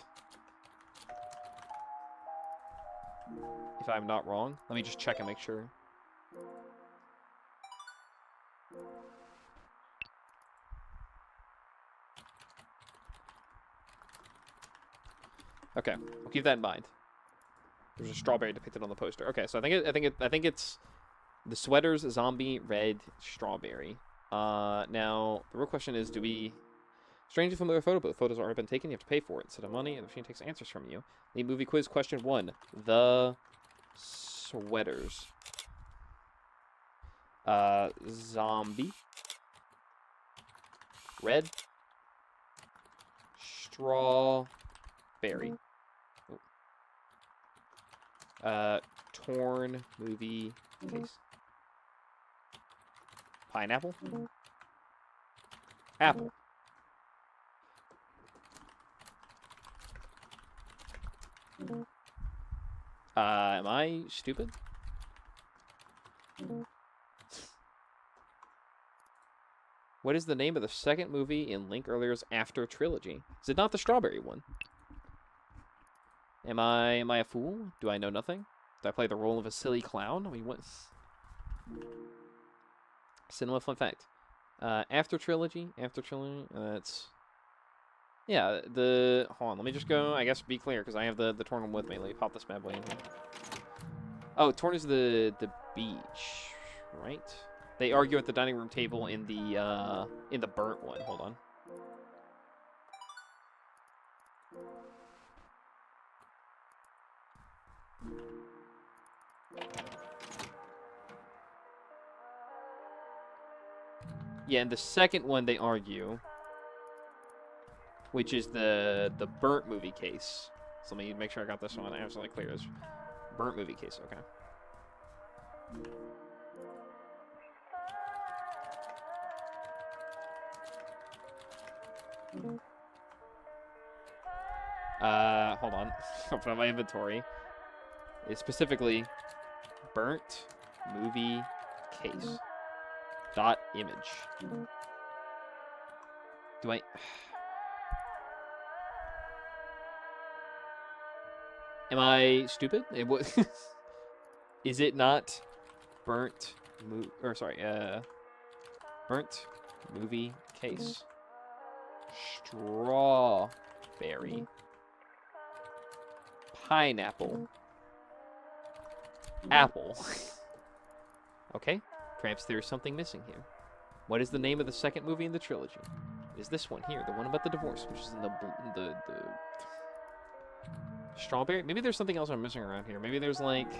If I'm not wrong. Let me just check and make sure. Okay, we'll keep that in mind. There's a strawberry depicted on the poster. Okay, so I think it's the sweaters, zombie, red, strawberry. Now the real question is, do we... Strangely familiar photo, but the photos have already been taken. You have to pay for it instead of money, and the machine takes answers from you. The movie quiz question 1: the sweaters. Zombie. Red. Strawberry. Torn movie case. Pineapple. Apple. Am I stupid? What is the name of the second movie in Link Earlier's After trilogy? Is it not the strawberry one? Am I a fool? Do I know nothing? Do I play the role of a silly clown? I mean, what? Cinema fun fact. After trilogy, that's... Yeah, hold on, let me just go, I guess, be clear, because I have the torn one with me. Let me pop this bad boy in here. Oh, torn is the beach, right? They argue at the dining room table in the burnt one. Hold on. Yeah, and the second one they argue, which is the burnt movie case. So let me make sure I got this one absolutely clear. As burnt movie case, okay. Hold on. Open up my inventory. It's specifically burnt movie case dot image. Do I? Am I stupid? It was. Is it not burnt burnt movie case strawberry pineapple apple? Okay, perhaps there's something missing here. What is the name of the second movie in the trilogy? Is this one here, the one about the divorce, which is in the strawberry? Maybe there's something else I'm missing around here. Maybe there's like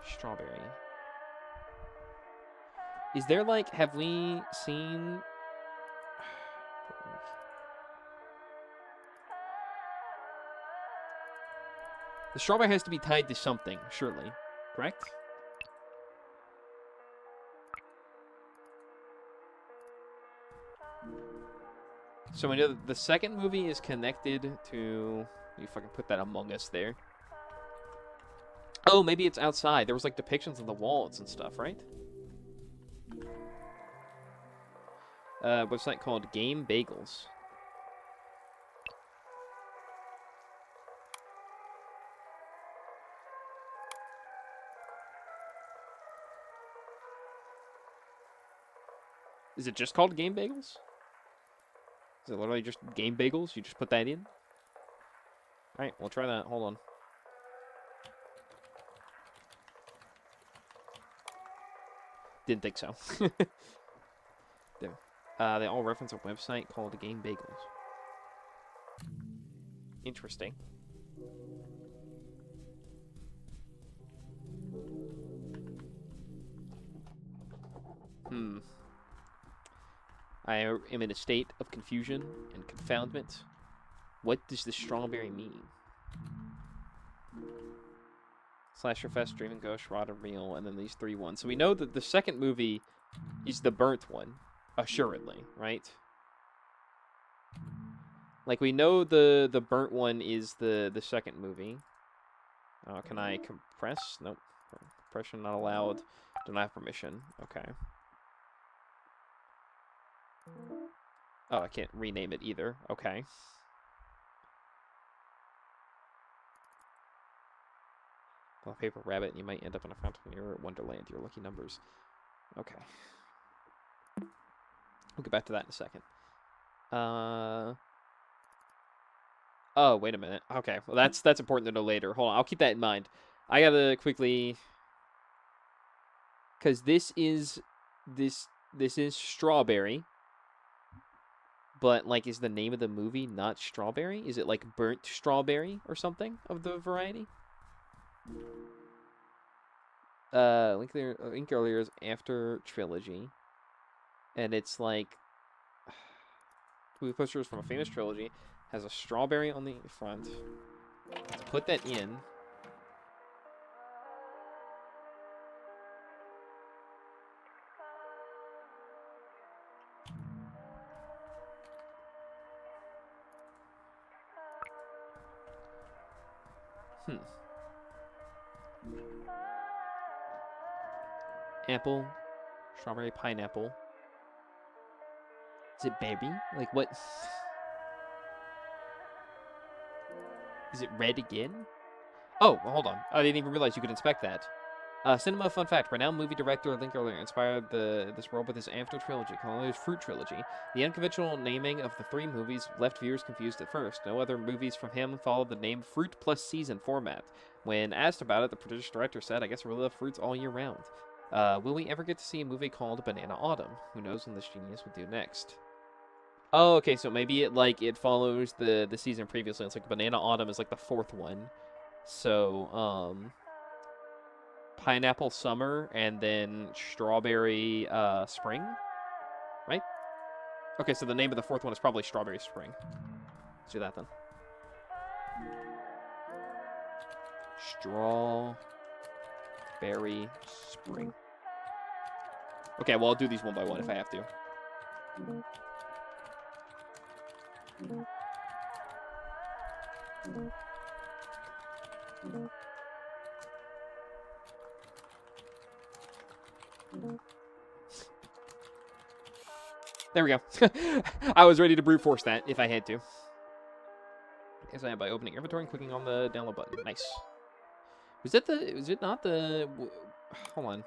strawberry. Is there like, have we seen? The strawberry has to be tied to something, surely, correct? So we know that the second movie is connected to... You fucking put that Among Us there. Oh, maybe it's outside. There was like depictions of the walls and stuff, right? Website called Game Bagels. Is it just called Game Bagels? Is it literally just Game Bagels? You just put that in? Alright, we'll try that. Hold on. Didn't think so. There. They all reference a website called Game Bagels. Interesting. I am in a state of confusion and confoundment. What does the strawberry mean? Slasher Fest, Dream and Ghost, Rod and Reel, and then these 3 ones. So we know that the second movie is the burnt one, assuredly, right? Like, we know the burnt one is the second movie. Can I compress? Nope. Compression not allowed. Do not have permission. Okay. Oh, I can't rename it either. Okay. Well, paper rabbit, and you might end up in a fountain near Wonderland. Your lucky numbers. Okay. We'll get back to that in a second. Oh, wait a minute. Okay, well that's important to know later. Hold on, I'll keep that in mind. I gotta quickly, because this is strawberry. But, like, is the name of the movie not Strawberry? Is it, like, Burnt Strawberry or something of the variety? Link earlier is after trilogy. And it's, like... movie posters from a famous trilogy. Has a strawberry on the front. Let's put that in. Apple, strawberry, pineapple. Is it berry? Like, what? Is it red again? Oh, well, hold on. I didn't even realize you could inspect that. Cinema fun fact. Renowned movie director Link earlier inspired this world with his after trilogy, called his Fruit Trilogy. The unconventional naming of the 3 movies left viewers confused at first. No other movies from him followed the name Fruit plus Season format. When asked about it, the British director said, I guess I really love fruits all year round. Will we ever get to see a movie called Banana Autumn? Who knows when this genius will do next? Oh, okay, so maybe it follows the season previously. It's like Banana Autumn is like the fourth one. So, Pineapple Summer and then Strawberry Spring, right? Okay, so the name of the fourth one is probably Strawberry Spring. Let's do that then. Strawberry Spring. Okay, well, I'll do these one by one if I have to. There we go. I was ready to brute force that if I had to. As I am by opening inventory and clicking on the download button. Nice. Was it not the... Hold on.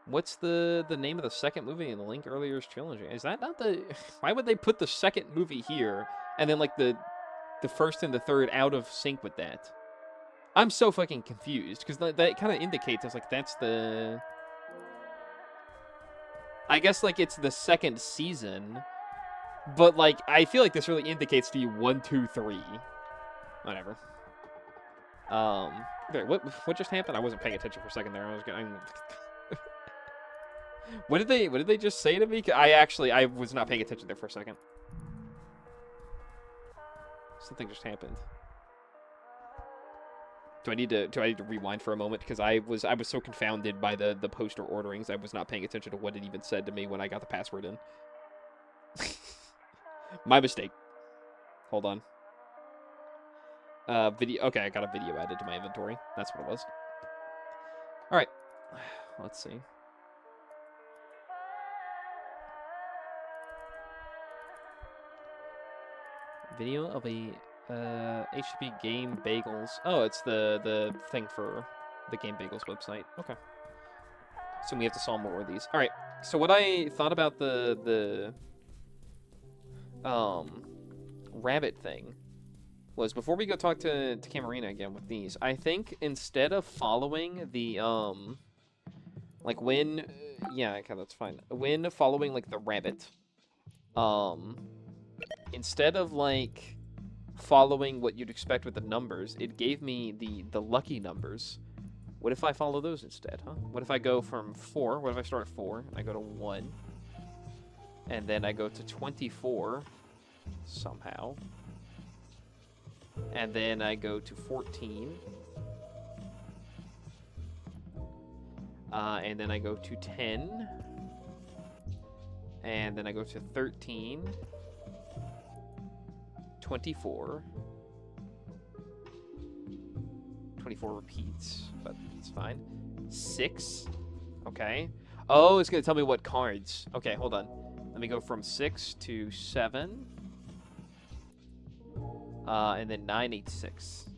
What's the name of the second movie in the Link Earlier's trilogy? Is that not the... Why would they put the second movie here and then, like, the first and the third out of sync with that? I'm so fucking confused, because that kind of indicates, it's like, that's the... I guess, like, it's the second season, but, like, I feel like this really indicates to you 1, 2, 3. Whatever. Okay, what just happened? I wasn't paying attention for a second there. I was going... What did they just say to me? I was not paying attention there for a second. Something just happened. Do I need to rewind for a moment, because I was so confounded by the poster orderings, I was not paying attention to what it even said to me when I got the password in. My mistake. Hold on. Video. Okay, I got a video added to my inventory. That's what it was. All right. Let's see. Video of a HTTP Game Bagels. Oh, it's the thing for the Game Bagels website. Okay. So we have to solve more of these. All right. So what I thought about the rabbit thing was, before we go talk to Camarina again with these, I think instead of following the like when yeah, okay, that's fine. When following like the rabbit, instead of like following what you'd expect with the numbers, it gave me the lucky numbers. What if I follow those instead, huh? What if I go from 4? What if I start at 4 and I go to 1, and then I go to 24 somehow, and then I go to 14, and then I go to 10, and then I go to 13, 24. 24 repeats, but it's fine. 6. Okay. Oh, it's going to tell me what cards. Okay, hold on. Let me go from 6 to 7. And then 9, 8, 6.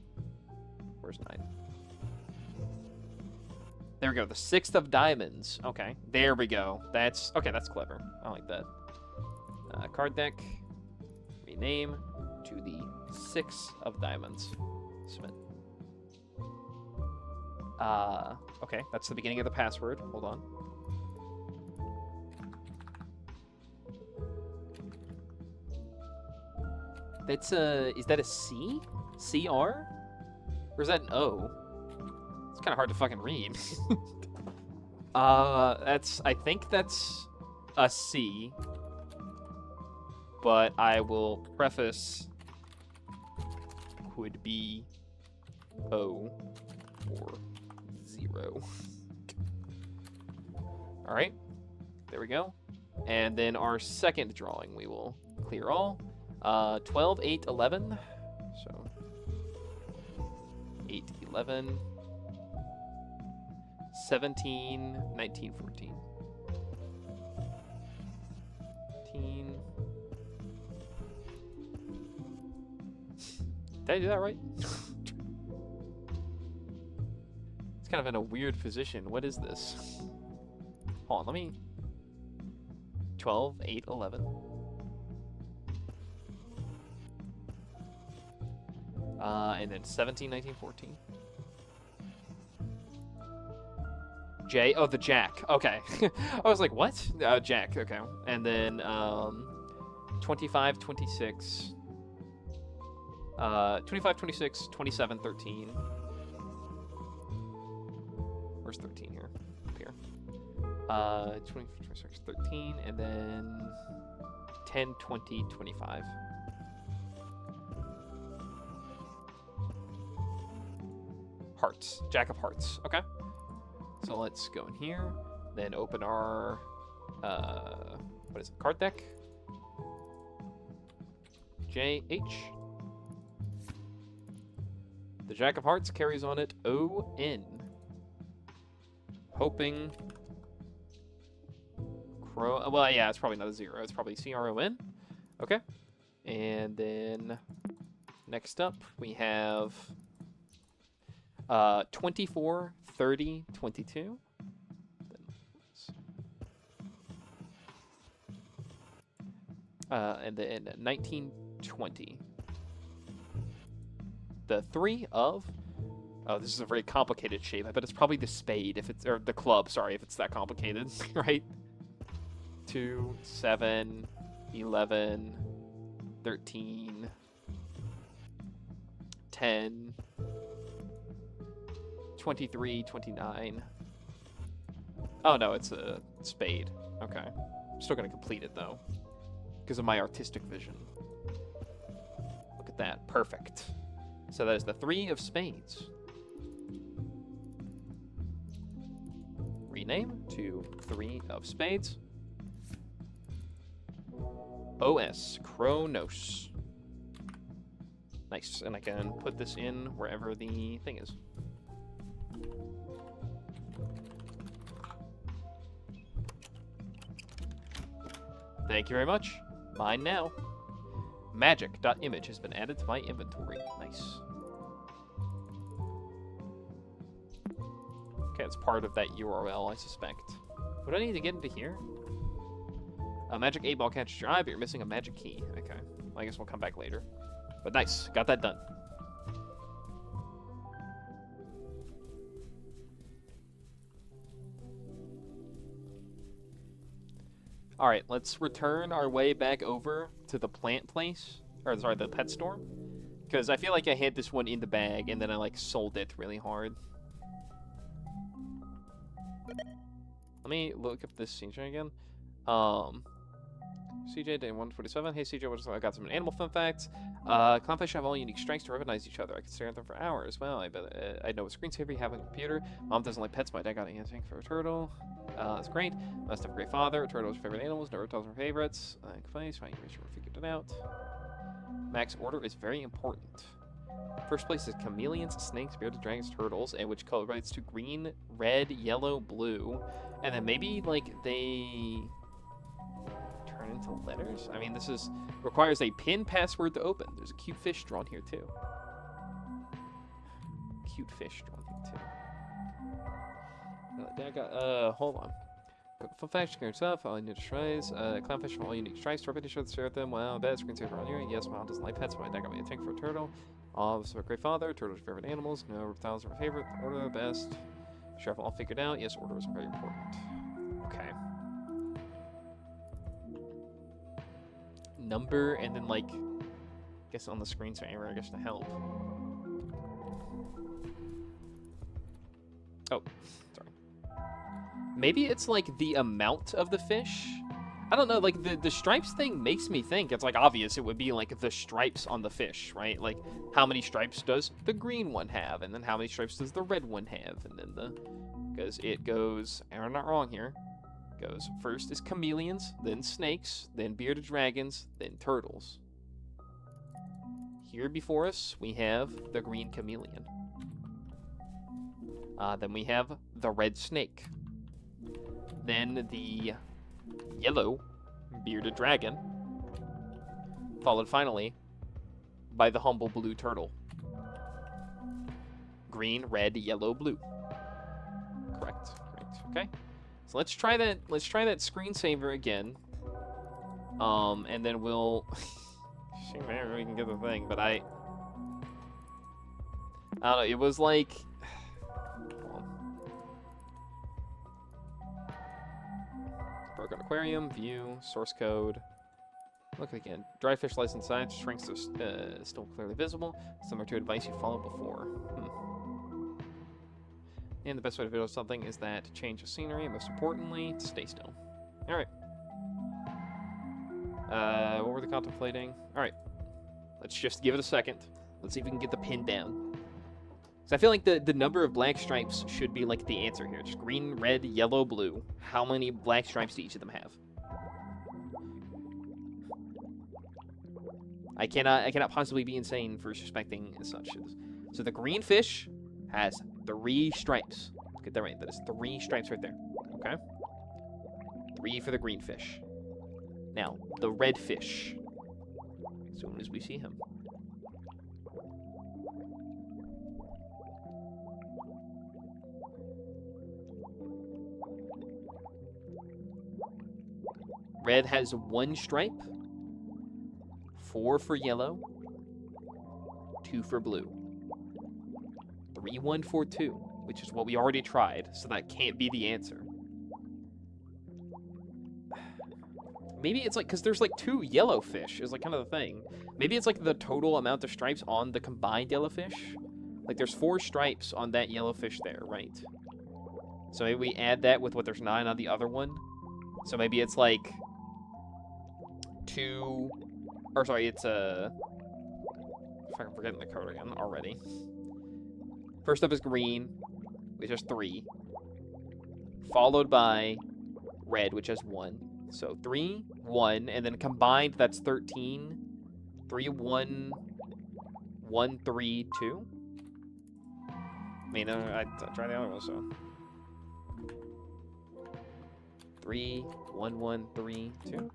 Where's 9? There we go. The 6th of diamonds. Okay. There we go. That's... Okay, that's clever. I like that. Card deck. Rename to the 6 of diamonds. Submit. Okay, that's the beginning of the password. Hold on. That's is that a C? CR? Or is that an O? It's kind of hard to fucking read. I think that's a C. But I will preface could be O or 0. All right, there we go. And then our second drawing, we will clear all. 12, 8, 11. So 8, 11, 17, 19, 14. 15. Did I do that right? It's kind of in a weird position. What is this? Hold on, let me... 12, 8, 11. And then 17, 19, 14. J. Oh, the Jack. Okay. I was like, what? Jack. Okay. And then 25, 26. 25, 26, 27, 13. Where's 13 here? Up here. 20, 26, 13, and then 10, 20, 25. Hearts. Jack of hearts. Okay. So let's go in here. Then open our, what is it? Card deck. JH. The Jack of Hearts carries on it ON. Hoping. Well, yeah, it's probably not a 0. It's probably CRON. Okay. And then next up we have 24, 30, 22. And then 19, 20. The 3 of... Oh, this is a very complicated shape. I bet it's probably the spade, if it's... Or the club, sorry, if it's that complicated, right? 2, 7, 11, 13, 10, 23, 29. Oh, no, it's a spade. Okay. I'm still going to complete it, though, because of my artistic vision. Look at that. Perfect. So that is the 3 of spades. Rename to 3 of spades. OS, Kronos. Nice, and I can put this in wherever the thing is. Thank you very much. Mine now. Magic.image has been added to my inventory. Nice. Okay, it's part of that URL, I suspect. What do I need to get into here? A magic 8-ball catches your eye, but you're missing a magic key. Okay. Well, I guess we'll come back later. But nice. Got that done. Alright, let's return our way back over to the plant place. Or, sorry, the pet store. Because I feel like I had this one in the bag, and then I, like, sold it really hard. Let me look up this CJ again. CJ day 127. Hey CJ, I got some animal fun facts. Clownfish have all unique strengths to recognize each other. I can stare at them for hours. Well, I bet I know a screensaver you have on a computer. Mom doesn't like pets, but I got a tank for a turtle. That's great. Must have a great father. Turtles are favorite animals. No reptiles are favorites. Place. Fine, you make sure we figured it out. Max order is very important. First place is chameleons, snakes, bearded dragons, turtles, and which color relates to green, red, yellow, blue. And then maybe, like, they turn into letters? I mean, this is requires a PIN password to open. There's a cute fish drawn here, too. Cute fish drawn here, too. Hold on. Fun fact, scare stuff, all unique stripes, clownfish from all unique stripes, repeat each other, stare at them, wow, bad screensaver on here, yes, mom doesn't like pets, but I got me a tank for a turtle, so a great father, turtles are favorite animals, no reptiles are my favorite, order best, sure I've all figured out, yes, order is very important. Okay. Number, and then, like, I guess on the screensaver, I guess to help. Oh, sorry. Maybe it's, like, the amount of the fish? I don't know, like, the stripes thing makes me think it's, like, obvious it would be, like, the stripes on the fish, right? Like, how many stripes does the green one have? And then how many stripes does the red one have? And then because it goes, and I'm not wrong here, goes first is chameleons, then snakes, then bearded dragons, then turtles. Here before us, we have the green chameleon. Then we have the red snake. Then the yellow bearded dragon. Followed finally by the humble blue turtle. Green, red, yellow, blue. Correct. Okay. So let's try that screensaver again. And then we'll maybe we can get the thing, but I don't know, it was like Broken Aquarium, view, source code. Look again. Dry fish lies inside, shrinks are still clearly visible, similar to advice you followed before. And the best way to video something is that to change the scenery, and most importantly, to stay still. Alright. What were they contemplating? Alright. Let's just give it a second. Let's see if we can get the pin down. So I feel like the number of black stripes should be like the answer here. Just green, red, yellow, blue. How many black stripes do each of them have? I cannot possibly be insane for suspecting as such. So the green fish has 3 stripes. Get that right. That is 3 stripes right there. Okay? 3 for the green fish. Now, the red fish. As soon as we see him. Red has 1 stripe. 4 for yellow. 2 for blue. 3, 1, 4, 2, which is what we already tried, so that can't be the answer. Maybe it's like, because there's like 2 yellow fish is like kind of the thing. Maybe it's like the total amount of stripes on the combined yellow fish. Like there's 4 stripes on that yellow fish there, right? So maybe we add that with what there's 9 on the other one. So maybe it's like 2, or sorry, it's I'm forgetting the code again already. First up is green, which has 3. Followed by red, which has 1. So 3, 1, and then combined, that's 13. 3, 1, 1, 3, 2. I mean, I tried the other one, so. 3, 1, 1, 3, 2.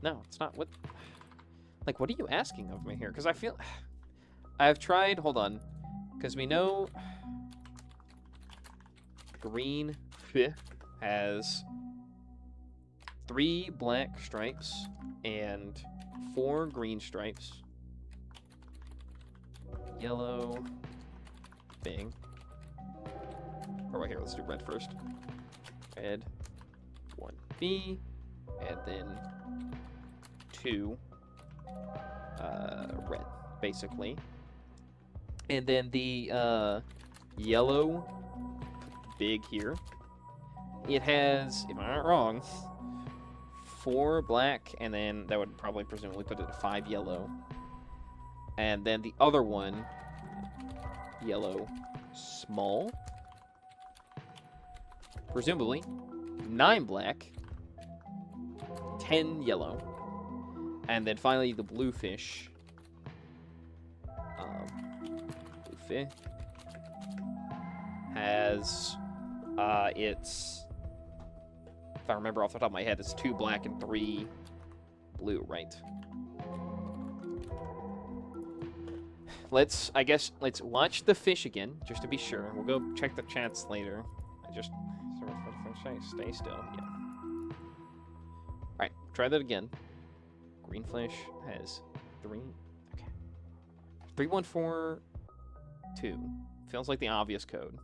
No, it's not. What? Like, what are you asking of me here? Because I feel... I've tried... Hold on. Because we know green has 3 black stripes and 4 green stripes. Yellow thing. Or wait, here, let's do red first. Red, 1B, and then 2 red, basically. And then the yellow, big here, it has, if I'm not wrong, 4 black, and then that would probably presumably put it at 5 yellow. And then the other one, yellow, small, presumably 9 black, 10 yellow. And then finally the blue fish. Has it's, if I remember off the top of my head, it's 2 black and 3 blue, right? Let's watch the fish again, just to be sure. We'll go check the chats later. Stay still, yeah. Alright, try that again. Green fish has 3, okay. 3142. Feels like the obvious code.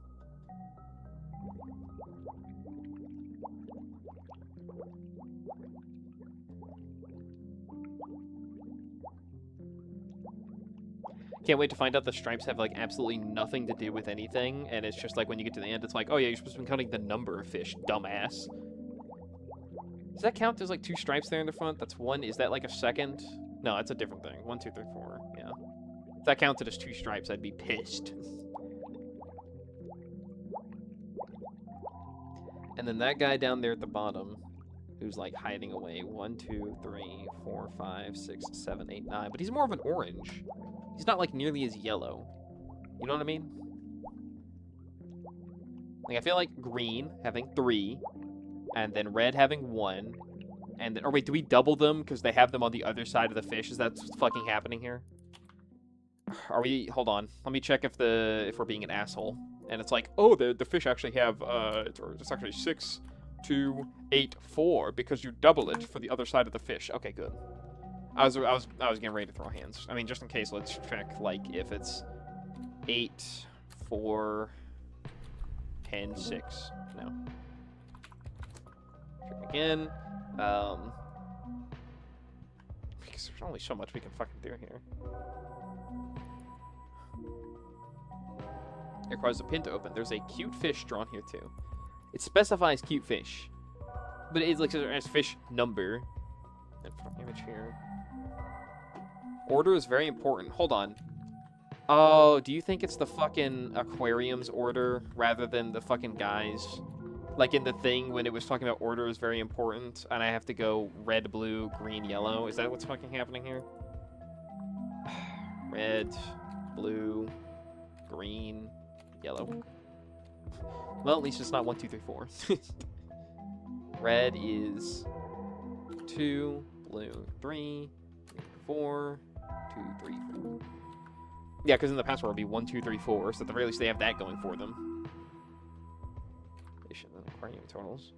Can't wait to find out the stripes have, like, absolutely nothing to do with anything, and it's just like when you get to the end, it's like, oh yeah, you're supposed to be counting the number of fish, dumbass. Does that count? There's like 2 stripes there in the front. That's 1. Is that like a second? No, that's a different thing. 1, 2, 3, 4. Yeah. If that counted as 2 stripes, I'd be pissed. And then that guy down there at the bottom, who's like hiding away. 1, 2, 3, 4, 5, 6, 7, 8, 9. But he's more of an orange. He's not like nearly as yellow. You know what I mean? Like I feel like green having 3. And then red having 1, and then, or wait, do we double them because they have them on the other side of the fish? Is that what's fucking happening here? Are we? Hold on, let me check if we're being an asshole. And it's like, oh, the fish actually have it's actually 6, 2, 8, 4 because you double it for the other side of the fish. Okay, good. I was getting ready to throw hands. I mean, just in case, let's check like if it's 8, 4, 10, 6. No. Check again. Because there's only so much we can fucking do here. It requires a pin to open. There's a cute fish drawn here too. It specifies cute fish, but it is like as fish number. And image here. Order is very important. Hold on. Oh, do you think it's the fucking aquarium's order rather than the fucking guys? Like in the thing when it was talking about order is very important, and I have to go red, blue, green, yellow. Is that what's fucking happening here? Red, blue, green, yellow. Well, at least it's not 1, 2, 3, 4. Red is 2, blue 3, 4, 2, 3, 4. Yeah, because in the password would be 1, 2, 3, 4, so at the very least they have that going for them. Fish and aquarium totals.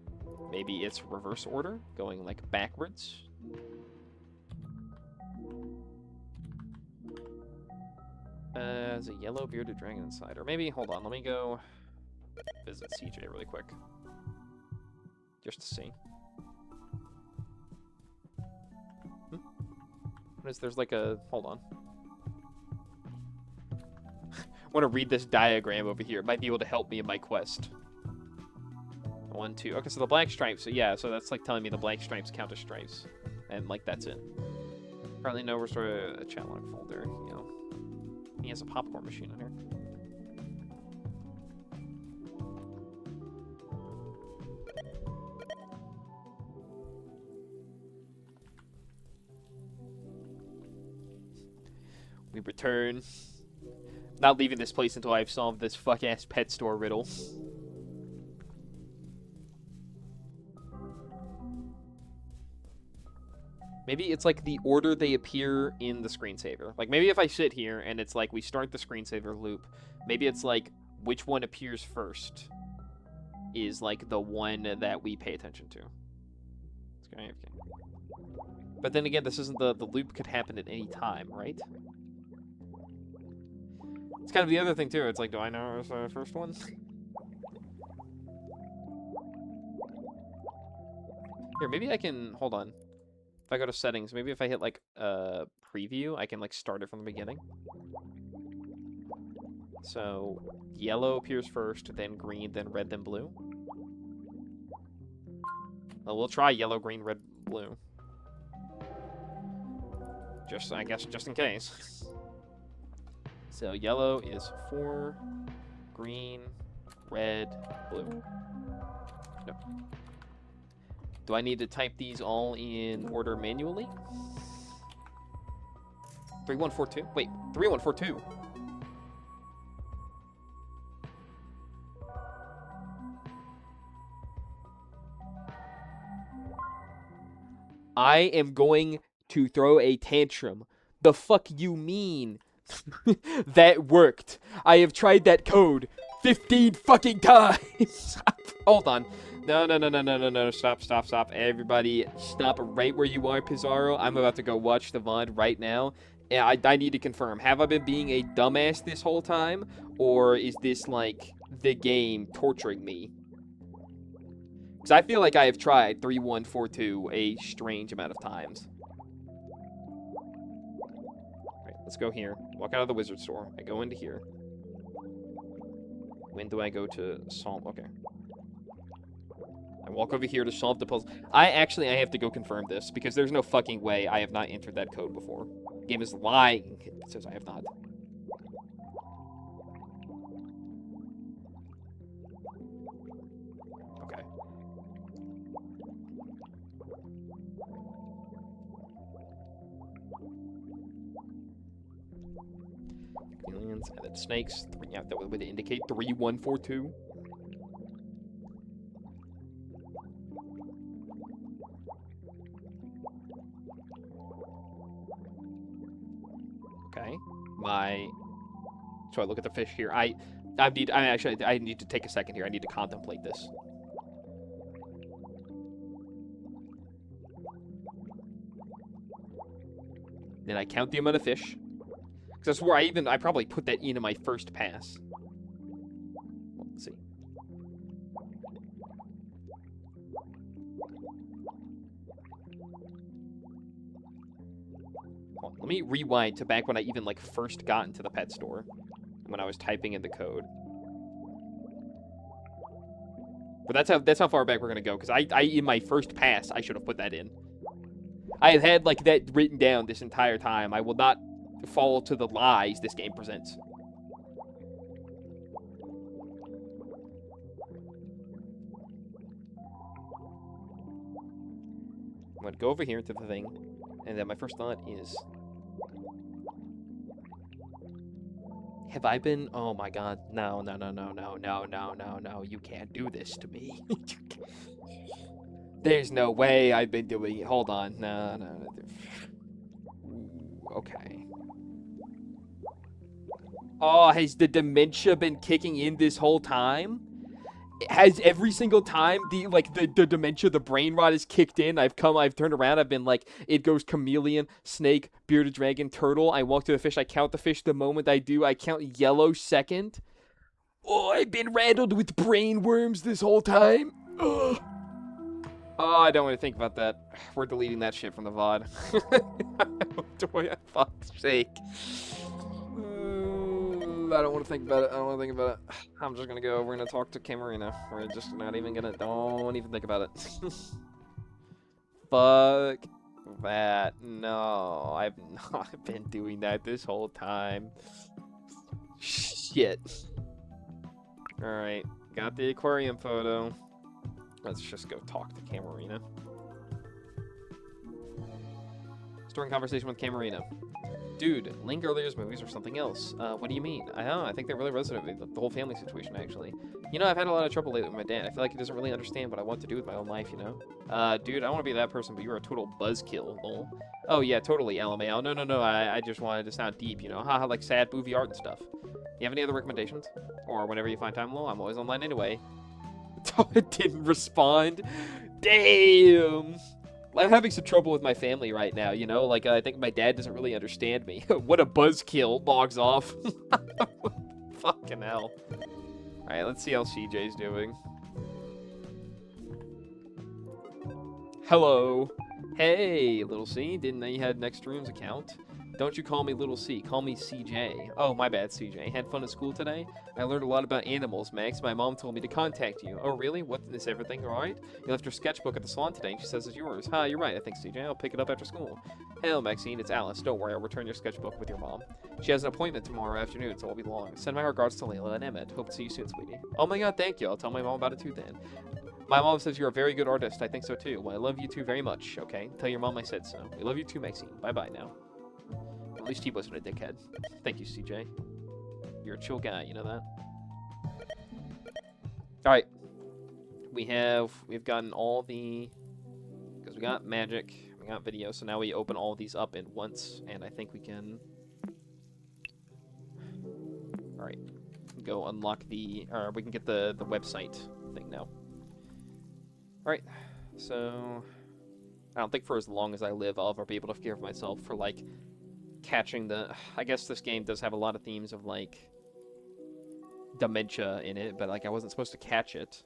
Maybe it's reverse order, going like backwards. There's a yellow bearded dragon inside. Or maybe, hold on, let me go visit CJ really quick. Just to see. What is, there's like a, hold on. I want to read this diagram over here. It might be able to help me in my quest. 1, 2. Okay, so the black stripes. So yeah, so that's like telling me the black stripes count as stripes. And like, that's it. Currently no restore a chat log folder, you know. He has a popcorn machine in here. We return. Not leaving this place until I've solved this fuck-ass pet store riddle. Maybe it's like the order they appear in the screensaver. Like maybe if I sit here and it's like we start the screensaver loop, maybe it's like which one appears first is like the one that we pay attention to. Okay. But then again, this isn't the loop could happen at any time, right? It's kind of the other thing too. It's like, do I know it was the first one? Here, maybe I can, hold on. If I go to settings, maybe if I hit like preview, I can like start it from the beginning. So yellow appears first, then green, then red, then blue. Well, we'll try yellow, green, red, blue. Just, I guess, just in case. So yellow is 4, green, red, blue. No. Do I need to type these all in order manually? 3142? Wait, 3142. I am going to throw a tantrum. The fuck you mean? That worked. I have tried that code 15 fucking times. Hold on. No. Stop. Everybody, stop right where you are, Pizarro. I'm about to go watch the VOD right now. And I need to confirm. Have I been being a dumbass this whole time? Or is this, like, the game torturing me? Because I feel like I have tried 3142 a strange amount of times. Let's go here. Walk out of the wizard store. I go into here. When do I go to solve? Okay. I walk over here to solve the puzzle. I have to go confirm this because there's no fucking way I have not entered that code before. The game is lying. It says I have not. Okay. Aliens, and then snakes. Yeah, that would indicate 3142. Okay. So I look at the fish here. I need to take a second here. I need to contemplate this. Then I count the amount of fish. Because I swore I probably put that into my first pass. Well, let's see. Hold on, let me rewind to back when I even, like, first got into the pet store. When I was typing in the code. But that's how far back we're gonna go, because I in my first pass, I should have put that in. I have had, like, that written down this entire time. I will not fall to the lies this game presents. I'm gonna go over here to the thing, and then my first thought is... Have I been... Oh my god. No. You can't do this to me. There's no way I've been doing it. Hold on. No. Okay. Oh, has the dementia been kicking in this whole time? Has every single time the dementia, the brain rot is kicked in, I've turned around, I've been like, it goes chameleon, snake, bearded dragon, turtle, I walk to the fish, I count the fish, the moment I do, I count yellow second. Oh, I've been rattled with brain worms this whole time. Ugh. Oh, I don't want to think about that. We're deleting that shit from the VOD. For fuck's sake. I don't want to think about it. I'm just gonna go. We're gonna talk to Camarina. We're just not even gonna. Don't even think about it. Fuck that. No, I've not been doing that this whole time. Shit. Alright. Got the aquarium photo. Let's just go talk to Camarina. Starting conversation with Camarina. Dude, Link earlier's movies or something else. What do you mean? I don't know. I think they really resonate with the whole family situation, actually. You know, I've had a lot of trouble lately with my dad. I feel like he doesn't really understand what I want to do with my own life, you know? Dude, I don't want to be that person, but you're a total buzzkill, lol. Oh, yeah, totally, LMAO. No. I just wanted to sound deep, you know? Haha, like sad movie art and stuff. You have any other recommendations? Or whenever you find time, lol, I'm always online anyway. It didn't respond. Damn. I'm having some trouble with my family right now, you know? Like, I think my dad doesn't really understand me. What a buzzkill. Logs off. Fucking hell. Alright, let's see how CJ's doing. Hello. Hey, Little C. Didn't know you had Next Room's account? Don't you call me Little C. Call me CJ. Oh, my bad, CJ. Had fun at school today? I learned a lot about animals, Max. My mom told me to contact you. Oh, really? What, is everything alright? You left your sketchbook at the salon today, and she says it's yours. Huh, you're right, I think, CJ. I'll pick it up after school. Hello, Maxine. It's Alice. Don't worry, I'll return your sketchbook with your mom. She has an appointment tomorrow afternoon, so I'll be long. Send my regards to Layla and Emmett. Hope to see you soon, sweetie. Oh my god, thank you. I'll tell my mom about it too, then. My mom says you're a very good artist. I think so, too. Well, I love you two very much, okay? Tell your mom I said so. We love you too, Maxine. Bye-bye now. At least he wasn't a dickhead. Thank you, CJ. You're a chill guy, you know that? Alright. We've gotten all the... Because we got magic, we got video, so now we open all these up at once, and I think we can... Alright. Go unlock the... Or we can get the website thing now. Alright. So... I don't think for as long as I live, I'll ever be able to forgive myself for, like... catching the... I guess this game does have a lot of themes of, like, dementia in it, but, like, I wasn't supposed to catch it.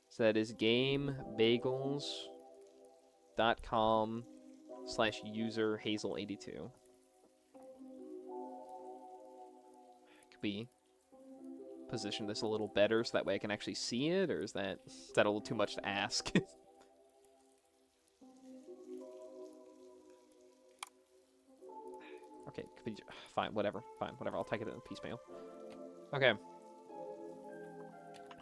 So that is gamebagels.com/user Hazel82. Could we position this a little better so that way I can actually see it, or is that a little too much to ask? Okay, fine, whatever. I'll take it in piecemeal. Okay.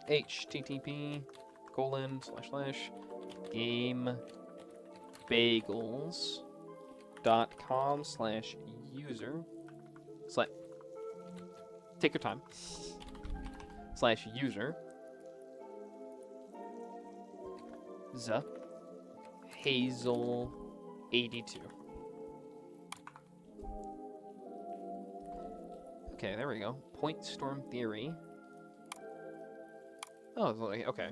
http://gamebagels.com/user. Take your time. /user. Hazel82. Okay, there we go. Point storm theory. Oh, okay.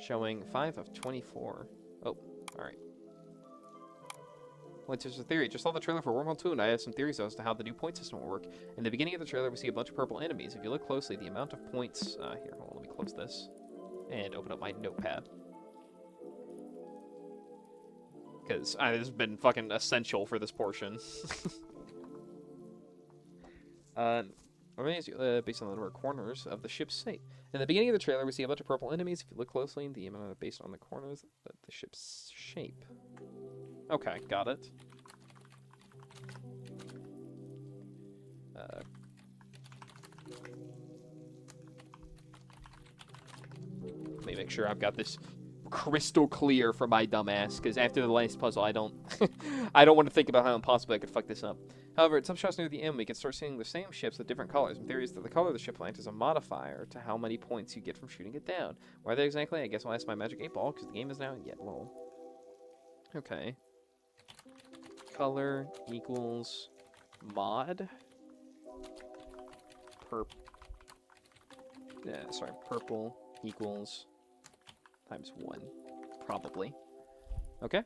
Showing 5 of 24. Oh, alright. What's just a theory? Just saw the trailer for Wormhole 2, and I have some theories as to how the new point system will work. In the beginning of the trailer, we see a bunch of purple enemies. If you look closely, the amount of points... here, hold on, let me close this. And open up my notepad. Because this has been fucking essential for this portion. Based on the number of corners of the ship's shape. In the beginning of the trailer, we see a bunch of purple enemies. If you look closely, the amount based on the corners of the ship's shape. Okay, got it. Let me make sure I've got this crystal clear for my dumbass, because after the last puzzle, I don't I don't want to think about how impossible I could fuck this up. However, at some shots near the end, we can start seeing the same ships with different colors. My theory is that the color of the ship will act as a modifier to how many points you get from shooting it down. Why that exactly? I guess I'll ask my magic 8-ball, because the game is now yellow. Okay. Color equals mod. Purple equals times 1. Probably. Okay.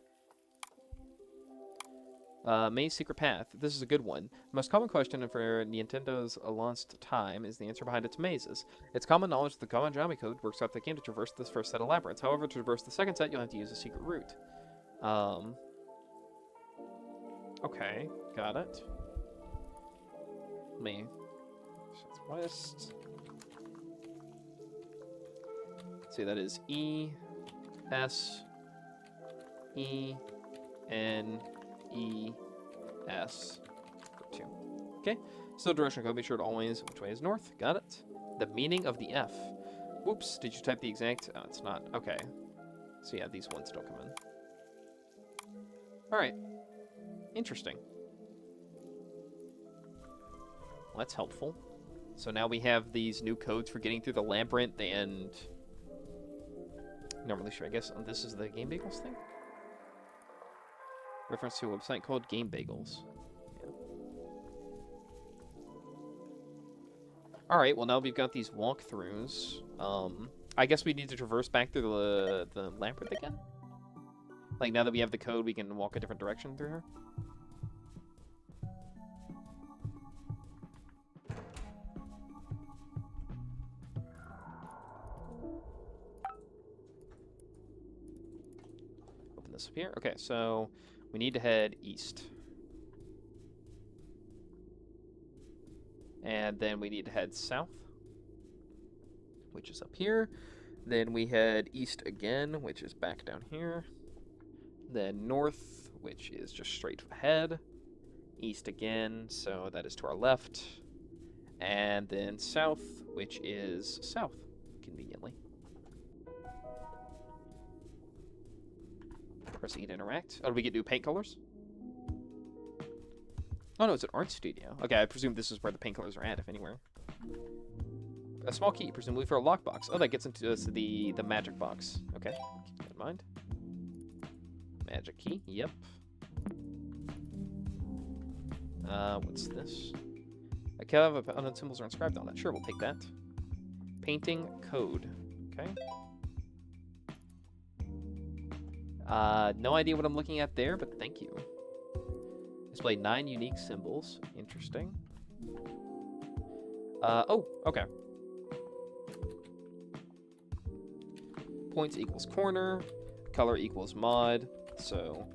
Maze Secret Path. This is a good one. The most common question for Nintendo's Lost Time is the answer behind its mazes. It's common knowledge that the common geometry code works out the game to traverse this first set of labyrinths. However, to traverse the second set, you'll have to use a secret route. Okay, got it. West. Let's see, that is E, S, E, N, E, S for 2. Okay, so direction code, be sure to always, which way is north? Got it. The meaning of the F. Whoops, did you type the exact? Oh, it's not. Okay. So yeah, these ones don't come in. Alright. Interesting. Well, that's helpful. So now we have these new codes for getting through the labyrinth, and... Not really sure, I guess this is the Game Bagels thing? Reference to a website called Game Bagels. Yeah. Alright, well now we've got these walkthroughs. I guess we need to traverse back through the labyrinth again? Like, now that we have the code, we can walk a different direction through her? Open this up here. Okay, so we need to head east. And then we need to head south, which is up here. Then we head east again, which is back down here. Then north, which is just straight ahead. East again, so that is to our left. And then south, which is south, conveniently. Press E to interact. Oh, do we get new paint colors? Oh no, it's an art studio. Okay, I presume this is where the paint colors are at, if anywhere. A small key, presumably for a lockbox. Oh, that gets into the magic box. Okay, keep that in mind. Magic key, yep. What's this? A count of unknown symbols are inscribed on that. Sure, we'll take that. Painting code. Okay. No idea what I'm looking at there, but thank you. Display 9 unique symbols. Interesting. Oh, okay. Points equals corner. Color equals mod. So,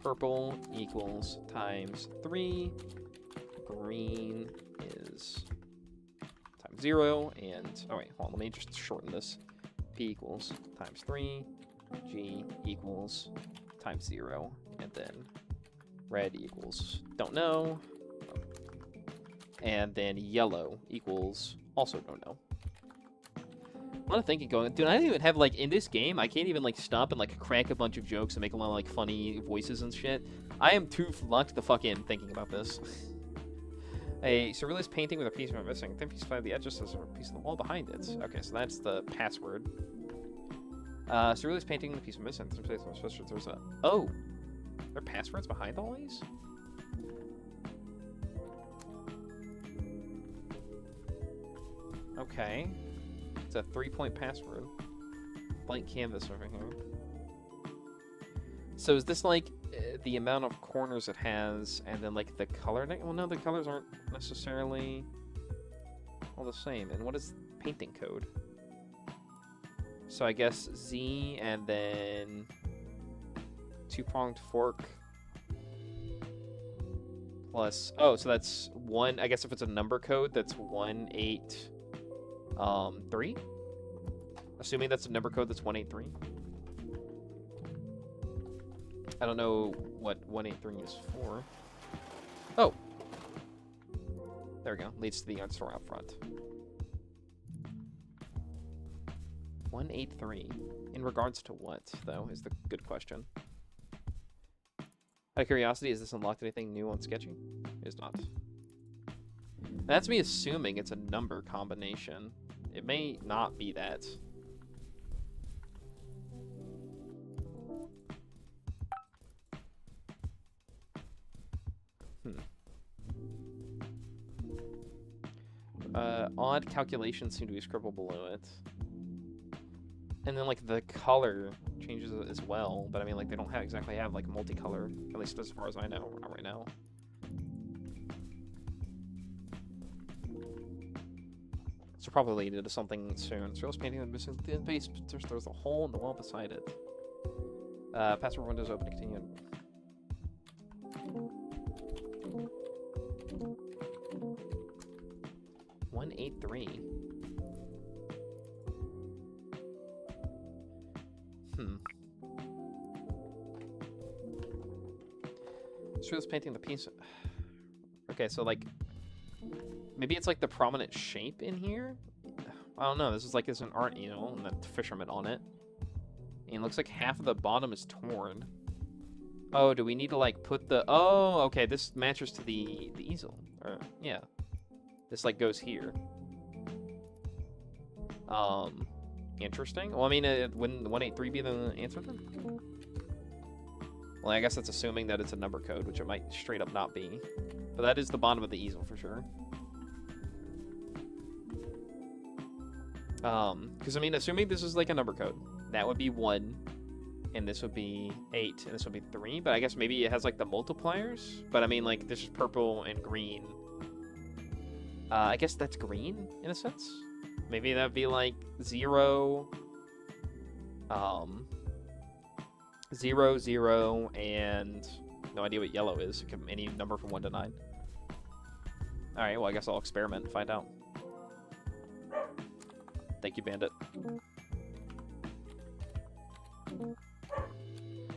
purple equals times 3. Green is times 0. And, oh wait, hold on, let me just shorten this. P equals times 3. G equals times 0. And then red equals don't know. And then yellow equals also don't know. A lot of thinking going on. Dude, I don't even have, like, in this game, I can't even, like, stop and, like, crack a bunch of jokes and make a lot of, like, funny voices and shit. I am too locked the fuck in thinking about this. A surrealist painting with a piece of missing. Then piece of the edges has a piece of the wall behind it. Okay, so that's the password. Surrealist painting with a piece of missing. There's a... Oh! There are passwords behind all these? Okay. It's a 3-point password. Blank canvas over here. So is this like the amount of corners it has, and then like the color? Well, no, the colors aren't necessarily all the same. And what is painting code? So I guess Z and then two-pronged fork plus... Oh, so that's 1... I guess if it's a number code, that's 183? Assuming that's a number code, that's 183. I don't know what 183 is for. Oh! There we go. Leads to the yard store out front. 183. In regards to what, though, is the good question. Out of curiosity, is this unlocked anything new on Sketchy? It is not. That's me assuming it's a number combination. It may not be that. Odd calculations seem to be scribbled below it. And then, like, the color changes as well. But, I mean, like, they don't exactly have, like, multicolor. At least as far as I know. Not right now. So probably lead to something soon. Surreal's painting and missing the base. There's a hole in the wall beside it. Password windows open. Continue. 183. Surreal's painting the piece. Okay, so like maybe it's like the prominent shape in here. I don't know. This is like there's an art, you know, and the fisherman on it. And it looks like half of the bottom is torn. Oh, do we need to like put the? Oh, okay. This matches to the easel. Or yeah, this like goes here. Interesting. Well, I mean, wouldn't 183 be the answer then? Well, I guess that's assuming that it's a number code, which it might straight up not be. But that is the bottom of the easel for sure. Because I mean, assuming this is like a number code, that would be 1, and this would be 8, and this would be 3. But I guess maybe it has like the multipliers. But I mean, like this is purple and green. I guess that's green in a sense. Maybe that'd be like 0, 0, 0, and no idea what yellow is. It could be any number from 1 to 9. Alright, well, I guess I'll experiment and find out. Thank you, Bandit.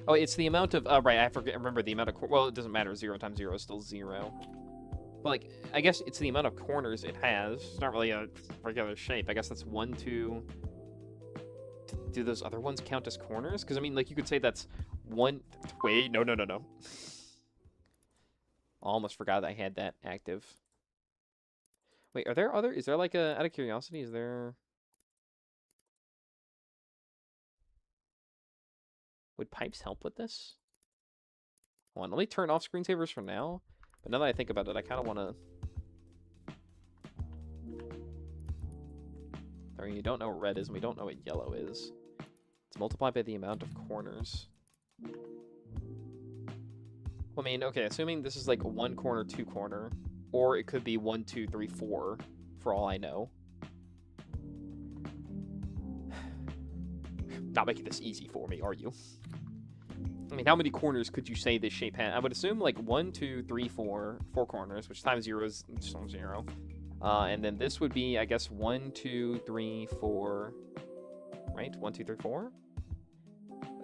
Oh, it's the amount of... right, I remember the amount of... Well, it doesn't matter. 0 times 0 is still 0. But, like, I guess it's the amount of corners it has. It's not really a regular shape. I guess that's 1, 2... Do those other ones count as corners? Because, I mean, like, you could say that's 1... Wait, no. I almost forgot I had that active. Wait, are there other... Is there, like, a... Out of curiosity, is there... Would pipes help with this? Hold on, let me turn off screensavers for now. But now that I think about it, I kind of want to... I mean, you don't know what red is, and we don't know what yellow is. It's multiplied by the amount of corners. Well, I mean, okay, assuming this is like 1 corner, 2 corner, or it could be 1, 2, 3, 4, for all I know. Not making this easy for me, are you? I mean, how many corners could you say this shape had? I would assume like 1, 2, 3, 4, 4 corners, which times 0 is 0. And then this would be, I guess, 1, 2, 3, 4, right? 1, 2, 3, 4?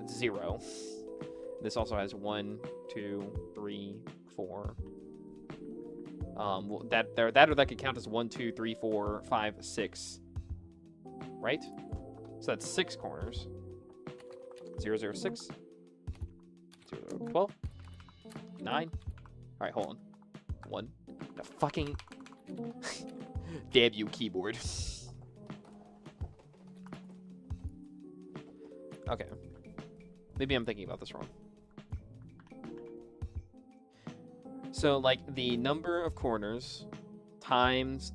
0. This also has 1, 2, 3, 4. That or that could count as 1, 2, 3, 4, 5, 6. Right? So that's 6 corners. 0, 0, 6. 0, 0, 12. 9. Alright, hold on. 1. The fucking... Damn you, keyboard. Okay. Maybe I'm thinking about this wrong. So, like, the number of corners times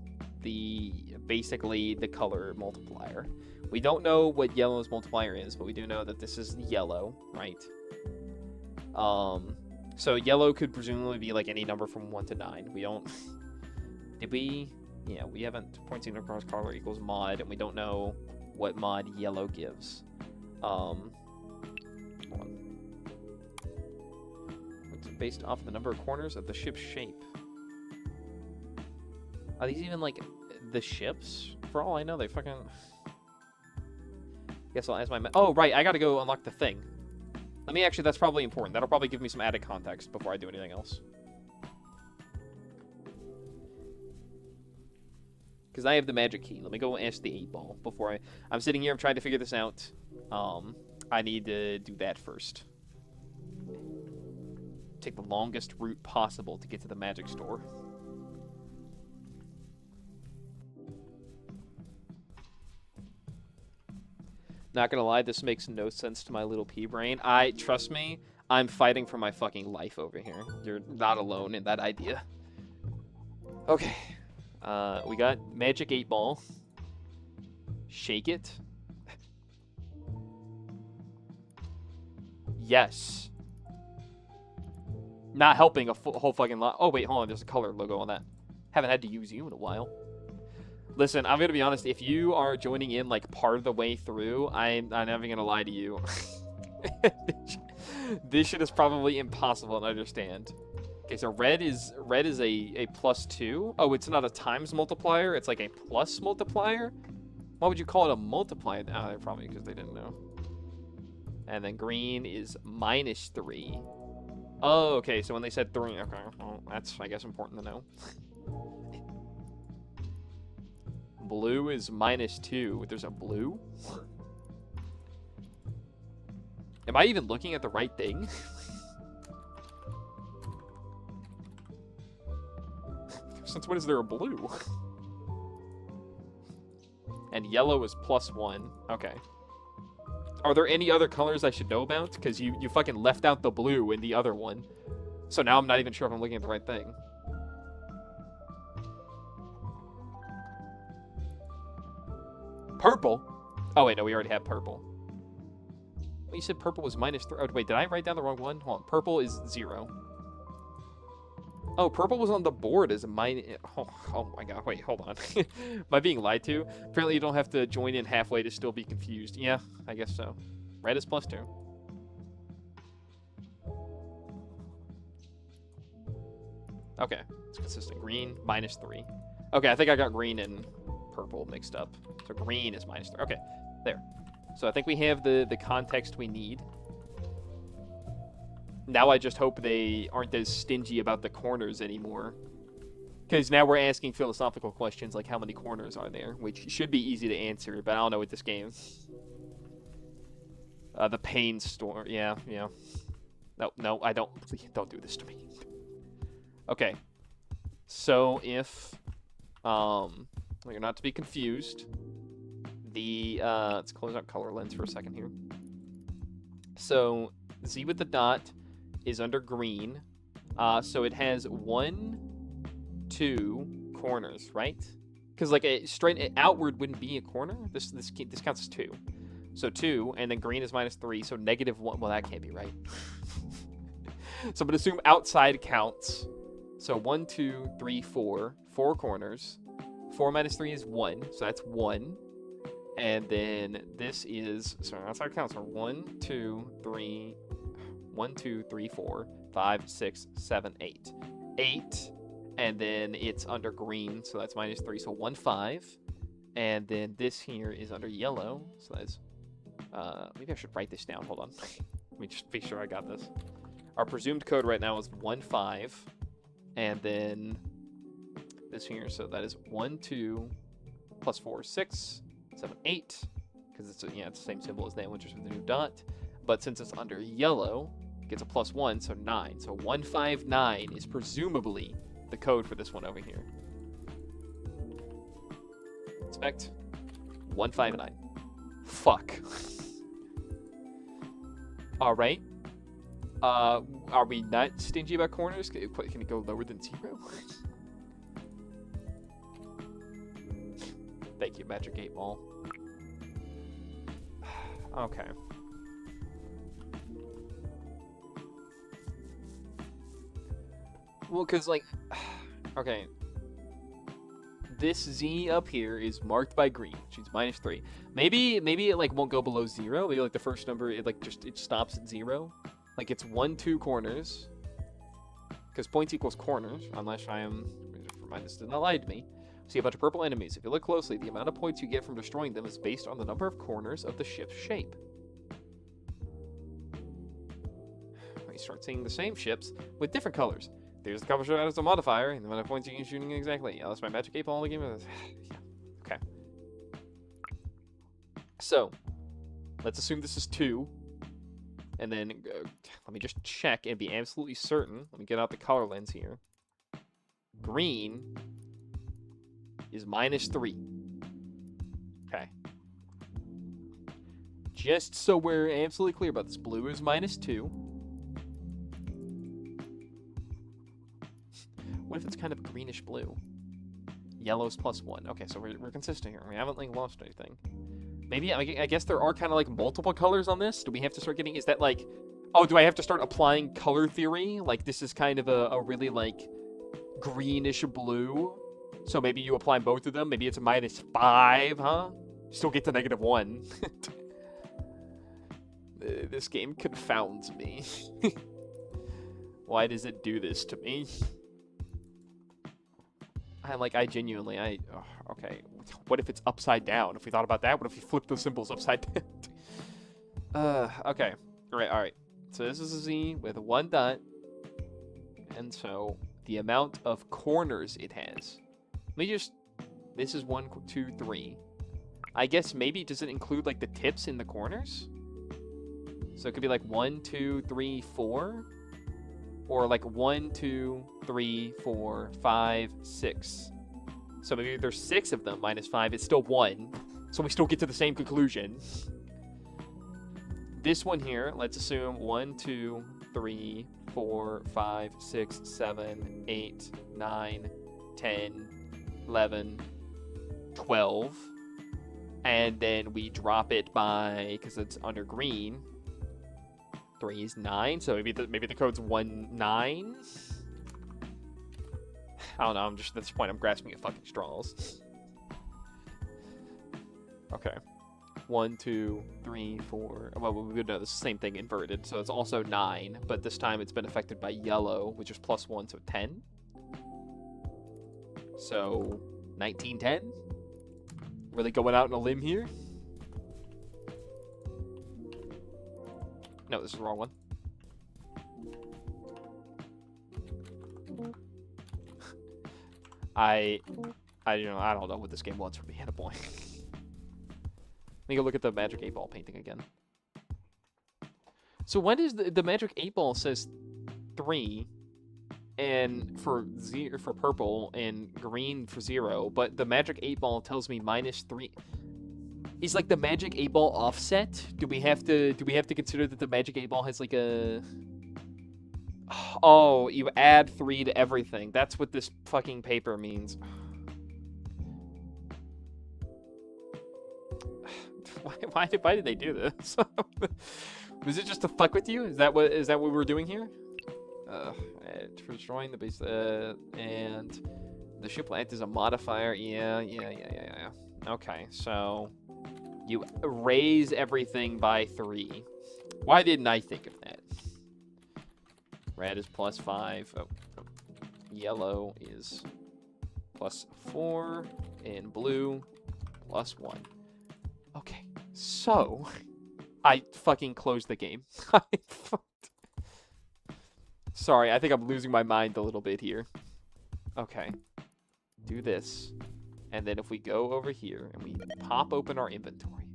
basically the color multiplier. We don't know what yellow's multiplier is, but we do know that this is yellow, right? So yellow could presumably be like any number from 1 to 9. We don't... Did we... Yeah, we haven't pointing across color equals mod, and we don't know what mod yellow gives. Hold on. based off the number of corners of the ship's shape. Are these even, like, the ships? For all I know, they fucking... Guess I'll ask my... Oh, right, I gotta go unlock the thing. Let me actually... That's probably important. That'll probably give me some added context before I do anything else. Because I have the magic key. Let me go ask the 8-ball before I'm sitting here. I'm trying to figure this out. I need to do that first. Take the longest route possible to get to the magic store. Not gonna lie, this makes no sense to my little pea brain. Trust me, I'm fighting for my fucking life over here. You're not alone in that idea. Okay. We got magic 8-ball. Shake it. Yes. Not helping a whole fucking lot. Oh, wait, hold on. There's a color logo on that. Haven't had to use you in a while. Listen, I'm going to be honest. If you are joining in, like, part of the way through, I'm not even going to lie to you. This shit is probably impossible to understand. Okay, so red is a +2. Oh, it's not a times multiplier. It's like a plus multiplier. Why would you call it a multiplier? Oh, probably because they didn't know. And then green is -3. Oh, okay. So when they said 3, okay, well, that's, I guess, important to know. Blue is -2. There's a blue? Am I even looking at the right thing? Since when is there a blue? And yellow is +1. Okay. Are there any other colors I should know about? Because you fucking left out the blue in the other one. So now I'm not even sure if I'm looking at the right thing. Purple? Oh, wait, no, we already have purple. Well, you said purple was -3. Oh, wait, did I write down the wrong one? Hold on. Purple is 0. Oh, purple was on the board as a minus... Oh my god, wait, hold on. Am I being lied to? Apparently you don't have to join in halfway to still be confused. Yeah, I guess so. Red is +2. Okay, it's consistent. Green, -3. Okay, I think I got green and purple mixed up. So green is -3. Okay, there. So I think we have the context we need. Now I just hope they aren't as stingy about the corners anymore. Because now we're asking philosophical questions like how many corners are there, which should be easy to answer, but I don't know with this game. The pain store. Yeah. No, I don't. Please, don't do this to me. Okay. So if, you're not to be confused, let's close out color lens for a second here. So Z with the dot is under green, so it has 1, 2 corners, right? Because like a straight outward wouldn't be a corner. This counts as 2, so 2, and then green is -3, so -1. Well, that can't be right. So I'm gonna assume outside counts. So 1, 2, 3, 4 corners. 4 -3 is 1, so that's 1. And then this is, sorry, outside counts are 1, 2, 3. 1, 2, 3, 4, 5, 6, 7, 8. 8, and then it's under green, so that's -3, so 1, 5. And then this here is under yellow, so that's, maybe I should write this down, hold on. Let me just make sure I got this. Our presumed code right now is 1, 5, and then this here, so that is 1, 2, +4, 6, 7, 8, because it's the same symbol as that one, just with the new dot. But since it's under yellow, it gets a +1, so 9. So 159 is presumably the code for this one over here. Inspect. 159. Fuck. All right. Are we not stingy about corners? Can it go lower than 0? Thank you, Magic 8-ball. Okay. Well, because, like, okay. This Z up here is marked by green, which is -3. Maybe it, like, won't go below 0. Maybe, like, the first number, it stops at 0. Like, it's 1, 2 corners. Because points equals corners, unless I am... Remind this did not lie to me. See a bunch of purple enemies. If you look closely, the amount of points you get from destroying them is based on the number of corners of the ship's shape. You start seeing the same ships with different colors. There's the cover shot as a modifier, and the amount of points you can shooting exactly. Yeah, that's my magic 8 ball in the game. Yeah. Okay. So, let's assume this is 2. And then, let me just check and be absolutely certain. Let me get out the color lens here. Green is -3. Okay. Just so we're absolutely clear about this, blue is -2. What if it's kind of greenish blue? Yellow's +1. Okay, so we're consistent here. We haven't like lost anything. Maybe, I guess there are kind of like multiple colors on this. Do we have to start getting, is that like, oh, do I have to start applying color theory? Like this is kind of a really like greenish blue. So maybe you apply both of them. Maybe it's a -5, huh? Still get to -1. This game confounds me. Why does it do this to me? I genuinely, okay. What if it's upside down? If we thought about that, what if we flip those symbols upside down? Okay. Alright. So this is a Z with 1 dot. And so the amount of corners it has. Let me just, this is 1, 2, 3. I guess maybe, does it include like the tips in the corners? So it could be like 1, 2, 3, 4. Or like 1, 2, 3, 4, 5, 6. So maybe there's 6 of them -5. It's still 1. So we still get to the same conclusion. This one here, let's assume 1, 2, 3, 4, 5, 6, 7, 8, 9, 10, 11, 12. And then we drop it by, because it's under green. 3 is 9, so maybe the code's 1, 9. I don't know. I'm just at this point. I'm grasping at fucking straws. Okay. 1, 2, 3, 4. Well, we would know the same thing inverted, so it's also 9, but this time it's been affected by yellow, which is +1, so 10. So 1910. Really going out on a limb here? No, this is the wrong one. I don't know what this game wants from me at a point. Let me go look at the Magic 8 Ball painting again. So when is the Magic 8 Ball says 3, and for purple and green for 0, but the Magic 8 Ball tells me -3. Is like the Magic 8 Ball offset? Do we have to consider that the Magic 8 Ball has like a... Oh, you add 3 to everything. That's what this fucking paper means. Why did they do this? Was it just to fuck with you? Is that what we're doing here? For destroying the base, and the ship will act as a modifier. Yeah. Okay, so you raise everything by 3. Why didn't I think of that? Red is +5. Oh. Yellow is +4. And blue +1. Okay, so I fucking closed the game. Sorry, I think I'm losing my mind a little bit here. Okay, do this. And then if we go over here and we pop open our inventory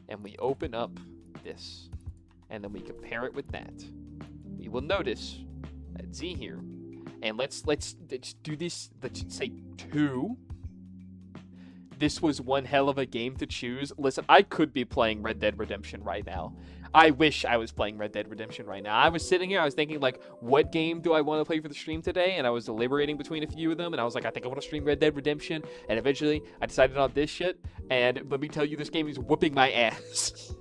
and we open up this and then we compare it with that, we will notice that Z here, and let's do this, let's say 2. This was one hell of a game to choose. Listen, I could be playing Red Dead Redemption right now. I wish I was playing Red Dead Redemption right now. I was sitting here, I was thinking, like, what game do I want to play for the stream today? And I was deliberating between a few of them, and I was like, I think I want to stream Red Dead Redemption. And eventually, I decided on this shit, and let me tell you, this game is whooping my ass.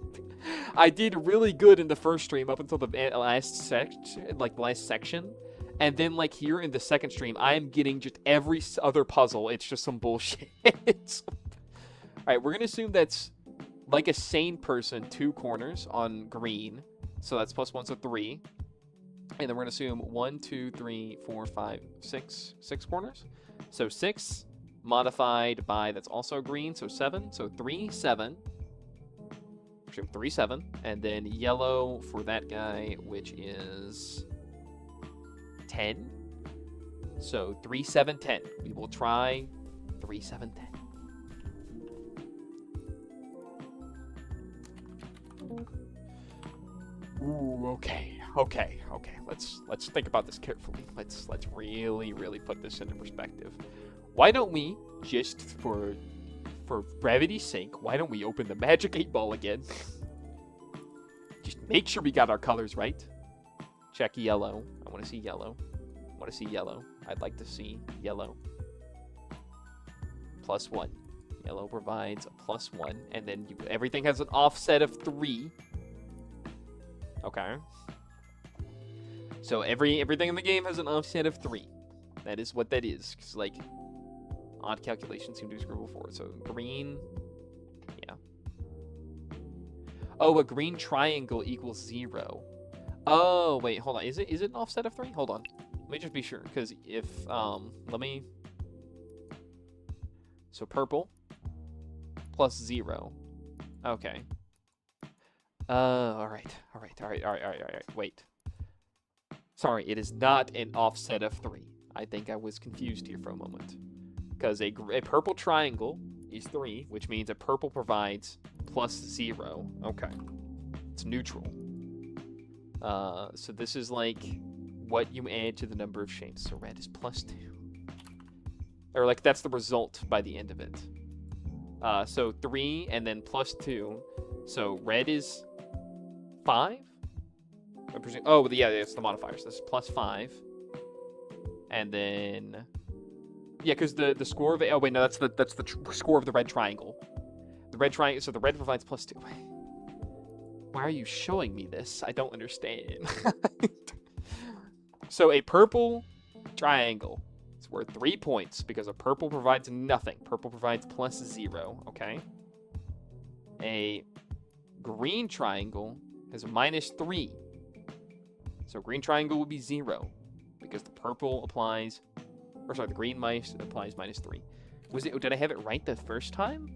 I did really good in the first stream up until the last section. And then, like, here in the second stream, I am getting just every other puzzle. It's just some bullshit. Alright, we're going to assume that's, like a sane person, 2 corners on green. So that's +1, so 3. And then we're going to assume 1, 2, 3, 4, 5, 6. 6 corners. So 6 modified by, that's also green, so 7. So 3, 7. Assume 3, 7. And then yellow for that guy, which is 10. So 3, 7, 10. We will try 3, 7, 10. Ooh, okay. Let's think about this carefully. Let's really put this into perspective. Why don't we just for brevity's sake, why don't we open the Magic 8 Ball again? Just make sure we got our colors right. Check yellow. I want to see yellow. I'd like to see yellow. +1. Yellow provides a +1, and then everything has an offset of 3. Okay. So everything in the game has an offset of 3. That is what that is. Because, like, odd calculations seem to scribble forward. So green, yeah. Oh, a green triangle equals 0. Oh, wait, hold on. Is it an offset of 3? Hold on. Let me just be sure. Because if, so purple +0. Okay. All right. Wait. Sorry, it is not an offset of 3. I think I was confused here for a moment. Because a purple triangle is 3, which means a purple provides +0. Okay. It's neutral. So this is like what you add to the number of shapes. So red is +2. Or like that's the result by the end of it. So 3 and then +2. So red is 5? I presume. Oh, yeah, it's the modifiers. This is +5. And then, yeah, because the score of it. Oh wait, no, that's the score of the red triangle. The red triangle. So the red provides +2. Why are you showing me this? I don't understand. So a purple triangle is worth 3 points because a purple provides nothing. Purple provides +0. Okay. A green triangle is a -3. So green triangle will be 0 because the purple applies, or sorry, the green applies -3. Did I have it right the first time?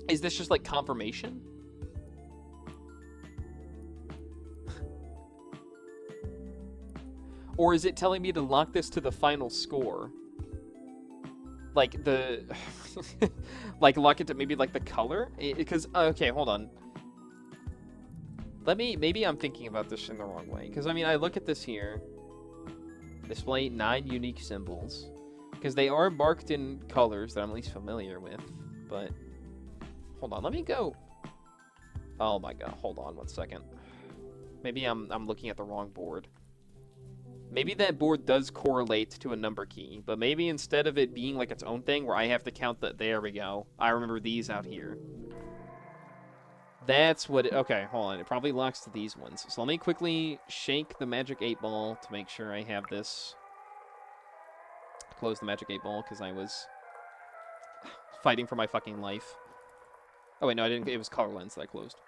Is this just like confirmation? Or is it telling me to lock this to the final score? Like the, like lock it to maybe like the color? Because, okay, hold on. Maybe I'm thinking about this in the wrong way. Because, I mean, I look at this here. Display 9 unique symbols. Because they are marked in colors that I'm at least familiar with. But, hold on, let me go. Oh my god, hold on 1 second. Maybe I'm looking at the wrong board. Maybe that board does correlate to a number key. But maybe instead of it being like its own thing where I have to count the... There we go. I remember these out here. That's what okay, hold on. It probably locks to these ones. So let me quickly shake the Magic 8 Ball to make sure I have this. Close the Magic 8 Ball because I was fighting for my fucking life. Oh, wait, no, I didn't. It was color lens that I closed.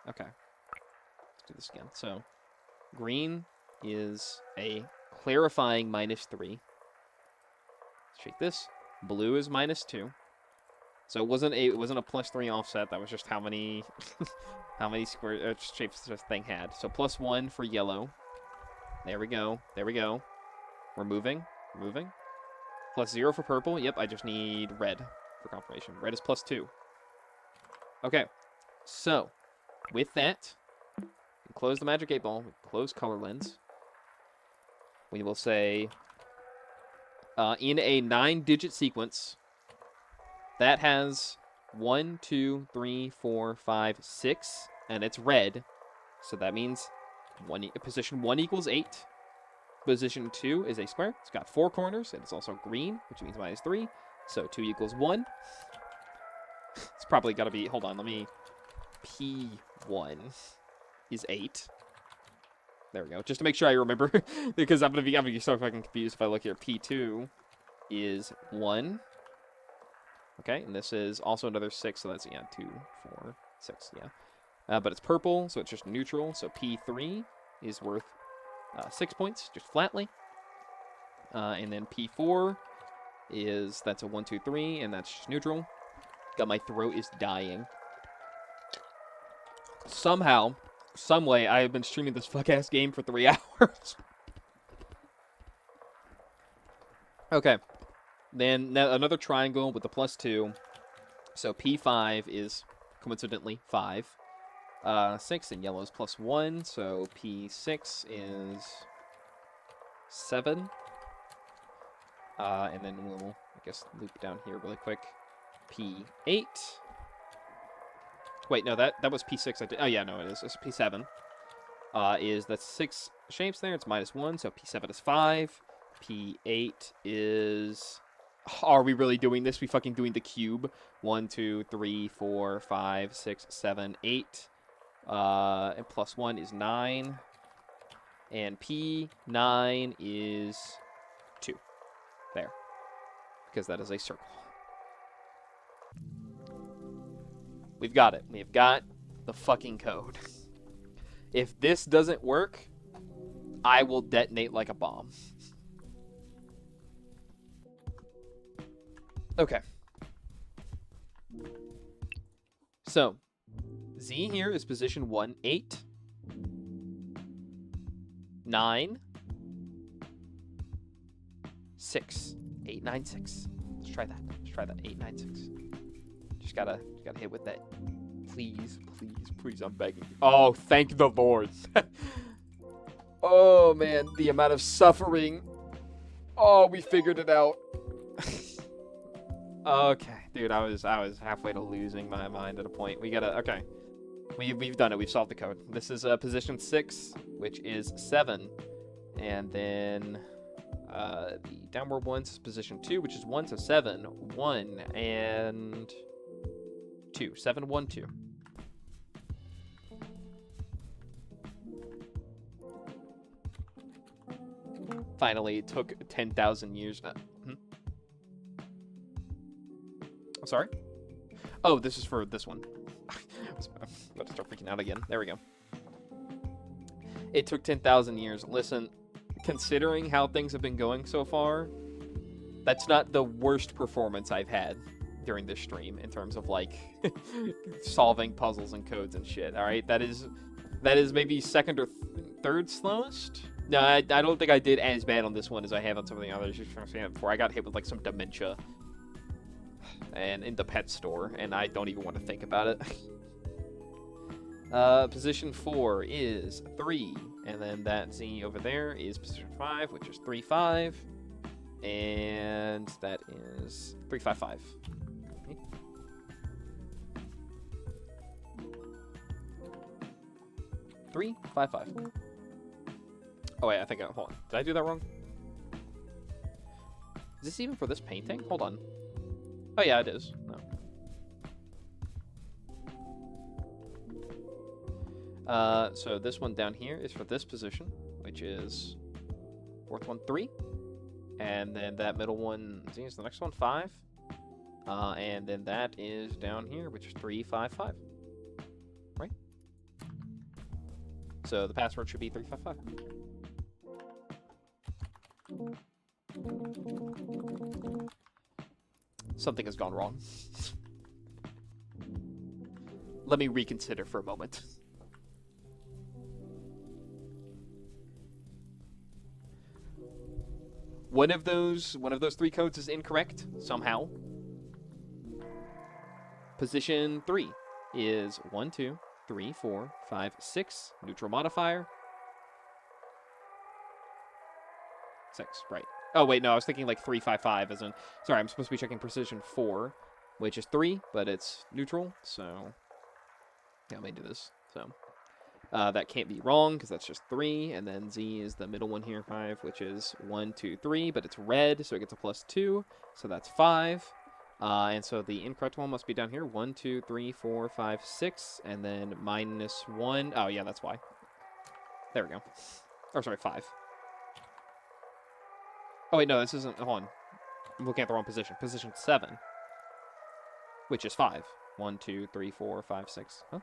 Okay. Let's do this again. So, green is a clarifying -3. Shake this. Blue is -2. So it wasn't a +3 offset. That was just how many square shapes this thing had. So +1 for yellow. There we go. We're moving. +0 for purple. Yep, I just need red for confirmation. Red is +2. Okay. So with that, we close the Magic 8 Ball. We close color lens. We will say in a 9-digit sequence. That has 1, 2, 3, 4, 5, 6, and it's red. So that means position 1 equals 8. Position 2 is a square. It's got 4 corners, and it's also green, which means -3. So 2 equals 1. It's probably got to be, hold on, let me, P1 is 8. There we go. Just to make sure I remember, because I'm gonna be so fucking confused if I look here. P2 is 1. Okay, and this is also another 6, so that's, yeah, 2, 4, 6, yeah. But it's purple, so it's just neutral. So P3 is worth 6 points, just flatly. And then P4 that's a 1, 2, 3, and that's just neutral. God, my throat is dying. Somehow, some way, I have been streaming this fuck-ass game for 3 hours. Okay. Then another triangle with the +2. So P5 is, coincidentally, 5. 6, and yellow is +1, so P6 is 7. And then we'll, I guess, loop down here really quick. P8. Wait, no, that was P6. Oh, yeah, no, it is. It's P7. That's 6 shapes there. It's -1, so P7 is 5. P8 is... Are we really doing this? We fucking doing the cube. 1, 2, 3, 4, 5, 6, 7, 8. And +1 is 9. And P9 is 2. There. Because that is a circle. We've got it. We've got the fucking code. If this doesn't work, I will detonate like a bomb. Okay. So, Z here is position 1, 8, 9, 6, 8, 9, 6. Let's try that. Let's try that. 8, 9, 6. Just gotta hit with that. Please, please, please, I'm begging you. Oh, thank the Lord. Oh, man, the amount of suffering. Oh, we figured it out. Okay, dude, I was halfway to losing my mind at a point. We gotta, okay. We've done it. We've solved the code. This is position 6, which is 7. And then the downward ones is position 2, which is 1, so 7, 1, and 2. 7, 1, 2. Finally, it took 10,000 years. I'm sorry? Oh, this is for this one. I was about to start freaking out again. There we go. It took 10,000 years. Listen, considering how things have been going so far, that's not the worst performance I've had during this stream in terms of, like, solving puzzles and codes and shit, alright? That is maybe second or third slowest? No, I don't think I did as bad on this one as I have on some of the others. Before I got hit with, like, some dementia and in the pet store, and I don't even want to think about it. Position 4 is 3, and then that Z over there is position 5, which is 3, 5, and that is 3, 5, 5. Okay. 3, 5, 5. Oh wait, I think hold on. Did I do that wrong? Is this even for this painting? Hold on. Oh yeah, it is. No. So this one down here is for this position, which is fourth one 3, and then that middle one is the next one 5, and then that is down here, which is 3, 5, 5. Right? So the password should be 3, 5, 5. Something has gone wrong. Let me reconsider for a moment. One of those 3 codes is incorrect somehow. Position 3 is 1, 2, 3, 4, 5, 6. Neutral modifier. 6, right. Oh, wait, no, I was thinking like 3, 5, 5 as in... Sorry, I'm supposed to be checking position 4, which is 3, but it's neutral, so... Yeah, let me do this. So, that can't be wrong, because that's just 3, and then Z is the middle one here, 5, which is 1, 2, 3, but it's red, so it gets a +2, so that's 5. And so the incorrect one must be down here, 1, 2, 3, 4, 5, 6, and then -1. Oh, yeah, that's why. There we go. Or, sorry, 5. Oh, wait, no, this isn't... Hold on. I'm looking at the wrong position. Position 7, which is 5. 1, 2, 3, 4, 5, 6. Huh?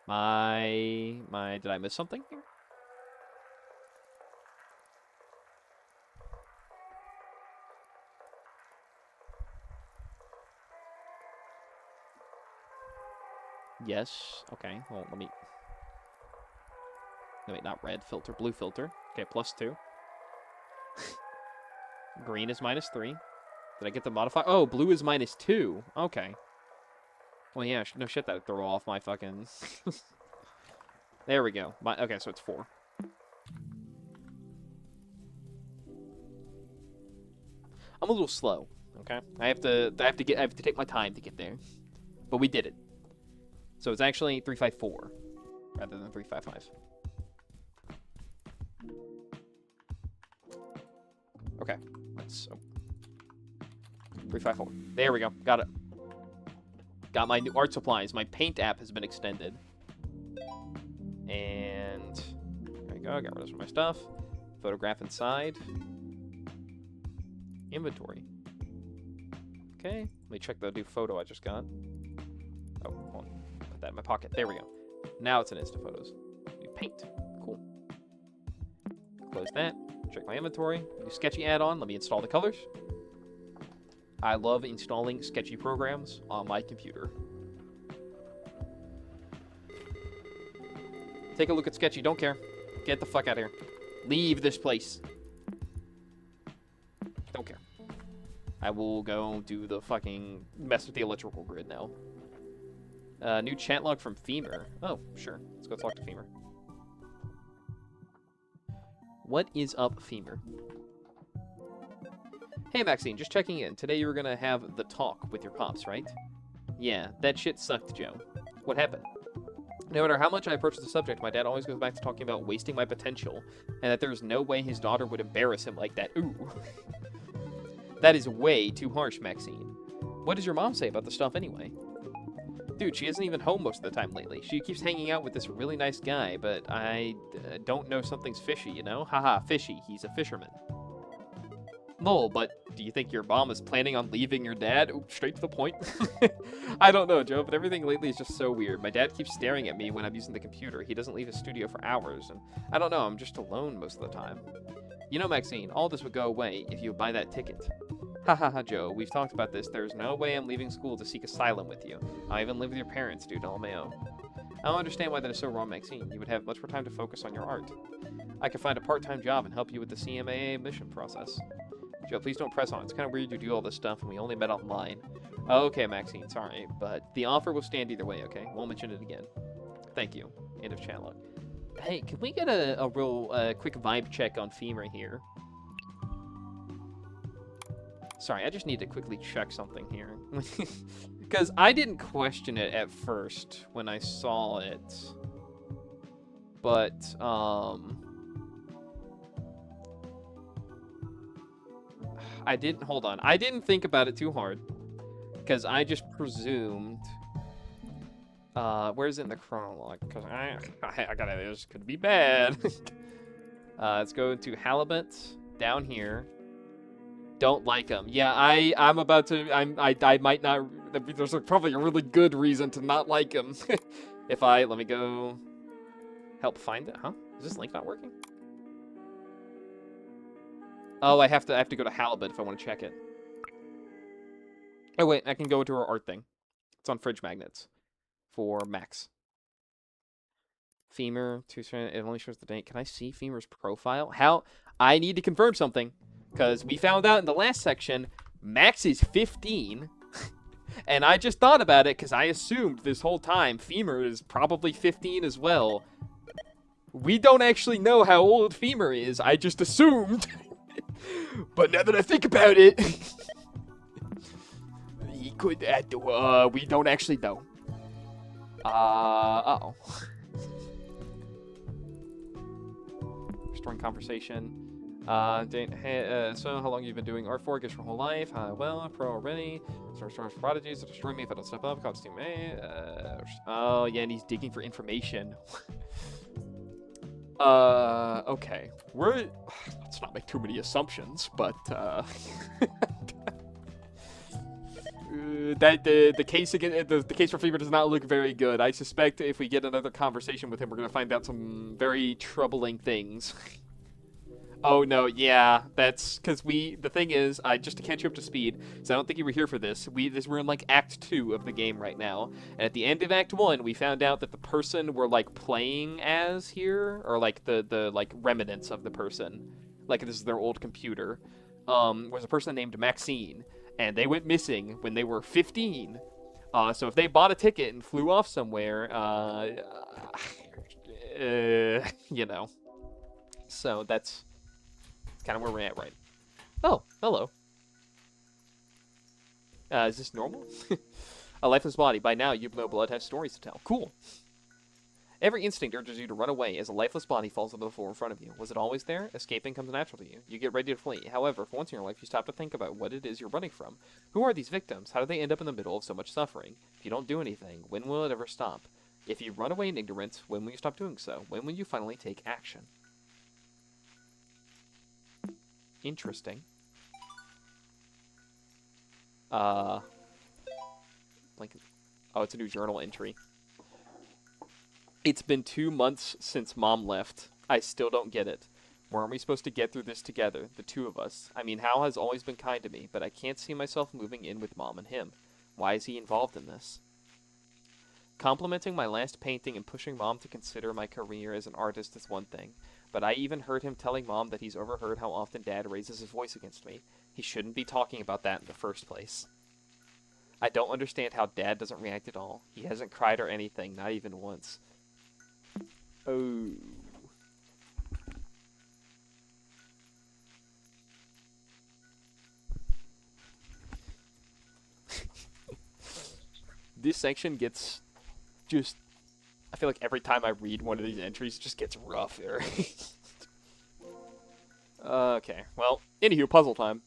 Did I miss something here? Yes. Okay. Well, let me. No, wait, not red filter, blue filter. Okay, +2. Green is -3. Did I get the modifier? Oh, blue is -2. Okay. Well, yeah, no shit, that'd throw off my fucking... There we go. Okay, so it's 4. I'm a little slow, okay? I have to take my time to get there. But we did it. So it's actually 354 rather than 355. Okay. Let's 354. There we go. Got it. Got my new art supplies. My paint app has been extended. And there we go. Got rid of my stuff. Photograph inside. Inventory. Okay. Let me check the new photo I just got. Oh, hold on. Put that in my pocket. There we go. Now it's in Insta Photos. New paint. Cool. Close that. Check my inventory. New sketchy add-on. Let me install the colors. I love installing sketchy programs on my computer. Take a look at sketchy. Don't care. Get the fuck out of here. Leave this place. Don't care. I will go do the fucking mess with the electrical grid now. New chat log from Femur. Oh, sure. Let's go talk to Femur. What is up, Femur? Hey, Maxine, just checking in. Today you were gonna have the talk with your pops, right? Yeah, that shit sucked, Joe. What happened? No matter how much I approach the subject, my dad always goes back to talking about wasting my potential, and that there's no way his daughter would embarrass him like that. Ooh. That is way too harsh, Maxine. What does your mom say about the stuff anyway? Dude, she isn't even home most of the time lately. She keeps hanging out with this really nice guy, but I don't know, something's fishy, you know? Haha, fishy. He's a fisherman. Lol, but do you think your mom is planning on leaving your dad? Ooh, straight to the point. I don't know, Joe, but everything lately is just so weird. My dad keeps staring at me when I'm using the computer. He doesn't leave his studio for hours, and I don't know, I'm just alone most of the time. You know, Maxine, all this would go away if you would buy that ticket. Hahaha, Joe, we've talked about this. There's no way I'm leaving school to seek asylum with you. I even live with your parents, dude, all on my own. I don't understand why that is so wrong, Maxine. You would have much more time to focus on your art. I could find a part-time job and help you with the CMAA admission process. Joe, please don't press on. It's kind of weird you do all this stuff and we only met online. Okay, Maxine, sorry, but the offer will stand either way, okay? Won't mention it again. Thank you. End of chat log. Hey, can we get a real quick vibe check on Femur here? Sorry, I just need to quickly check something here. Because I didn't question it at first when I saw it. But, hold on. I didn't think about it too hard. Because I just presumed... where's it in the chronologue? Because I gotta, this could be bad. Let's go to Halibut, down here. Don't like him. Yeah, I'm about to, I might not, there's probably a really good reason to not like him. Let me go help find it, huh? Is this link not working? Oh, I have to go to Halibut if I want to check it. Oh wait, I can go to our art thing. It's on fridge magnets for Max. Femur, it only shows the date. Can I see Femur's profile? How? I need to confirm something. Because we found out in the last section, Max is 15. And I just thought about it because I assumed this whole time Femur is probably 15 as well. We don't actually know how old Femur is. I just assumed. But now that I think about it, he could, we don't actually know. Uh-oh. Restoring conversation. So how long you been doing art for? Guess your whole life. Well, pro already. Stars prodigies to destroy me if I don't step up. Costume A. Oh yeah, and he's digging for information. Okay. Let's not make too many assumptions, but that the case again, the case for Fever does not look very good. I suspect if we get another conversation with him, we're gonna find out some very troubling things. Oh no, yeah, that's because the thing is, just to catch you up to speed, because I don't think you were here for this. We're in like Act 2 of the game right now, and at the end of Act 1, we found out that the person we're like playing as here, or like the like remnants of the person, like this is their old computer, was a person named Maxine, and they went missing when they were 15. So if they bought a ticket and flew off somewhere, you know, so that's kind of where we're at, right? Oh, hello. Is this normal? A lifeless body. By now, you know blood has stories to tell. Cool. Every instinct urges you to run away as a lifeless body falls onto the floor in front of you. Was it always there? Escaping comes natural to you. You get ready to flee. However, for once in your life, you stop to think about what it is you're running from. Who are these victims? How do they end up in the middle of so much suffering? If you don't do anything, when will it ever stop? If you run away in ignorance, when will you stop doing so? When will you finally take action? Interesting. Like, oh, it's a new journal entry. It's been 2 months since Mom left. I still don't get it. Weren't we supposed to get through this together, the two of us? I mean, Hal has always been kind to me, but I can't see myself moving in with Mom and him. Why is he involved in this? Complimenting my last painting and pushing Mom to consider my career as an artist is one thing, but I even heard him telling Mom that he's overheard how often Dad raises his voice against me. He shouldn't be talking about that in the first place. I don't understand how Dad doesn't react at all. He hasn't cried or anything, not even once. Oh. This section gets just... I feel like every time I read one of these entries, it just gets rougher. Okay, well, anywho, puzzle time.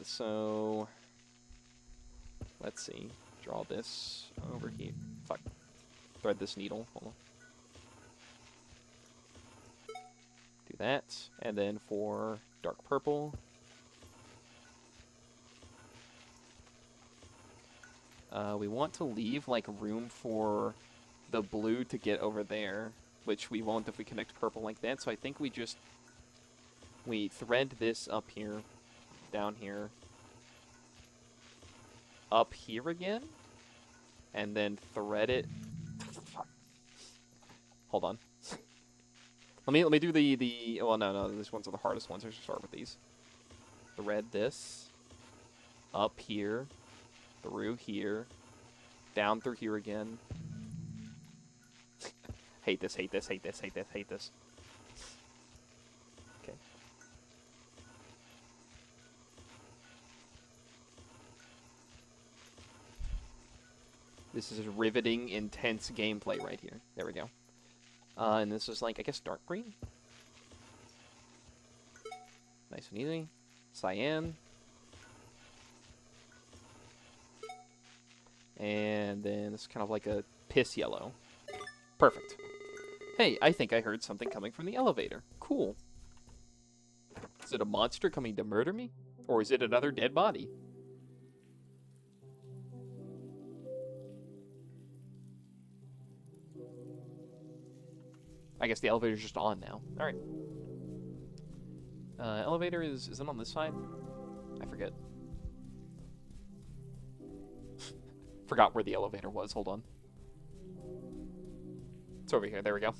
So... Let's see. Draw this over here. Fuck. Thread this needle. Hold on. Do that. And then for dark purple... we want to leave, like, room for the blue to get over there, which we won't if we connect purple like that, so I think we just... We thread this up here, down here, up here again, and then thread it... Fuck. Hold on. let me do the... Well, no, these ones are the hardest ones. I should start with these. Thread this, up here, through here, down through here again. Hate this, hate this, hate this, hate this, hate this. Okay. This is riveting, intense gameplay right here. There we go. And this is like, I guess, dark green? Nice and easy. Cyan. And then it's kind of like a piss yellow. Perfect. Hey, I think I heard something coming from the elevator. Cool. Is it a monster coming to murder me? Or is it another dead body? I guess the elevator's just on now. Alright. Elevator is it on this side? I forget. Forgot where the elevator was. Hold on. It's over here. There we go.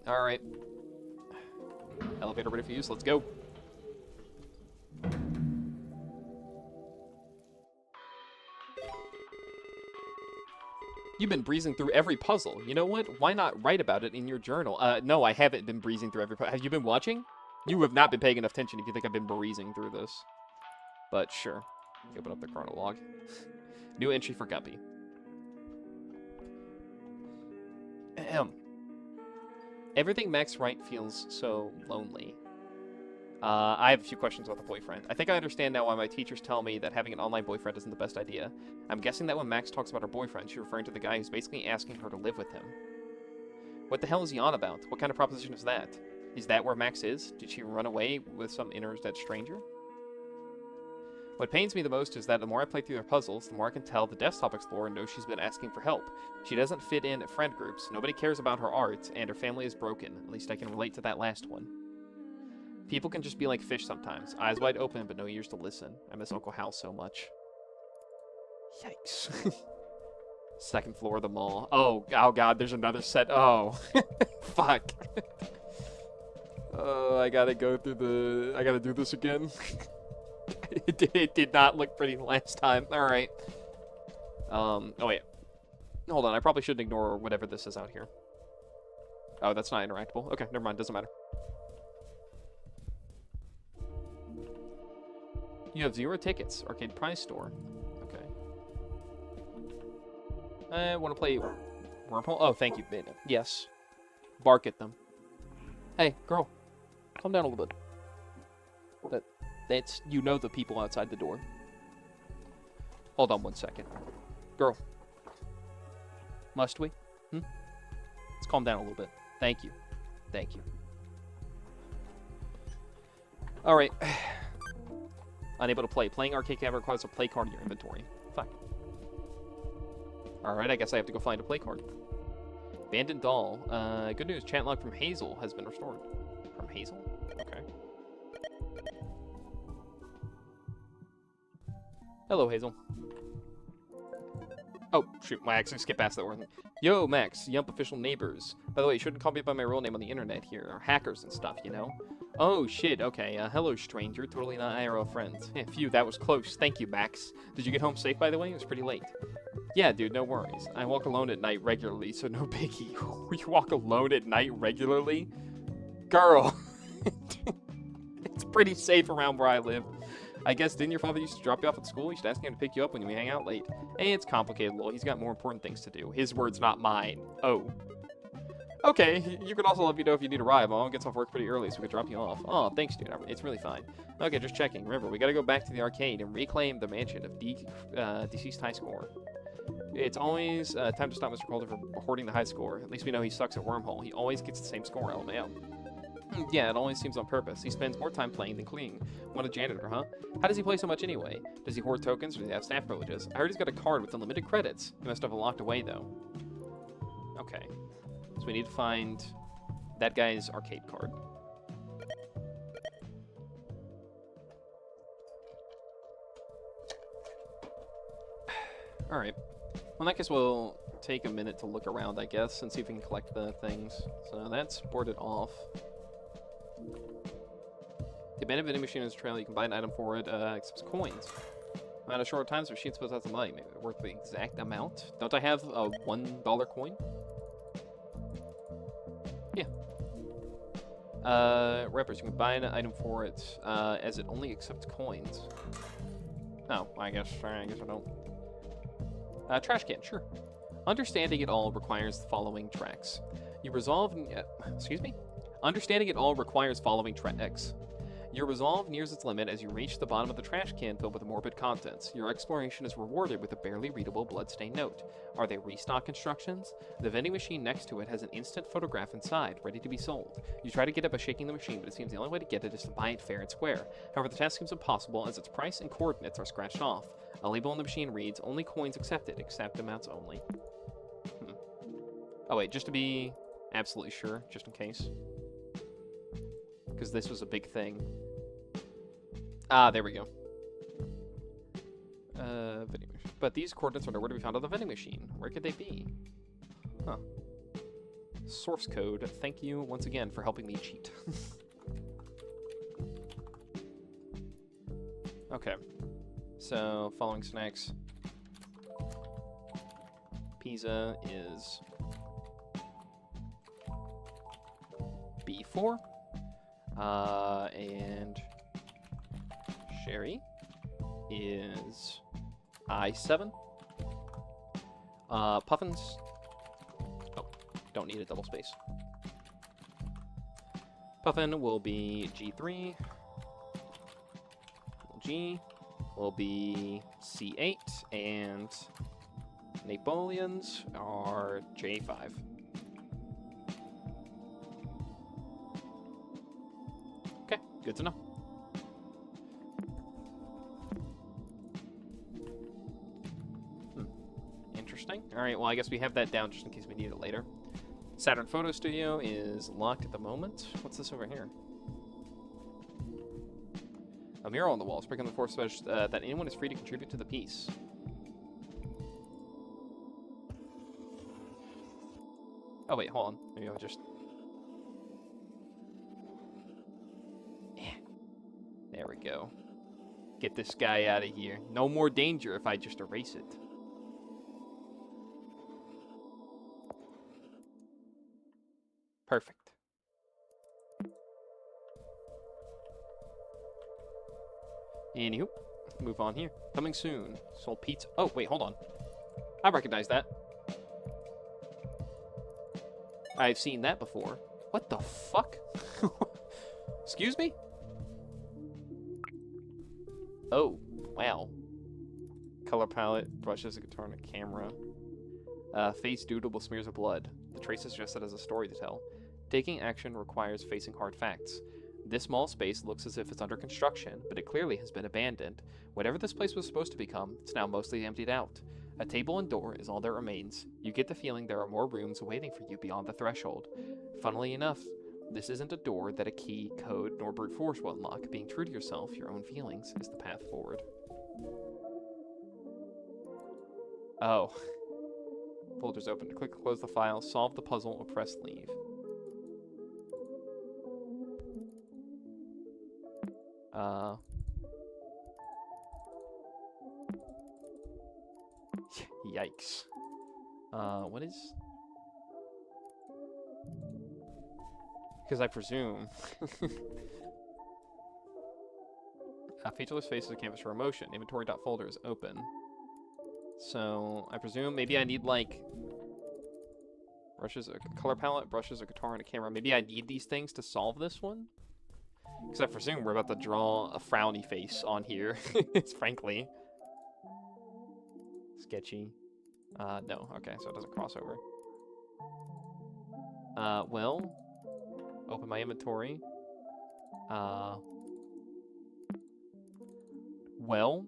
Alright. Elevator ready for use. Let's go. You've been breezing through every puzzle. You know what? Why not write about it in your journal? No, I haven't been breezing through every puzzle. Have you been watching? You have not been paying enough attention if you think I've been breezing through this. But sure. Open up the chronologue. New entry for Guppy. Ahem. Everything Max Wright feels so lonely. I have a few questions about the boyfriend. I think I understand now why my teachers tell me that having an online boyfriend isn't the best idea. I'm guessing that when Max talks about her boyfriend, she's referring to the guy who's basically asking her to live with him. What the hell is he on about? What kind of proposition is that? Is that where Max is? Did she run away with some inner dead stranger? What pains me the most is that the more I play through their puzzles, the more I can tell the desktop explorer knows she's been asking for help. She doesn't fit in at friend groups, nobody cares about her art, and her family is broken. At least I can relate to that last one. People can just be like fish sometimes, eyes wide open but no ears to listen. I miss Uncle Hal so much. Yikes. Second floor of the mall. Oh god, there's another set. Oh. Fuck. Oh, I gotta go through the... I gotta do this again. It did not look pretty last time. Alright. Oh wait. Hold on, I probably shouldn't ignore whatever this is out here. Oh, that's not interactable. Okay, never mind, doesn't matter. You have 0 tickets. Arcade prize store. Okay. I want to play Wormhole. Oh, thank you. Yes. Bark at them. Hey, girl. Calm down a little bit. That's, you know, the people outside the door. Hold on 1 second. Girl. Must we? Let's calm down a little bit. Thank you. Thank you. Alright. Unable to play. Playing arcade cab requires a play card in your inventory. Fuck. Alright, I guess I have to go find a play card. Abandoned doll. Good news. Chat log from Hazel has been restored. From Hazel? Okay. Hello, Hazel. Oh, shoot. I actually skipped past that one. Yo, Max. Yump official neighbors. By the way, you shouldn't call me by my real name on the internet here. Or hackers and stuff, you know? Oh, shit. Okay. Hello, stranger. Totally not IRL friends. Phew, that was close. Thank you, Max. Did you get home safe, by the way? It was pretty late. Yeah, dude, no worries. I walk alone at night regularly, so no biggie. You walk alone at night regularly? Girl. It's pretty safe around where I live. I guess, didn't your father used to drop you off at school? You should ask him to pick you up when we hang out late. Hey, it's complicated, lol. He's got more important things to do. His words, not mine. Oh. Okay, you can also let me know if you need a ride. Mom gets off work pretty early, so we can drop you off. Oh, thanks, dude. It's really fine. Okay, just checking. Remember, we gotta go back to the arcade and reclaim the mansion of deceased high score. It's always time to stop Mr. Calder from hoarding the high score. At least we know he sucks at Wormhole. He always gets the same score, LMAO. Yeah, it always seems on purpose. He spends more time playing than cleaning. What a janitor, huh? How does he play so much anyway? Does he hoard tokens or does he have staff privileges? I heard he's got a card with unlimited credits. He must have it locked away, though. Okay. So we need to find that guy's arcade card. Alright. Well, in that case, we'll take a minute to look around, I guess, and see if we can collect the things. So that's boarded off. The abandoned vending machine is a trail. You can buy an item for it, accepts coins. Amount of short times, the machine supposed to have some money. Maybe worth the exact amount. Don't I have a $1 coin? Yeah. Rappers, you can buy an item for it, as it only accepts coins. Oh, I guess I don't. Trash can, sure. Understanding it all requires the following tracks. You resolve... excuse me? Understanding it all requires following tracks. Your resolve nears its limit as you reach the bottom of the trash can filled with morbid contents. Your exploration is rewarded with a barely readable bloodstained note. Are they restock instructions? The vending machine next to it has an instant photograph inside, ready to be sold. You try to get it by shaking the machine, but it seems the only way to get it is to buy it fair and square. However, the task seems impossible as its price and coordinates are scratched off. A label on the machine reads, only coins accepted, accept amounts only. Oh wait, just to be absolutely sure, just in case. Because this was a big thing. Ah, there we go. Vending machine. But these coordinates are nowhere to be found on the vending machine. Where could they be? Huh. Source code. Thank you once again for helping me cheat. Okay. So, following snacks. Pizza is B4. And Sherry is I7. Puffins. Oh, don't need a double space. Puffin will be G3. G will be C8. And Napoleons are J5. Okay, good to know. Interesting. Alright, well, I guess we have that down just in case we need it later. Saturn Photo Studio is locked at the moment. What's this over here? A mural on the wall, sprinkling the force that anyone is free to contribute to the piece. Oh wait, hold on. Maybe I'll just... Yeah. There we go. Get this guy out of here. No more danger if I just erase it. Perfect. Anywho, move on here. Coming soon. Soul pizza. Oh, wait, hold on. I recognize that. I've seen that before. What the fuck? Excuse me? Oh, wow. Color palette, brushes, a guitar, and a camera. Face doodle with smears of blood. The trace is just that as a story to tell. Taking action requires facing hard facts. This small space looks as if it's under construction, but it clearly has been abandoned. Whatever this place was supposed to become, it's now mostly emptied out. A table and door is all that remains. You get the feeling there are more rooms waiting for you beyond the threshold. Funnily enough, this isn't a door that a key, code, nor brute force will unlock. Being true to yourself, your own feelings, is the path forward. Oh. Folder's open. Click to close the file, solve the puzzle, or press leave. Yikes. What is... Because I presume... featureless faces of canvas for emotion. Inventory.folder is open. So, I presume maybe I need, like... brushes, a color palette, brushes, a guitar, and a camera. Maybe I need these things to solve this one? Because I presume we're about to draw a frowny face on here. It's frankly... sketchy. No. Okay, so it doesn't cross over. Well... open my inventory. Well...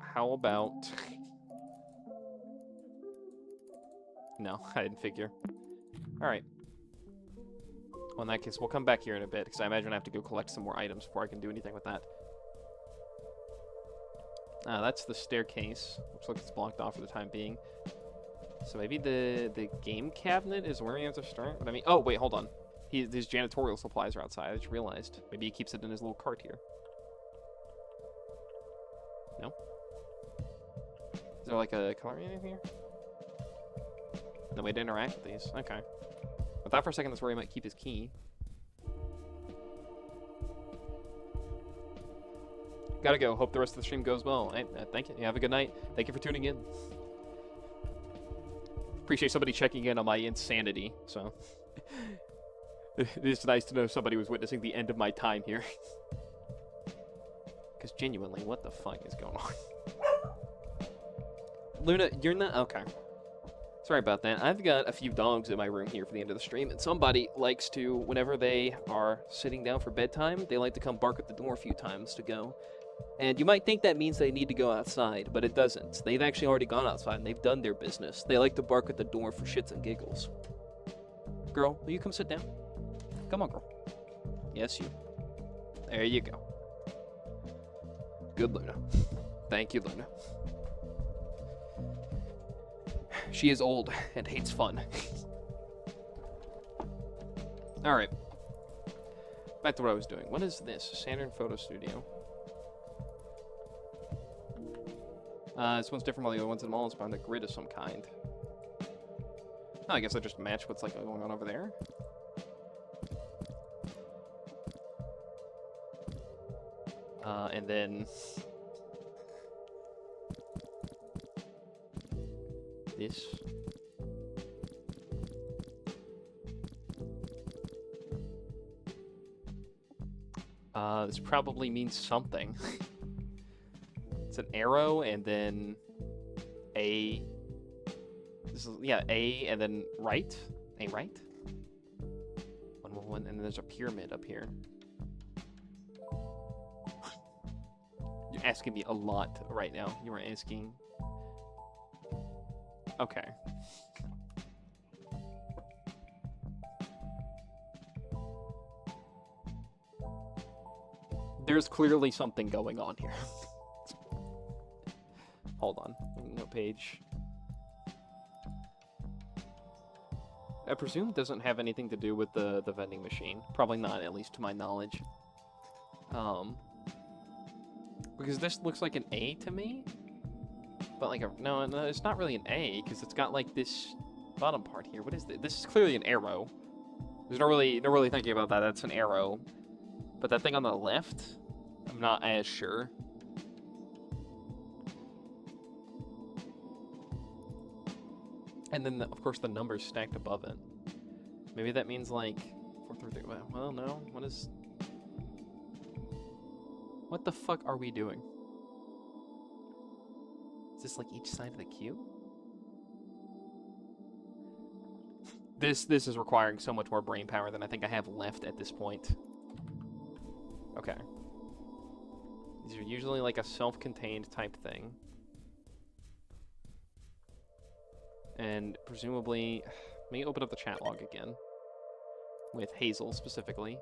how about... No, I didn't figure. Alright. Well, in that case, we'll come back here in a bit, because I imagine I have to go collect some more items before I can do anything with that. That's the staircase. Looks like it's blocked off for the time being. So maybe the game cabinet is where he has to start? But I mean... oh, wait, hold on. His janitorial supplies are outside. I just realized. Maybe he keeps it in his little cart here. No? Is there like a coloring in here? No way to interact with these. Okay. I thought for a second that's where he might keep his key. Gotta go. Hope the rest of the stream goes well. Thank you. Have a good night. Thank you for tuning in. Appreciate somebody checking in on my insanity. So it is nice to know somebody was witnessing the end of my time here. Because genuinely, what the fuck is going on? Luna, you're not... okay. Sorry about that. I've got a few dogs in my room here for the end of the stream, and somebody likes to, whenever they are sitting down for bedtime, they like to come bark at the door a few times to go. And you might think that means they need to go outside, but it doesn't. They've actually already gone outside, and they've done their business. They like to bark at the door for shits and giggles. Girl, will you come sit down? Come on, girl. Yes, you. There you go. Good, Luna. Thank you, Luna. She is old and hates fun. Alright. Back to what I was doing. What is this? Saturn Photo Studio. This one's different from all the other ones in the mall. It's behind a grid of some kind. Oh, I guess I just match what's like going on over there. And then... this. This probably means something. It's an arrow and then a... this is, yeah, A and then right? A right? 111, and then there's a pyramid up here. You're asking me a lot right now. You are asking... Okay. There's clearly something going on here. Hold on. No page. I presume it doesn't have anything to do with the vending machine. Probably not, at least to my knowledge. Because this looks like an A to me. But like no, it's not really an A because it's got like this bottom part here. What is this? This is clearly an arrow. There's no really thinking about that. That's an arrow. But that thing on the left, I'm not as sure. And then, of course, the numbers stacked above it. Maybe that means, like, 433. Well, no. What is... What the fuck are we doing? Is this, like, each side of the cube? This is requiring so much more brain power than I think I have left at this point. Okay. These are usually, like, a self-contained type thing. And presumably, let me open up the chat log again. With Hazel, specifically.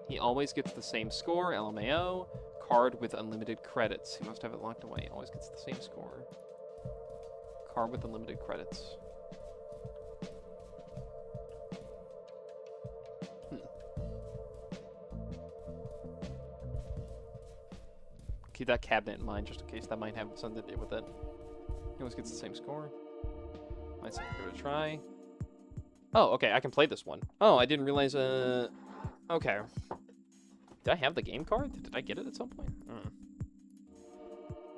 He always gets the same score, LMAO. Card with unlimited credits. He must have it locked away. Always gets the same score. Card with unlimited credits. Keep that cabinet in mind just in case that might have something to do with it. He always gets the same score. Might give it a try. Oh, okay, I can play this one. Oh, I didn't realize, okay. Did I have the game card? Did I get it at some point?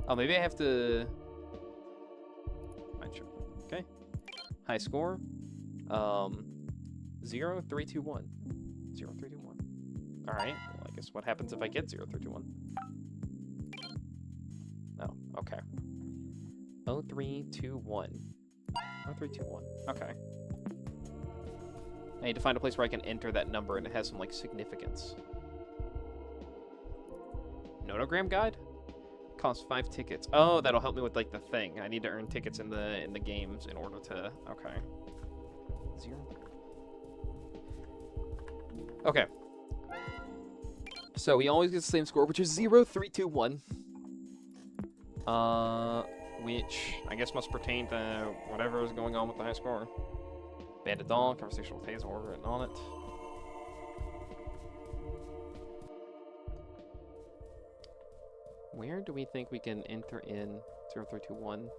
Oh, maybe I have to... Okay. High score. 0, 3, 2, 1. 0, 3, 2, 1. Alright, well, I guess what happens if I get 0, 3, 2, 1? Oh, okay. 0, 3, 2, 1. 0, 3, 2, 1. Okay. I need to find a place where I can enter that number and it has some, like, significance. Notogram guide? Costs 5 tickets. Oh, that'll help me with, like, the thing. I need to earn tickets in the games in order to... Okay. 0. Okay. So he always gets the same score, which is 0, 3, 2, 1. Which I guess must pertain to whatever is going on with the high score. Bandit doll, conversational with Hazel, order written on it. Where do we think we can enter in 0321?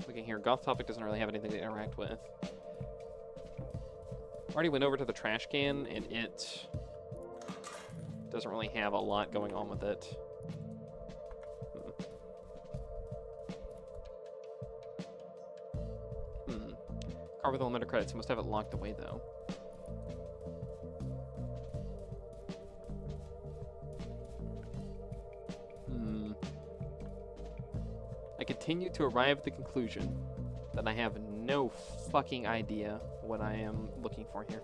Looking here, Goth Topic doesn't really have anything to interact with. Already went over to the trash can, and it doesn't really have a lot going on with it. Card with unlimited credits. You must have it locked away, though. I continue to arrive at the conclusion that I have no fucking idea what I am looking for here.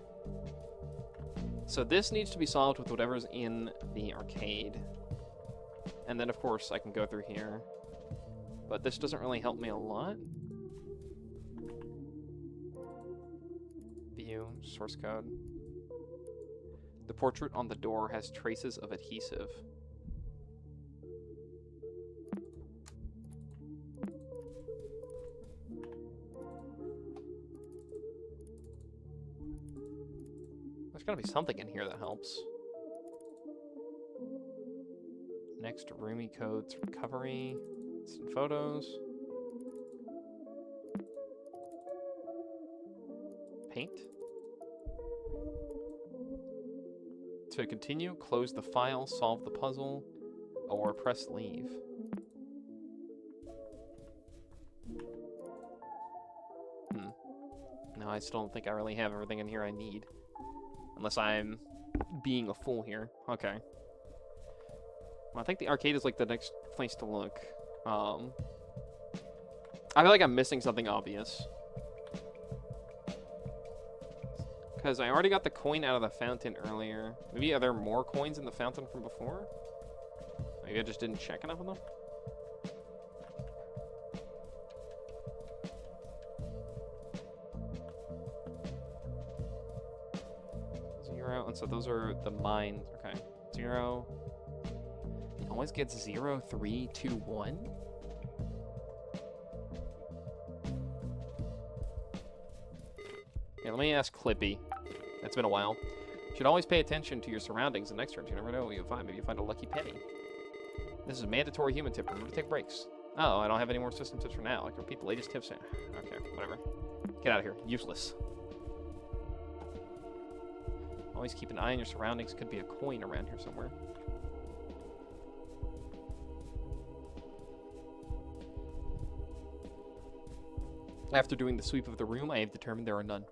So this needs to be solved with whatever's in the arcade. And then, of course, I can go through here. But this doesn't really help me a lot. View, source code. The portrait on the door has traces of adhesive. There's gotta be something in here that helps. Next, roomy codes, recovery, instant photos. Paint. To continue, close the file, solve the puzzle, or press leave. No, I still don't think I really have everything in here I need. Unless I'm being a fool here. Okay. Well, I think the arcade is like the next place to look. I feel like I'm missing something obvious. Because I already got the coin out of the fountain earlier. Maybe are there more coins in the fountain from before? Maybe I just didn't check enough of them? Zero, and so those are the mines. Okay. 0. It always gets 0, 3, 2, 1? Yeah, let me ask Clippy. It's been a while. Should always pay attention to your surroundings in next terms. You never know what you'll find. Maybe you'll find a lucky penny. This is a mandatory human tip. Remember to take breaks. Oh, I don't have any more system tips for now. I can repeat the latest tips. Okay, whatever. Get out of here. Useless. Always keep an eye on your surroundings. Could be a coin around here somewhere. After doing the sweep of the room, I have determined there are none.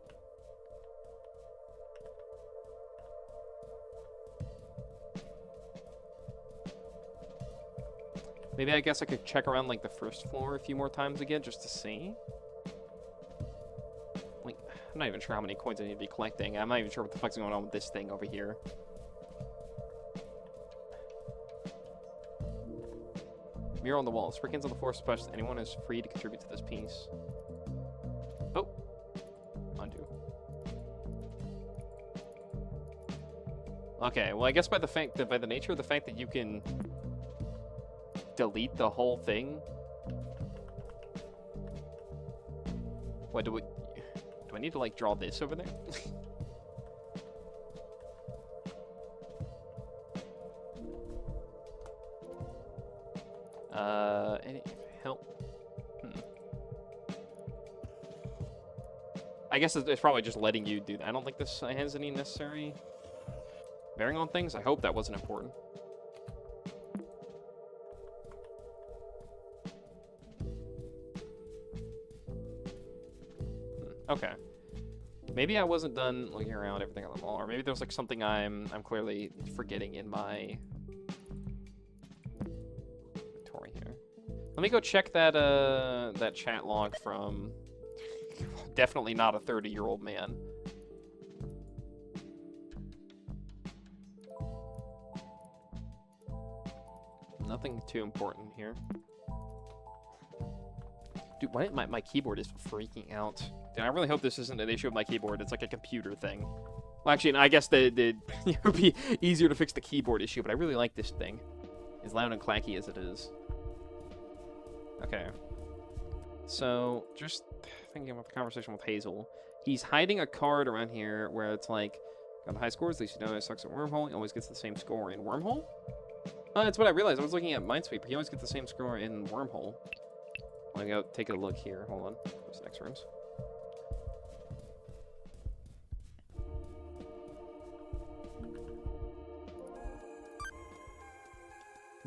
Maybe I guess I could check around like the first floor a few more times again just to see. Like, I'm not even sure how many coins I need to be collecting. I'm not even sure what the fuck's going on with this thing over here. Mirror on the wall. Sprinkles on the floor splash. Anyone is free to contribute to this piece. Oh. Undo. Okay, well I guess by the nature of the fact that you can delete the whole thing. What do I need to like draw this over there? Any help? I guess it's probably just letting you do that. I don't think this has any necessary bearing on things. I hope that wasn't important. Okay. Maybe I wasn't done looking around everything on the wall, or maybe there's like something I'm clearly forgetting in my inventory here. Let me go check that that chat log from definitely not a 30-year-old man. Nothing too important here. Dude, my keyboard is freaking out. Dude, I really hope this isn't an issue with my keyboard. It's like a computer thing. Well, actually, I guess it would be easier to fix the keyboard issue, but I really like this thing. As loud and clacky as it is. Okay. So, just thinking about the conversation with Hazel. He's hiding a card around here where it's like, got the high scores, at least you know he sucks at Wormhole. He always gets the same score in Wormhole? That's what I realized. I was looking at Minesweeper. He always gets the same score in Wormhole. I'll go take a look here. Hold on. Where's the next rooms?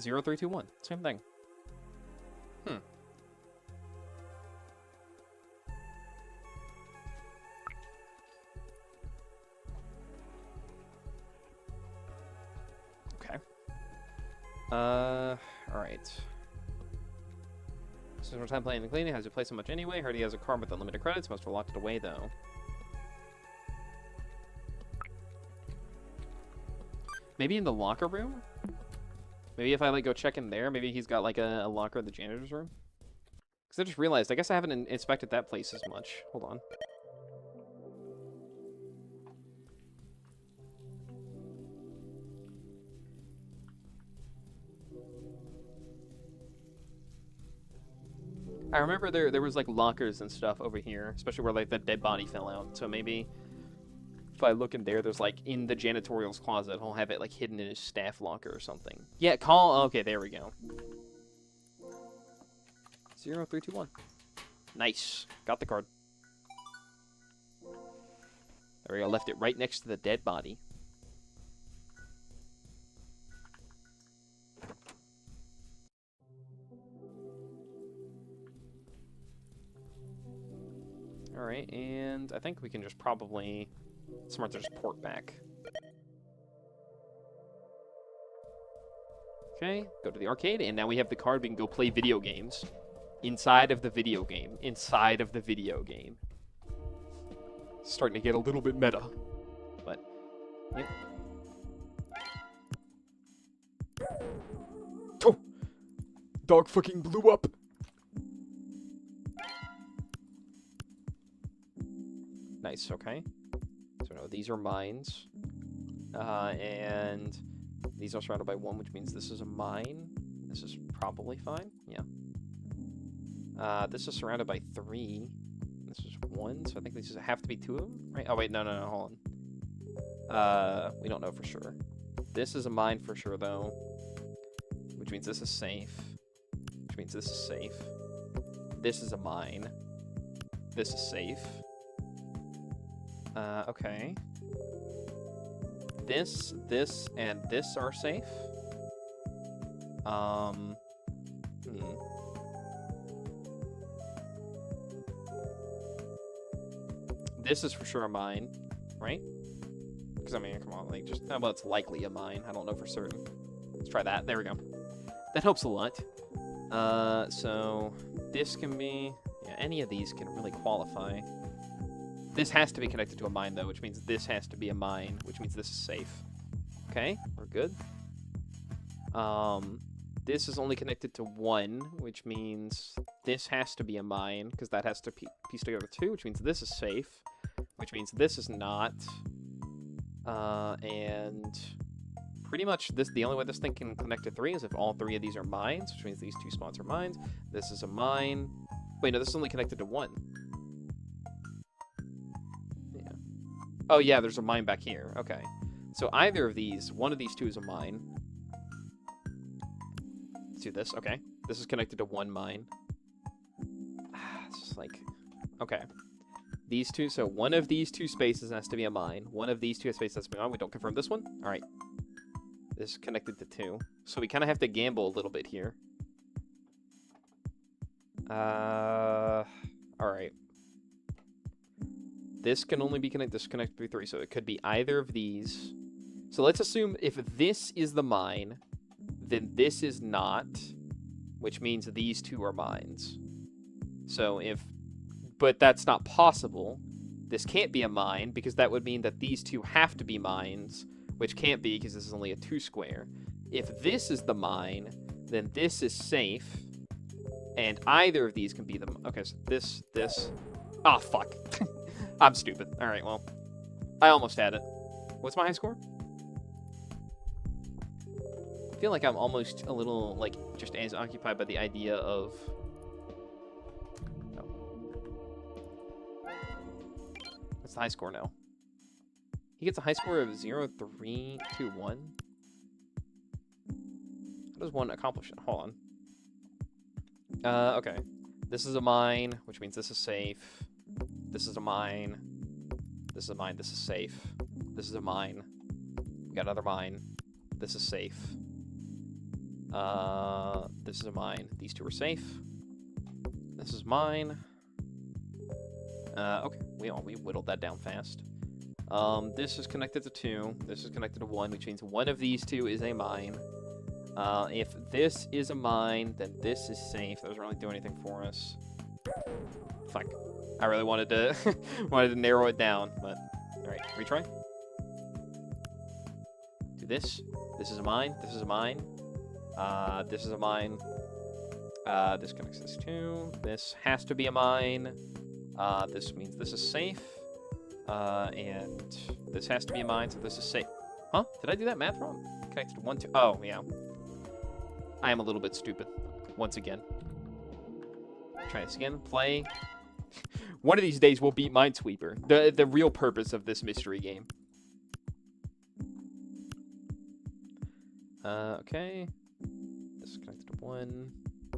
Zero, 3, 2, 1. Same thing. Okay. Alright. Spends more time playing and cleaning. Has to play so much anyway. Heard he has a card with unlimited credits. Must have locked it away though. Maybe in the locker room? Maybe if I like go check in there, maybe he's got like a locker in the janitor's room. Because I just realized, I guess I haven't inspected that place as much. Hold on. I remember there was like lockers and stuff over here, especially where like that dead body fell out. So maybe if I look in there, there's like in the janitorial's closet, he'll have it like hidden in his staff locker or something. Yeah, call. Okay, there we go. 0, 3, 2, 1. Nice. Got the card. There we go. Left it right next to the dead body. Alright, and I think we can just probably... Smart to just port back. Okay, go to the arcade, and now we have the card. We can go play video games. Inside of the video game. Inside of the video game. Starting to get a little bit meta. But, yeah. dog fucking blew up. Nice, okay. So no, these are mines. And these are surrounded by 1, which means this is a mine. This is probably fine, yeah. This is surrounded by 3. This is 1, so I think these have to be 2 of them, right? Oh wait, no, hold on. We don't know for sure. This is a mine for sure, though. Which means this is safe. Which means this is safe. This is a mine. This is safe. Okay. This, and this are safe. This is for sure a mine, right? Because, I mean, come on, like, just, well, it's likely a mine. I don't know for certain. Let's try that. There we go. That helps a lot. So, this can be, yeah, any of these can really qualify. This has to be connected to a mine, though, which means this has to be a mine, which means this is safe. Okay, we're good. This is only connected to 1, which means this has to be a mine, because that has to piece together 2, which means this is safe, which means this is not. And pretty much the only way this thing can connect to 3 is if all 3 of these are mines, which means these 2 spots are mines. This is a mine. Wait, no, this is only connected to 1. Yeah. Oh, yeah, there's a mine back here. Okay. So either of these, one of these 2 is a mine. Let's do this. Okay. This is connected to 1 mine. It's just like... Okay. These 2, so one of these 2 spaces has to be a mine. One of these 2 spaces has to be a mine. We don't confirm this one? Alright. This is connected to 2. So we kind of have to gamble a little bit here. Alright. This can only be connected to 3, so it could be either of these. So let's assume if this is the mine, then this is not, which means these 2 are mines. So but that's not possible. This can't be a mine, because that would mean that these 2 have to be mines, which can't be, because this is only a 2 square. If this is the mine, then this is safe, and either of these can be the... Okay, so this... Ah, fuck. I'm stupid. Alright, well. I almost had it. What's my high score? I feel like I'm almost a little, like, just as occupied by the idea of... No. What's the high score now? He gets a high score of 0, 3, 2, 1. How does 1 accomplish it? Hold on. Okay. This is a mine, which means this is safe. This is a mine. This is a mine. This is safe. This is a mine. We got another mine. This is safe. This is a mine. These 2 are safe. This is mine. Okay. We whittled that down fast. This is connected to 2. This is connected to 1, which means one of these 2 is a mine. If this is a mine, then this is safe. That doesn't really do anything for us. Fuck. I really wanted to wanted to narrow it down, but alright, retry. Do this. This is a mine. This is a mine. This is a mine. This connects this to. This has to be a mine. This means this is safe. And this has to be a mine, so this is safe. Huh? Did I do that math wrong? Connected to 1, 2. Oh, yeah. I am a little bit stupid. Once again. Try this again. Play. One of these days we'll beat Minesweeper. The real purpose of this mystery game. Okay. This is connected to 1,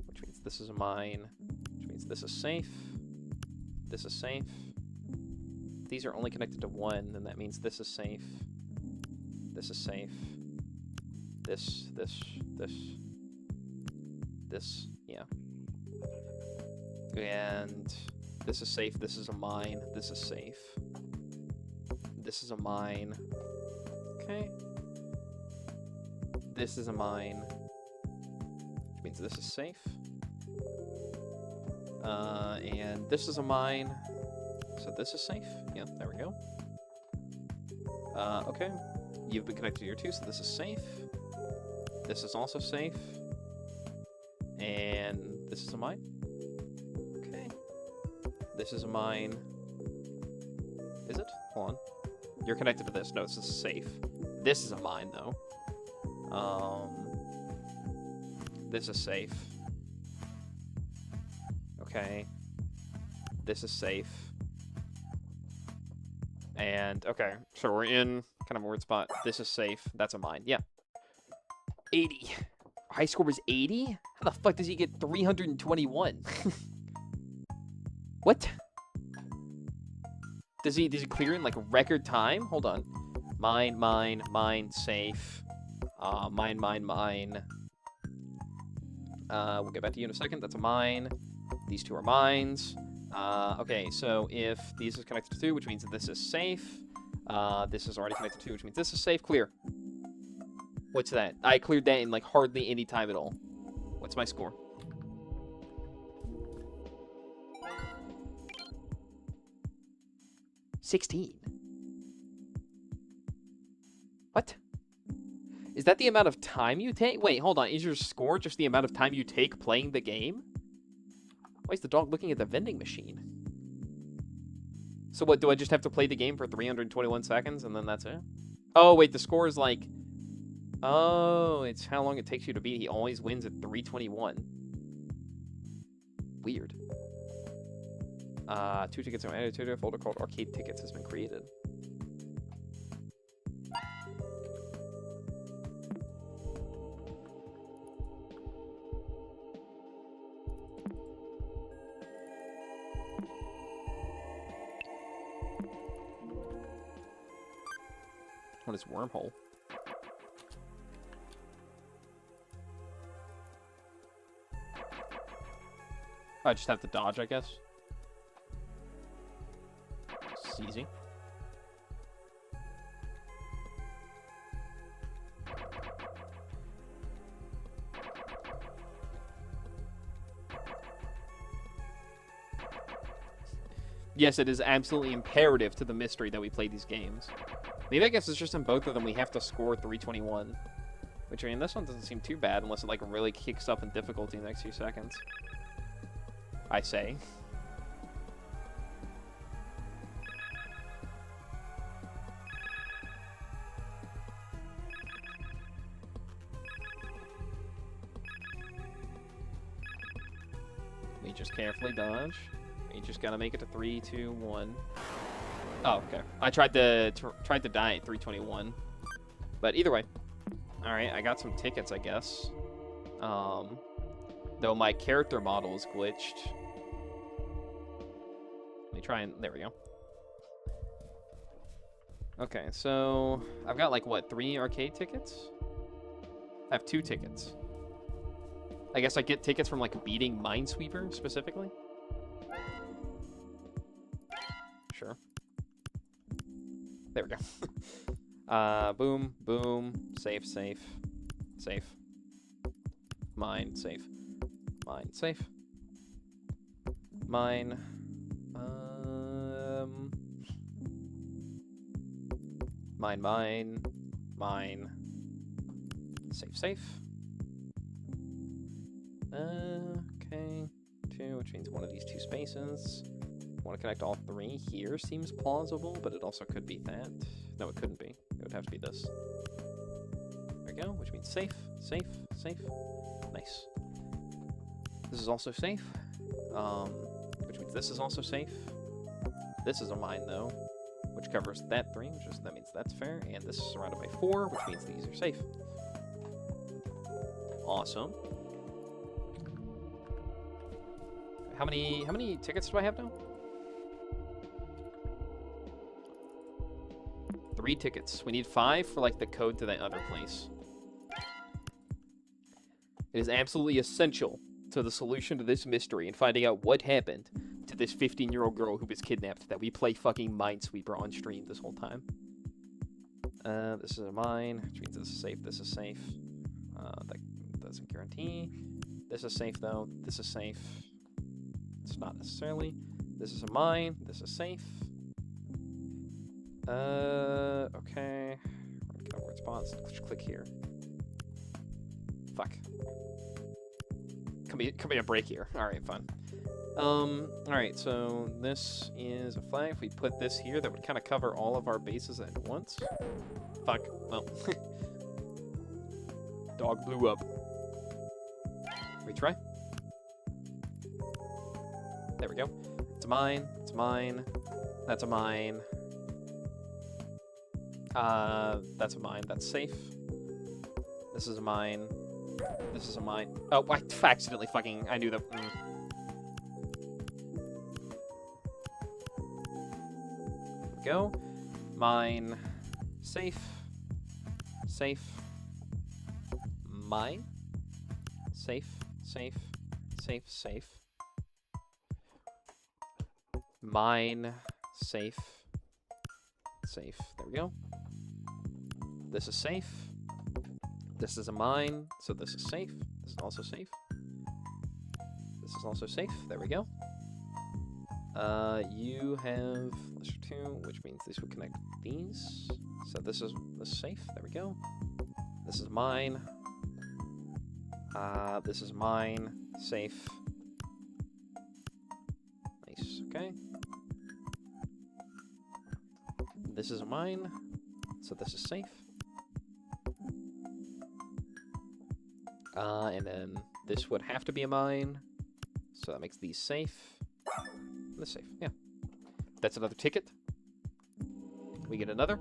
which means this is a mine, which means this is safe. This is safe. If these are only connected to 1, then that means this is safe. This is safe. This, yeah. And this is safe. This is a mine. This is safe. This is a mine. Okay. This is a mine. Which means this is safe. And this is a mine. So this is safe. Yeah, there we go. Okay. You've been connected to your 2, so this is safe. This is also safe. And this is a mine. Okay. This is a mine. Is it? Hold on. You're connected to this. No, this is safe. This is a mine, though. This is safe. Okay. This is safe. And, okay. So we're in kind of a weird spot. This is safe. That's a mine. Yeah. 80. High score was 80? How the fuck does he get 321? What? Does he clear in like record time? Hold on. Mine, safe. Mine. We'll get back to you in a second. That's a mine. These two are mines. Okay, so if these is connected to 2, which means that this is safe. This is already connected to 2, which means this is safe. Clear. What's that? I cleared that in like hardly any time at all. What's my score? $16. What? Is that the amount of time you take? Wait, hold on. Is your score just the amount of time you take playing the game? Why is the dog looking at the vending machine? So what, do I just have to play the game for 321 seconds and then that's it? Oh, wait, the score is like... Oh, it's how long it takes you to beat. He always wins at 321. Weird. 2 tickets are added to a folder called Arcade Tickets has been created. What is wormhole? I just have to dodge, I guess. It's easy. Yes, it is absolutely imperative to the mystery that we play these games. Maybe I guess it's just in both of them we have to score 321. Which, I mean, this one doesn't seem too bad unless it, like, really kicks up in difficulty in the next few seconds. I say. We just carefully dodge. We just gotta make it to 3, 2, 1. Oh, okay. I tried to die at 321. But either way. Alright, I got some tickets, I guess. Though my character model is glitched. Let me try and... There we go. Okay, so... I've got, like, what, 3 arcade tickets? I have 2 tickets. I guess I get tickets from, like, beating Minesweeper, specifically? Sure. There we go. Boom, boom, safe, safe, safe. Mine, safe. Mine, safe. Mine. Mine. Safe, safe. Okay. 2, which means one of these 2 spaces. Want to connect all 3 here seems plausible, but it also could be that. No, it couldn't be. It would have to be this. There we go, which means safe, safe, safe. Nice. This is also safe. Which means this is also safe. This is a mine, though, which covers that 3, that means that's fair. And this is surrounded by 4, which means these are safe. Awesome. How many tickets do I have now? 3 tickets. We need 5 for, like, the code to that other place. It is absolutely essential to the solution to this mystery and finding out what happened to this 15-year-old girl who was kidnapped that we play fucking Minesweeper on stream this whole time. This is a mine, which means this is safe, this is safe. That doesn't guarantee. This is safe, though. This is safe. It's not necessarily. This is a mine. This is safe. Okay. We're gonna get a word spots. Just click here. Fuck. Could be a break here. All right, fine. All right, so this is a flag. If we put this here, that would kind of cover all of our bases at once. Fuck. Well. Dog blew up. Retry. There we go. It's mine. It's mine. That's a mine. That's a mine. That's safe. This is a mine. This is a mine. Oh, I accidentally fucking... I knew that... Go. Mine. Safe. Safe. Mine. Safe. Safe. Safe. Safe. Mine. Safe. Safe. There we go. This is safe. This is a mine, so this is safe. This is also safe. This is also safe. There we go. You have lesser 2, which means this would connect these. So this is safe. There we go. This is mine. This is mine. Safe. Nice. Okay. This is a mine, so this is safe. And then this would have to be a mine, so that makes these safe. This safe, yeah. That's another ticket. We get another.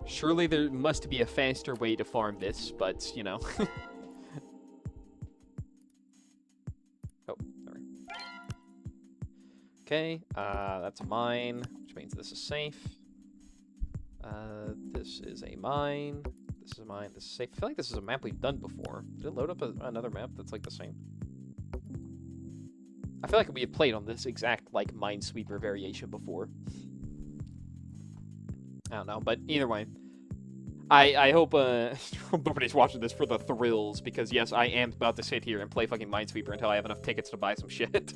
Surely there must be a faster way to farm this, but, you know. Oh, sorry. Okay, that's a mine, which means this is safe. This is a mine. This is mine. This is safe. I feel like this is a map we've done before. Did it load up another map that's like the same? I feel like we have played on this exact like Minesweeper variation before. I don't know, but either way, I hope nobody's watching this for the thrills, because yes, I am about to sit here and play fucking Minesweeper until I have enough tickets to buy some shit.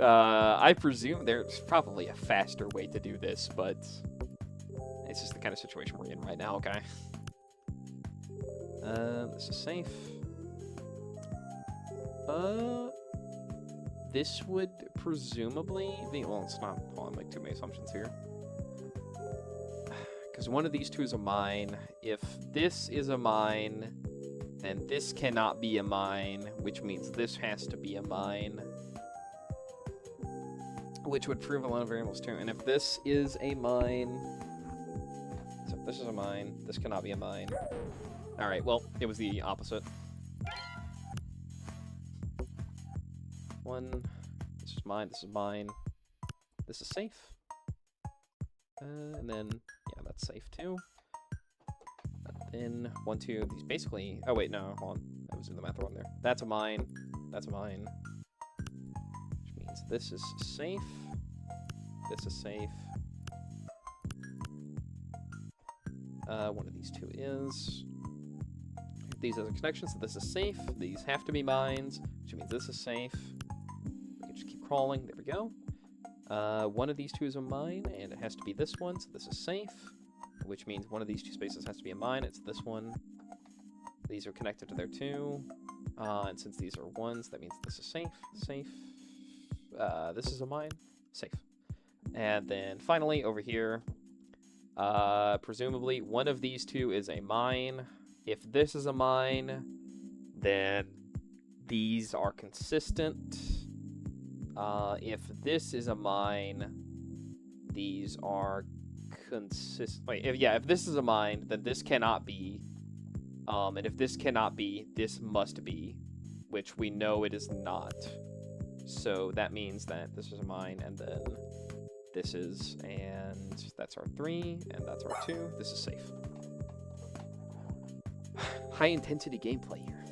I presume there's probably a faster way to do this, but it's just the kind of situation we're in right now. Okay. This is safe. This would presumably be... Well, it's not. Hold on, like too many assumptions here. Because one of these two is a mine. If this is a mine, then this cannot be a mine, which means this has to be a mine. Which would prove a lot of variables too. And if this is a mine... So if this is a mine, this cannot be a mine. Alright, well, it was the opposite. One, this is mine, this is mine. This is safe. And then, yeah, that's safe too. And then, 1, 2, these basically... Oh wait, no, hold on. I was doing the math wrong there. That's a mine, that's a mine. Which means this is safe. This is safe. One of these two is... These as a connection, so this is safe. These have to be mines, which means this is safe. We can just keep crawling. There we go. One of these two is a mine, and it has to be this one, so this is safe. Which means one of these two spaces has to be a mine. It's this one. These are connected to there too. And since these are ones, that means this is safe. Safe. This is a mine. Safe. And then finally, over here, presumably one of these two is a mine. If this is a mine, then these are consistent. If this is a mine, these are consistent. Wait, if this is a mine, then this cannot be. And if this cannot be, this must be, which we know it is not. So that means that this is a mine, and then this is, and that's our 3, and that's our 2. This is safe. High-intensity gameplay here.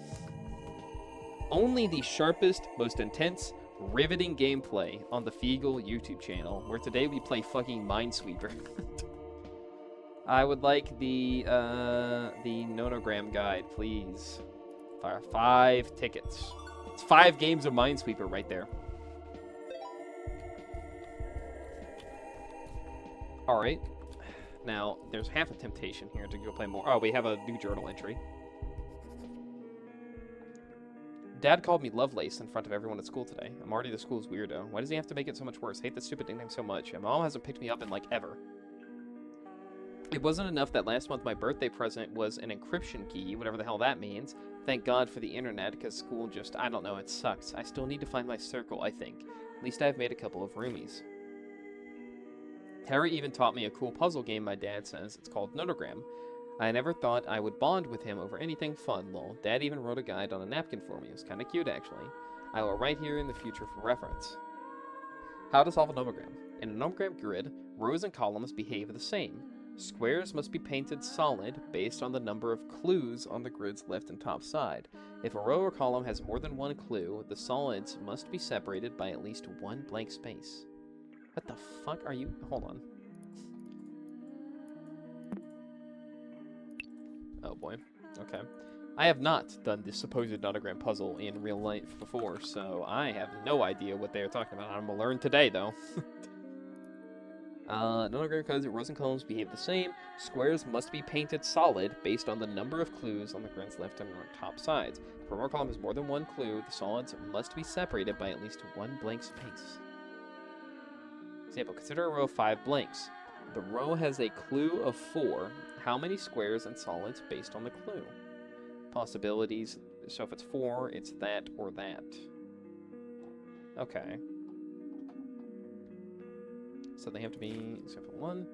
Only the sharpest, most intense, riveting gameplay on the Feegull YouTube channel, where today we play fucking Minesweeper. I would like the nonogram guide, please. 5 tickets. It's 5 games of Minesweeper right there. Alright. Now, there's half a temptation here to go play more. Oh, we have a new journal entry. Dad called me Lovelace in front of everyone at school today. I'm already the school's weirdo. Why does he have to make it so much worse? I hate this stupid nickname so much. And Mom hasn't picked me up in, like, ever. It wasn't enough that last month my birthday present was an encryption key, whatever the hell that means. Thank God for the internet, because school just, I don't know, it sucks. I still need to find my circle, I think. At least I've made a couple of roomies. Harry even taught me a cool puzzle game my dad says. It's called Notogram. I never thought I would bond with him over anything fun, lol. Dad even wrote a guide on a napkin for me. It was kind of cute, actually. I will write here in the future for reference. How to solve a nomogram. In a nomogram grid, rows and columns behave the same. Squares must be painted solid based on the number of clues on the grid's left and top side. If a row or column has more than one clue, the solids must be separated by at least one blank space. What the fuck are you? Hold on. Oh boy. Okay. I have not done this supposed nonogram puzzle in real life before, so I have no idea what they are talking about. I'm gonna learn today, though. Nonogram codes, rows and columns behave the same. Squares must be painted solid based on the number of clues on the grid's left and top sides. If a row or column has more than one clue, the solids must be separated by at least one blank space. Example, consider a row of 5 blanks. The row has a clue of 4. How many squares and solids based on the clue? Possibilities. So if it's 4, it's that or that. Okay. So they have to be example 1.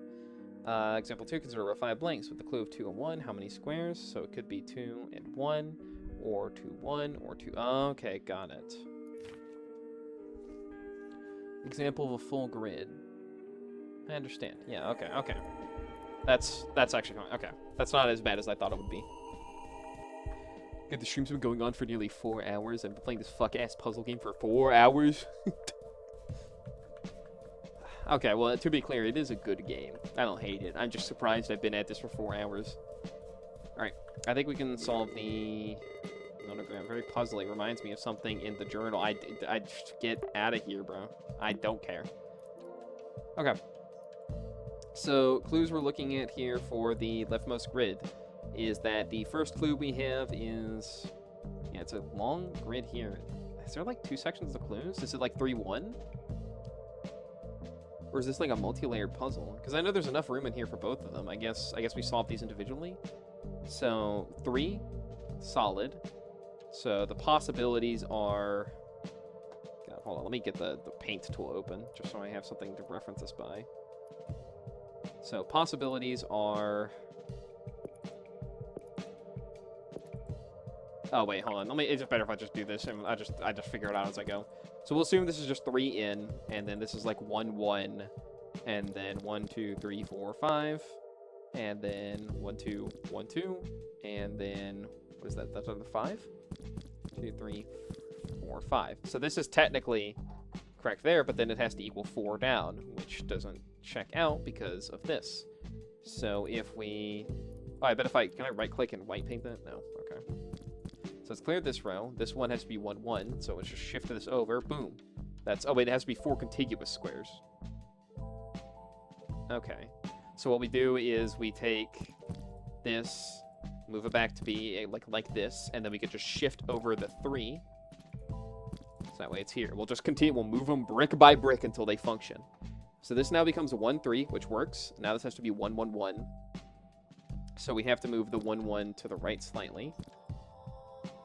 Example 2, consider a row of 5 blanks with the clue of 2 and 1. How many squares? So it could be 2 and 1, or 2, 1, or 2. Okay, got it. Example of a full grid. I understand. Yeah, okay, okay. That's actually fine. Okay. That's not as bad as I thought it would be. God, the stream's been going on for nearly 4 hours. I've been playing this fuck-ass puzzle game for 4 hours. Okay, well, to be clear, it is a good game. I don't hate it. I'm just surprised I've been at this for 4 hours. Alright, I think we can solve the nonogram. Very puzzling. Reminds me of something in the journal. I just get out of here, bro. I don't care. Okay. So, clues we're looking at here for the leftmost grid is that the first clue we have is... Yeah, it's a long grid here. Is there, like, 2 sections of clues? Is it, like, 3-1? Or is this, like, a multi-layered puzzle? Because I know there's enough room in here for both of them. I guess we solve these individually. So, 3, solid. So, the possibilities are... God, hold on, let me get the paint tool open, just so I have something to reference this by. So, possibilities are... Oh, wait, hold on. It's just better if I just do this, and I just figure it out as I go. So we'll assume this is just 3 in, and then this is like 1, 1, and then 1, 2, 3, 4, 5, and then 1, 2, 1, 2, and then, what is that? That's another 5? 2, 3, 4, 5. So this is technically correct there, but then it has to equal 4 down, which doesn't check out because of this. So if we... Oh, I bet if can I right-click and white paint that? No, okay. So it's cleared this row. This one has to be 1, 1, so let's just shift this over. Boom. That's... Oh, wait, it has to be 4 contiguous squares. Okay. So what we do is we take this, move it back to be like this, and then we can just shift over the 3. So that way it's here. We'll just continue. We'll move them brick by brick until they function. So this now becomes a 1, 3, which works. Now this has to be 1, 1, 1. So we have to move the 1, 1 to the right slightly.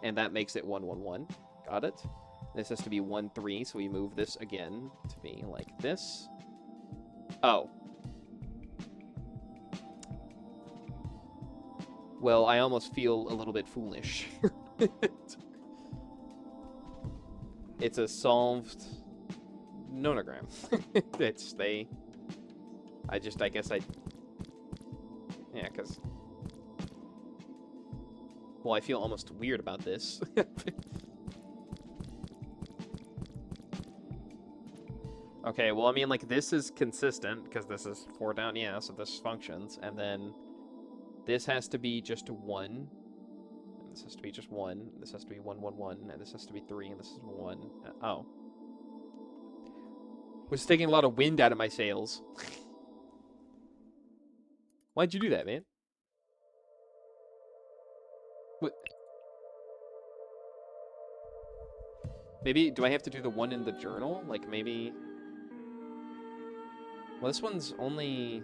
And that makes it 1, 1, 1. Got it? This has to be 1, 3, so we move this again to be like this. Oh. Well, I almost feel a little bit foolish. It's a solved nonogram. Yeah, because... Well, I feel almost weird about this. Okay, well, I mean, like, this is consistent, because this is 4 down, yeah, so this functions, and then this has to be just 1, and this has to be just 1, this has to be 1, 1, 1, and this has to be 3, and this is 1. Oh. Was taking a lot of wind out of my sails. Why'd you do that, man? What? Maybe, do I have to do the one in the journal? Like, maybe... Well, this one's only...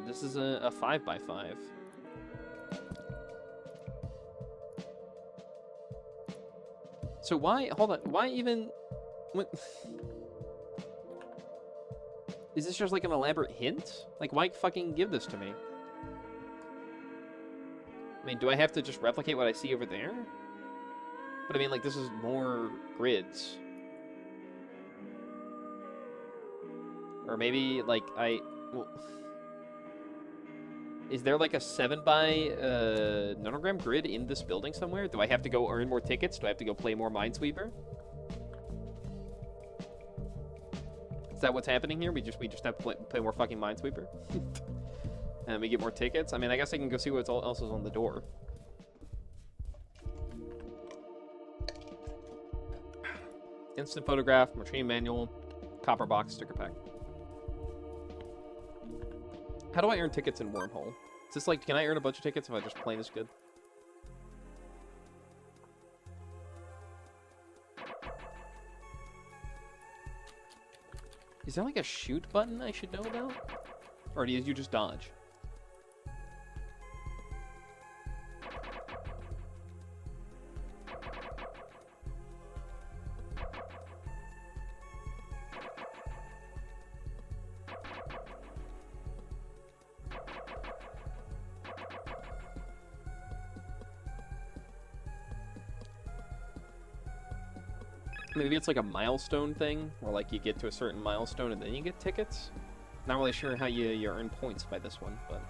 This is a 5x5. So why... Hold on. Why even... What... Is this just like an elaborate hint? Like, why fucking give this to me? I mean, do I have to just replicate what I see over there? But I mean, like, this is more grids. Or maybe, like, well, is there, like, a 7x nonogram grid in this building somewhere? Do I have to go earn more tickets? Do I have to go play more Minesweeper? Is that what's happening here? We just have to play more fucking Minesweeper? And we get more tickets? I mean, I guess I can go see what else is on the door. Instant photograph, machine manual, copper box, sticker pack. How do I earn tickets in Wormhole? Is this like, can I earn a bunch of tickets if I just play this good? Is there like a shoot button I should know about? Or do you just dodge? Maybe it's like a milestone thing, where like you get to a certain milestone and then you get tickets. Not really sure how you earn points by this one, but...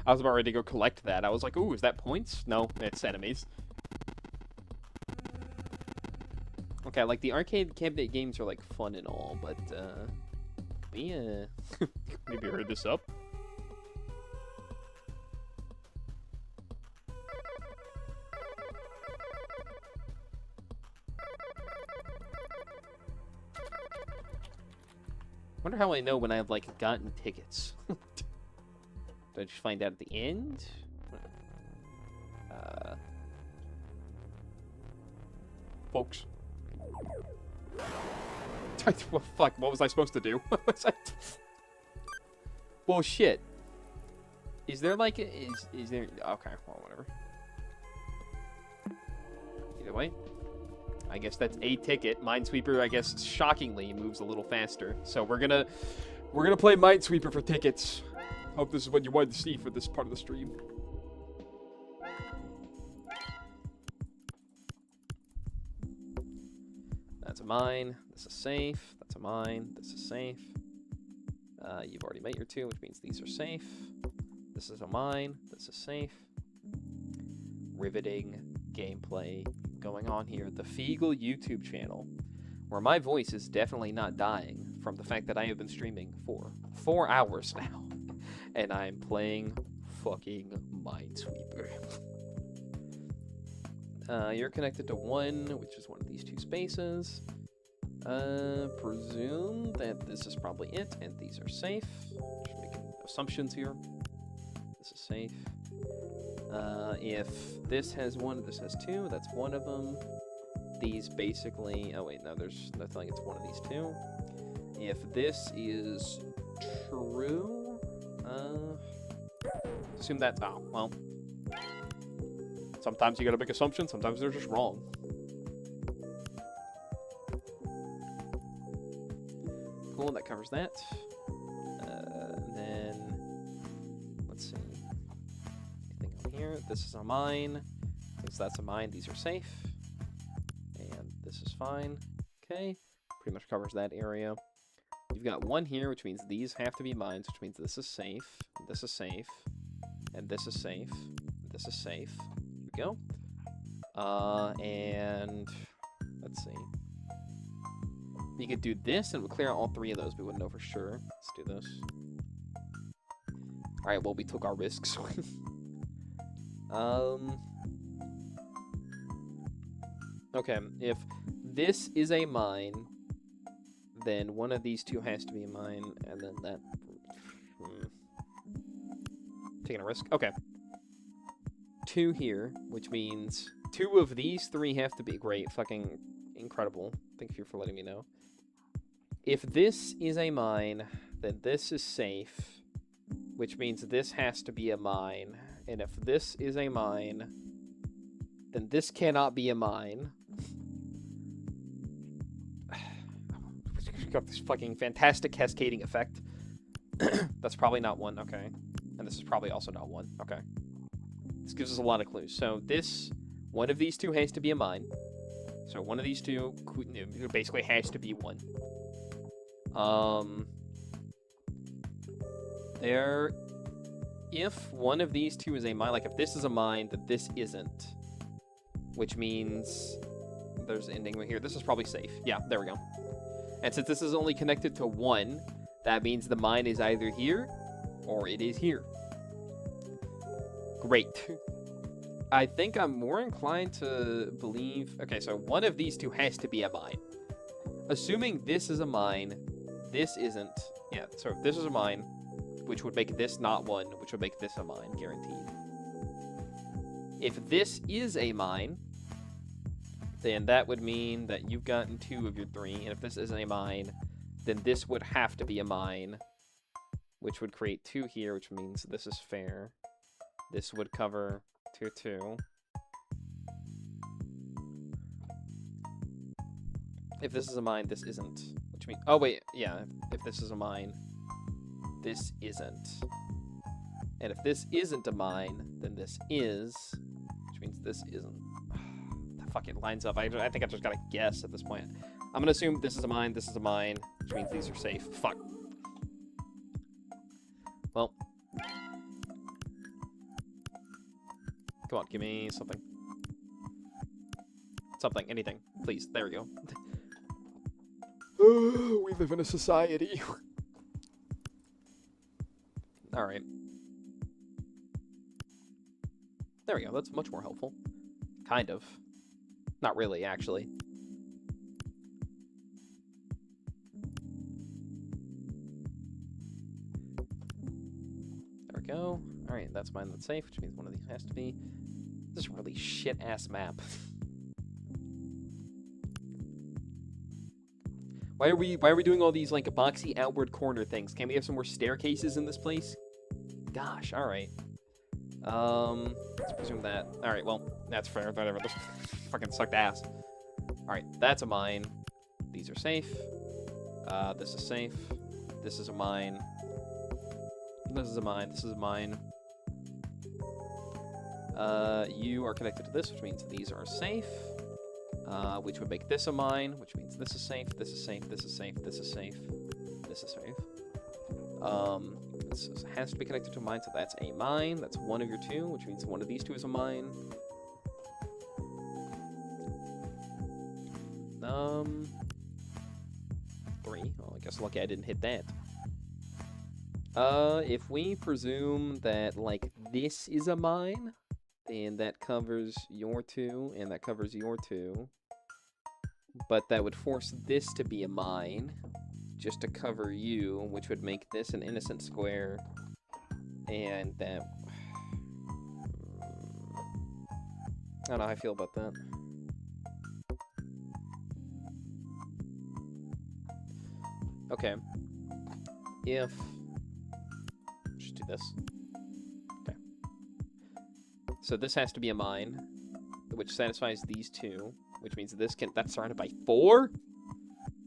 I was about ready to go collect that. I was like, ooh, is that points? No, it's enemies. Okay, like, the arcade cabinet games are, like, fun and all, but, we, maybe hurry this up? Wonder how I know when I've, like, gotten tickets. Do I just find out at the end? Folks. Well, fuck, what was I supposed to do? Well, shit. Is there, like, is there... Okay, well, whatever. Either way. I guess that's a ticket. Minesweeper, I guess, shockingly, moves a little faster. So we're gonna play Minesweeper for tickets. Hope this is what you wanted to see for this part of the stream. That's a mine. This is safe. That's a mine. This is safe. You've already met your two, which means these are safe. This is a mine. This is safe. Riveting gameplay going on here. The Feegull YouTube channel, where my voice is definitely not dying from the fact that I have been streaming for 4 hours now. And I'm playing fucking Minesweeper. You're connected to 1, which is one of these 2 spaces. Presume that this is probably it, and these are safe. Just making assumptions here. This is safe. If this has 1, this has 2, that's one of them. These basically... Oh, wait, no, there's nothing. It's one of these 2. If this is true... assume that's... Oh, well. Sometimes you gotta make assumptions, sometimes they're just wrong. Cool, that covers that. And then... Let's see. Anything on here? This is a mine. Since that's a mine, these are safe. And this is fine. Okay. Pretty much covers that area. You've got 1 here, which means these have to be mines, which means this is safe, this is safe, and this is safe, this is safe. Here we go. And let's see. You could do this, and it would clear out all 3 of those. We wouldn't know for sure. Let's do this. Alright, well, we took our risks. Okay, if this is a mine, then one of these two has to be a mine, and then that... Taking a risk? Okay. 2 here, which means 2 of these 3 have to be... Great, fucking incredible. Thank you for letting me know. If this is a mine, then this is safe, which means this has to be a mine. And if this is a mine, then this cannot be a mine. Got this fucking fantastic cascading effect. That's probably not 1, okay. And this is probably also not 1, okay. This gives us a lot of clues. So this, one of these 2 has to be a mine. So one of these 2 basically has to be 1. If one of these 2 is a mine, like if this is a mine, then this isn't. Which means there's an ending right here. This is probably safe. Yeah, there we go. And since this is only connected to 1, that means the mine is either here or it is here. Great. I think I'm more inclined to believe... Okay, so one of these 2 has to be a mine. Assuming this is a mine, this isn't. Yeah, so if this is a mine, which would make this not 1, which would make this a mine, guaranteed. If this is a mine, then that would mean that you've gotten 2 of your 3. And if this isn't a mine, then this would have to be a mine, which would create 2 here, which means this is fair. This would cover 2, 2. If this is a mine, this isn't. Which means... Oh, wait. Yeah, if this is a mine, this isn't. And if this isn't a mine, then this is, which means this isn't. Fucking lines up. I think I just gotta guess at this point. I'm gonna assume this is a mine, which means these are safe. Fuck. Well. Come on, give me something. Something, anything. Please, there we go. We live in a society. Alright. There we go, that's much more helpful. Kind of. Not really, actually. There we go. Alright, that's mine, that's safe, which means one of these has to be. This is a really shit-ass map. Why are we doing all these, like, boxy outward corner things? Can't we have some more staircases in this place? Gosh, alright. Let's presume that. Alright, well, that's fair. Whatever. This fucking sucked ass. Alright, that's a mine. These are safe. This is safe. This is a mine. This is a mine. This is a mine. You are connected to this, which means these are safe. Which would make this a mine, which means this is safe, this is safe, this is safe, this is safe, this is safe. This has to be connected to a mine, so that's a mine. That's 1 of your 2, which means one of these 2 is a mine. 3. Well, I guess lucky I didn't hit that. If we presume that, like, this is a mine, and that covers your 2, and that covers your 2, but that would force this to be a mine, just to cover you, which would make this an innocent square, and that... I don't know how I feel about that. Okay. If... Just do this. Okay. So this has to be a mine, which satisfies these 2, which means this can... That's surrounded by 4?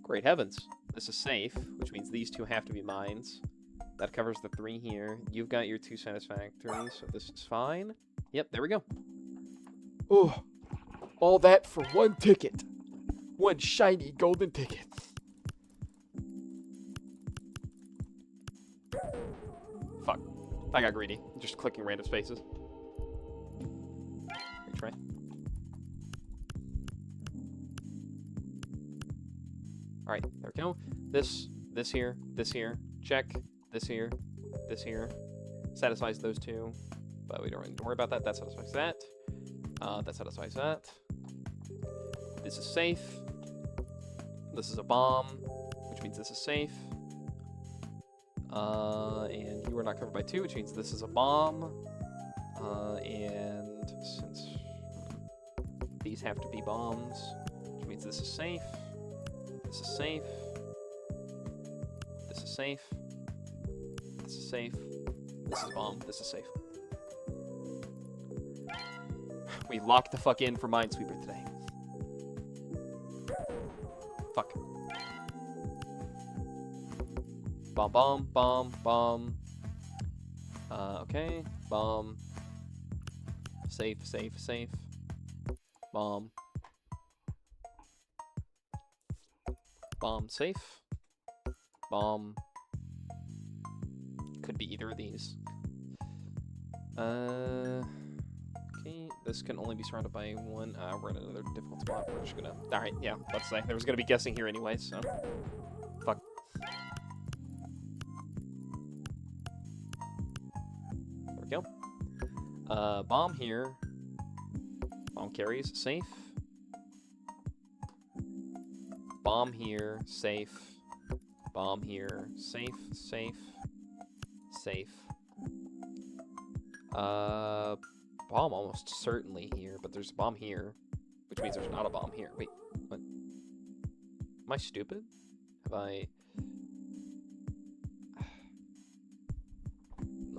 Great heavens. This is safe, which means these 2 have to be mines. That covers the 3 here. You've got your 2 satisfactory, so this is fine. Yep, there we go. Oh, all that for 1 ticket. 1 shiny golden ticket. Fuck. I got greedy. Just clicking random spaces. Retry. Alright, there we go. This here, check. This here, satisfies those two, but we don't really need to worry about that. That satisfies that. That satisfies that. This is safe. This is a bomb, which means this is safe. And you are not covered by 2, which means this is a bomb. And since these have to be bombs, which means this is safe. This is safe. This is safe. This is safe. This is bomb. This is safe. We locked the fuck in for Minesweeper today. Fuck. Bomb, bomb, bomb, bomb. Okay. Bomb. Safe, safe, safe. Bomb. Bomb, safe. Bomb. Could be either of these. Okay, this can only be surrounded by one. We're in another difficult spot. We're just gonna. Alright, yeah, let's say. There was gonna be guessing here anyway, so. Fuck. There we go. Bomb here. Bomb carries, safe. Bomb here, safe. Bomb here, safe, safe, safe. Bomb almost certainly here, but there's a bomb here, which means there's not a bomb here. Wait, what? Am I stupid? Have I...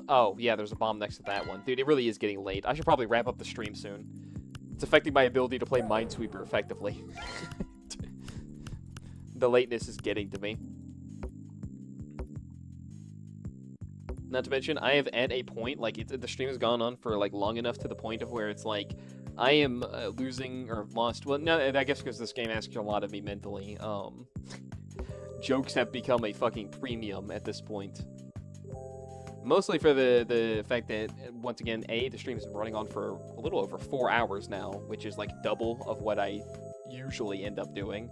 Oh, yeah, there's a bomb next to that one. Dude, it really is getting late. I should probably wrap up the stream soon. It's affecting my ability to play Minesweeper effectively. The lateness is getting to me. Not to mention, I have at a point, like, the stream has gone on for, like, long enough to the point of where it's, like, I am losing, or lost, well, no, I guess because this game asks a lot of me mentally. Jokes have become a fucking premium at this point. Mostly for the fact that, once again, the stream has been running on for a little over 4 hours now, which is, like, double of what I usually end up doing.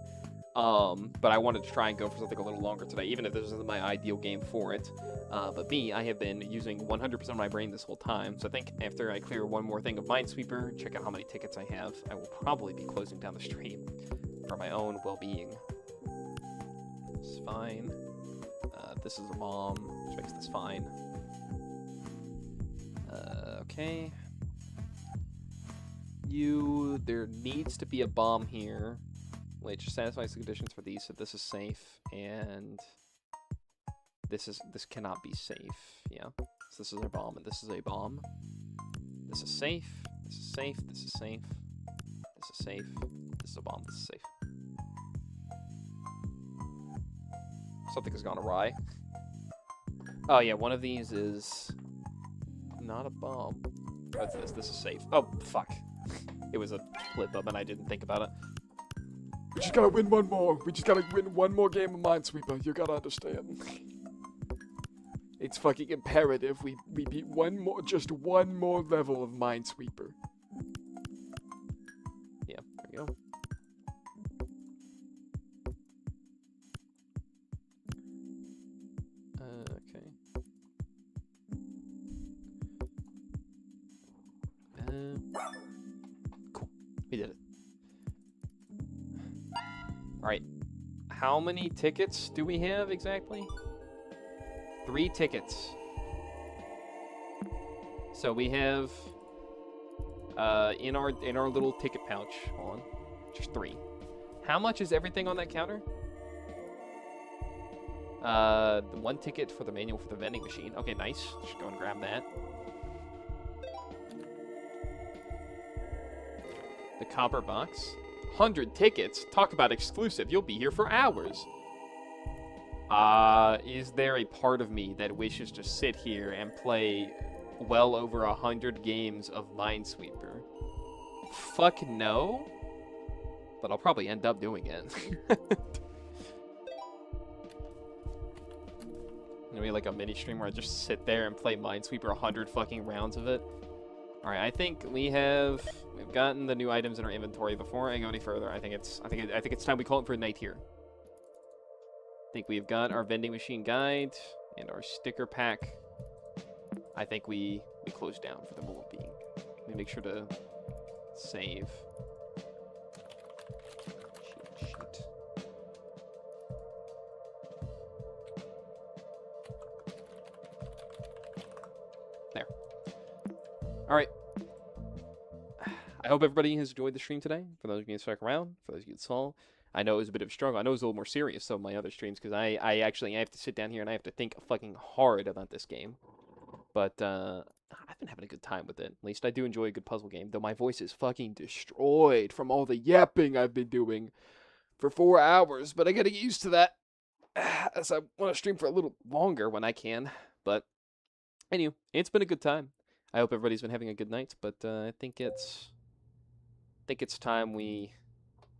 But I wanted to try and go for something a little longer today, even if this isn't my ideal game for it. But I have been using 100% of my brain this whole time, so I think after I clear one more thing of Minesweeper, check out how many tickets I have, I will probably be closing down the stream for my own well-being. It's fine. This is a bomb, which makes this fine. Okay. There needs to be a bomb here, which satisfies the conditions for these, so this is safe, and this cannot be safe, yeah. So this is a bomb, and this is a bomb. This is safe, this is safe, this is safe, this is safe, this is a bomb, this is safe. Something has gone awry. Oh yeah, one of these is not a bomb. What's this? This is safe. Oh, fuck. It was a flip up and I didn't think about it. We just gotta win one more. We just gotta win one more game of Minesweeper. You gotta understand. It's fucking imperative. We beat just one more level of Minesweeper. Yeah, there we go. Okay. Cool. We did it. Alright. How many tickets do we have exactly? 3 tickets. So we have in our little ticket pouch, hold on, just 3. How much is everything on that counter? 1 ticket for the manual for the vending machine. Okay, nice. Just go and grab that. The copper box. 100 tickets? Talk about exclusive. You'll be here for hours. Is there a part of me that wishes to sit here and play well over 100 games of Minesweeper? Fuck no. But I'll probably end up doing it. Maybe like a mini stream where I just sit there and play Minesweeper 100 fucking rounds of it. Alright, I think we've gotten the new items in our inventory. Before I go any further, I think it's time we call it for a night here. I think we've got our vending machine guide and our sticker pack. I think we close down for the moment being. Let me make sure to save. Shoot. There. All right. I hope everybody has enjoyed the stream today. For those of you who stuck around, for those of you who saw, I know it was a bit of a struggle. I know it was a little more serious than my other streams because I actually have to sit down here and I have to think fucking hard about this game. But I've been having a good time with it. At least I do enjoy a good puzzle game, though my voice is fucking destroyed from all the yapping I've been doing for 4 hours. But I gotta get used to that as I want to stream for a little longer when I can. But anyway, it's been a good time. I hope everybody's been having a good night. But I think it's time we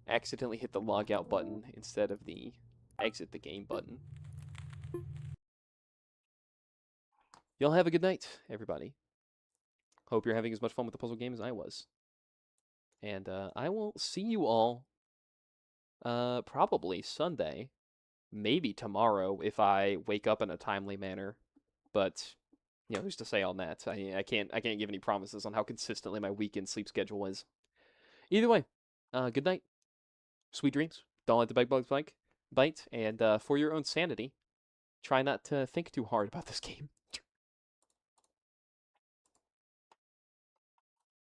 accidentally hit the log out button instead of the exit the game button. Y'all have a good night, everybody. Hope you're having as much fun with the puzzle game as I was. And I will see you all probably Sunday, maybe tomorrow if I wake up in a timely manner. But you know, who's to say on that? I can't give any promises on how consistently my weekend sleep schedule is. Either way, good night, sweet dreams. Don't let the bed bugs bite, and for your own sanity, try not to think too hard about this game.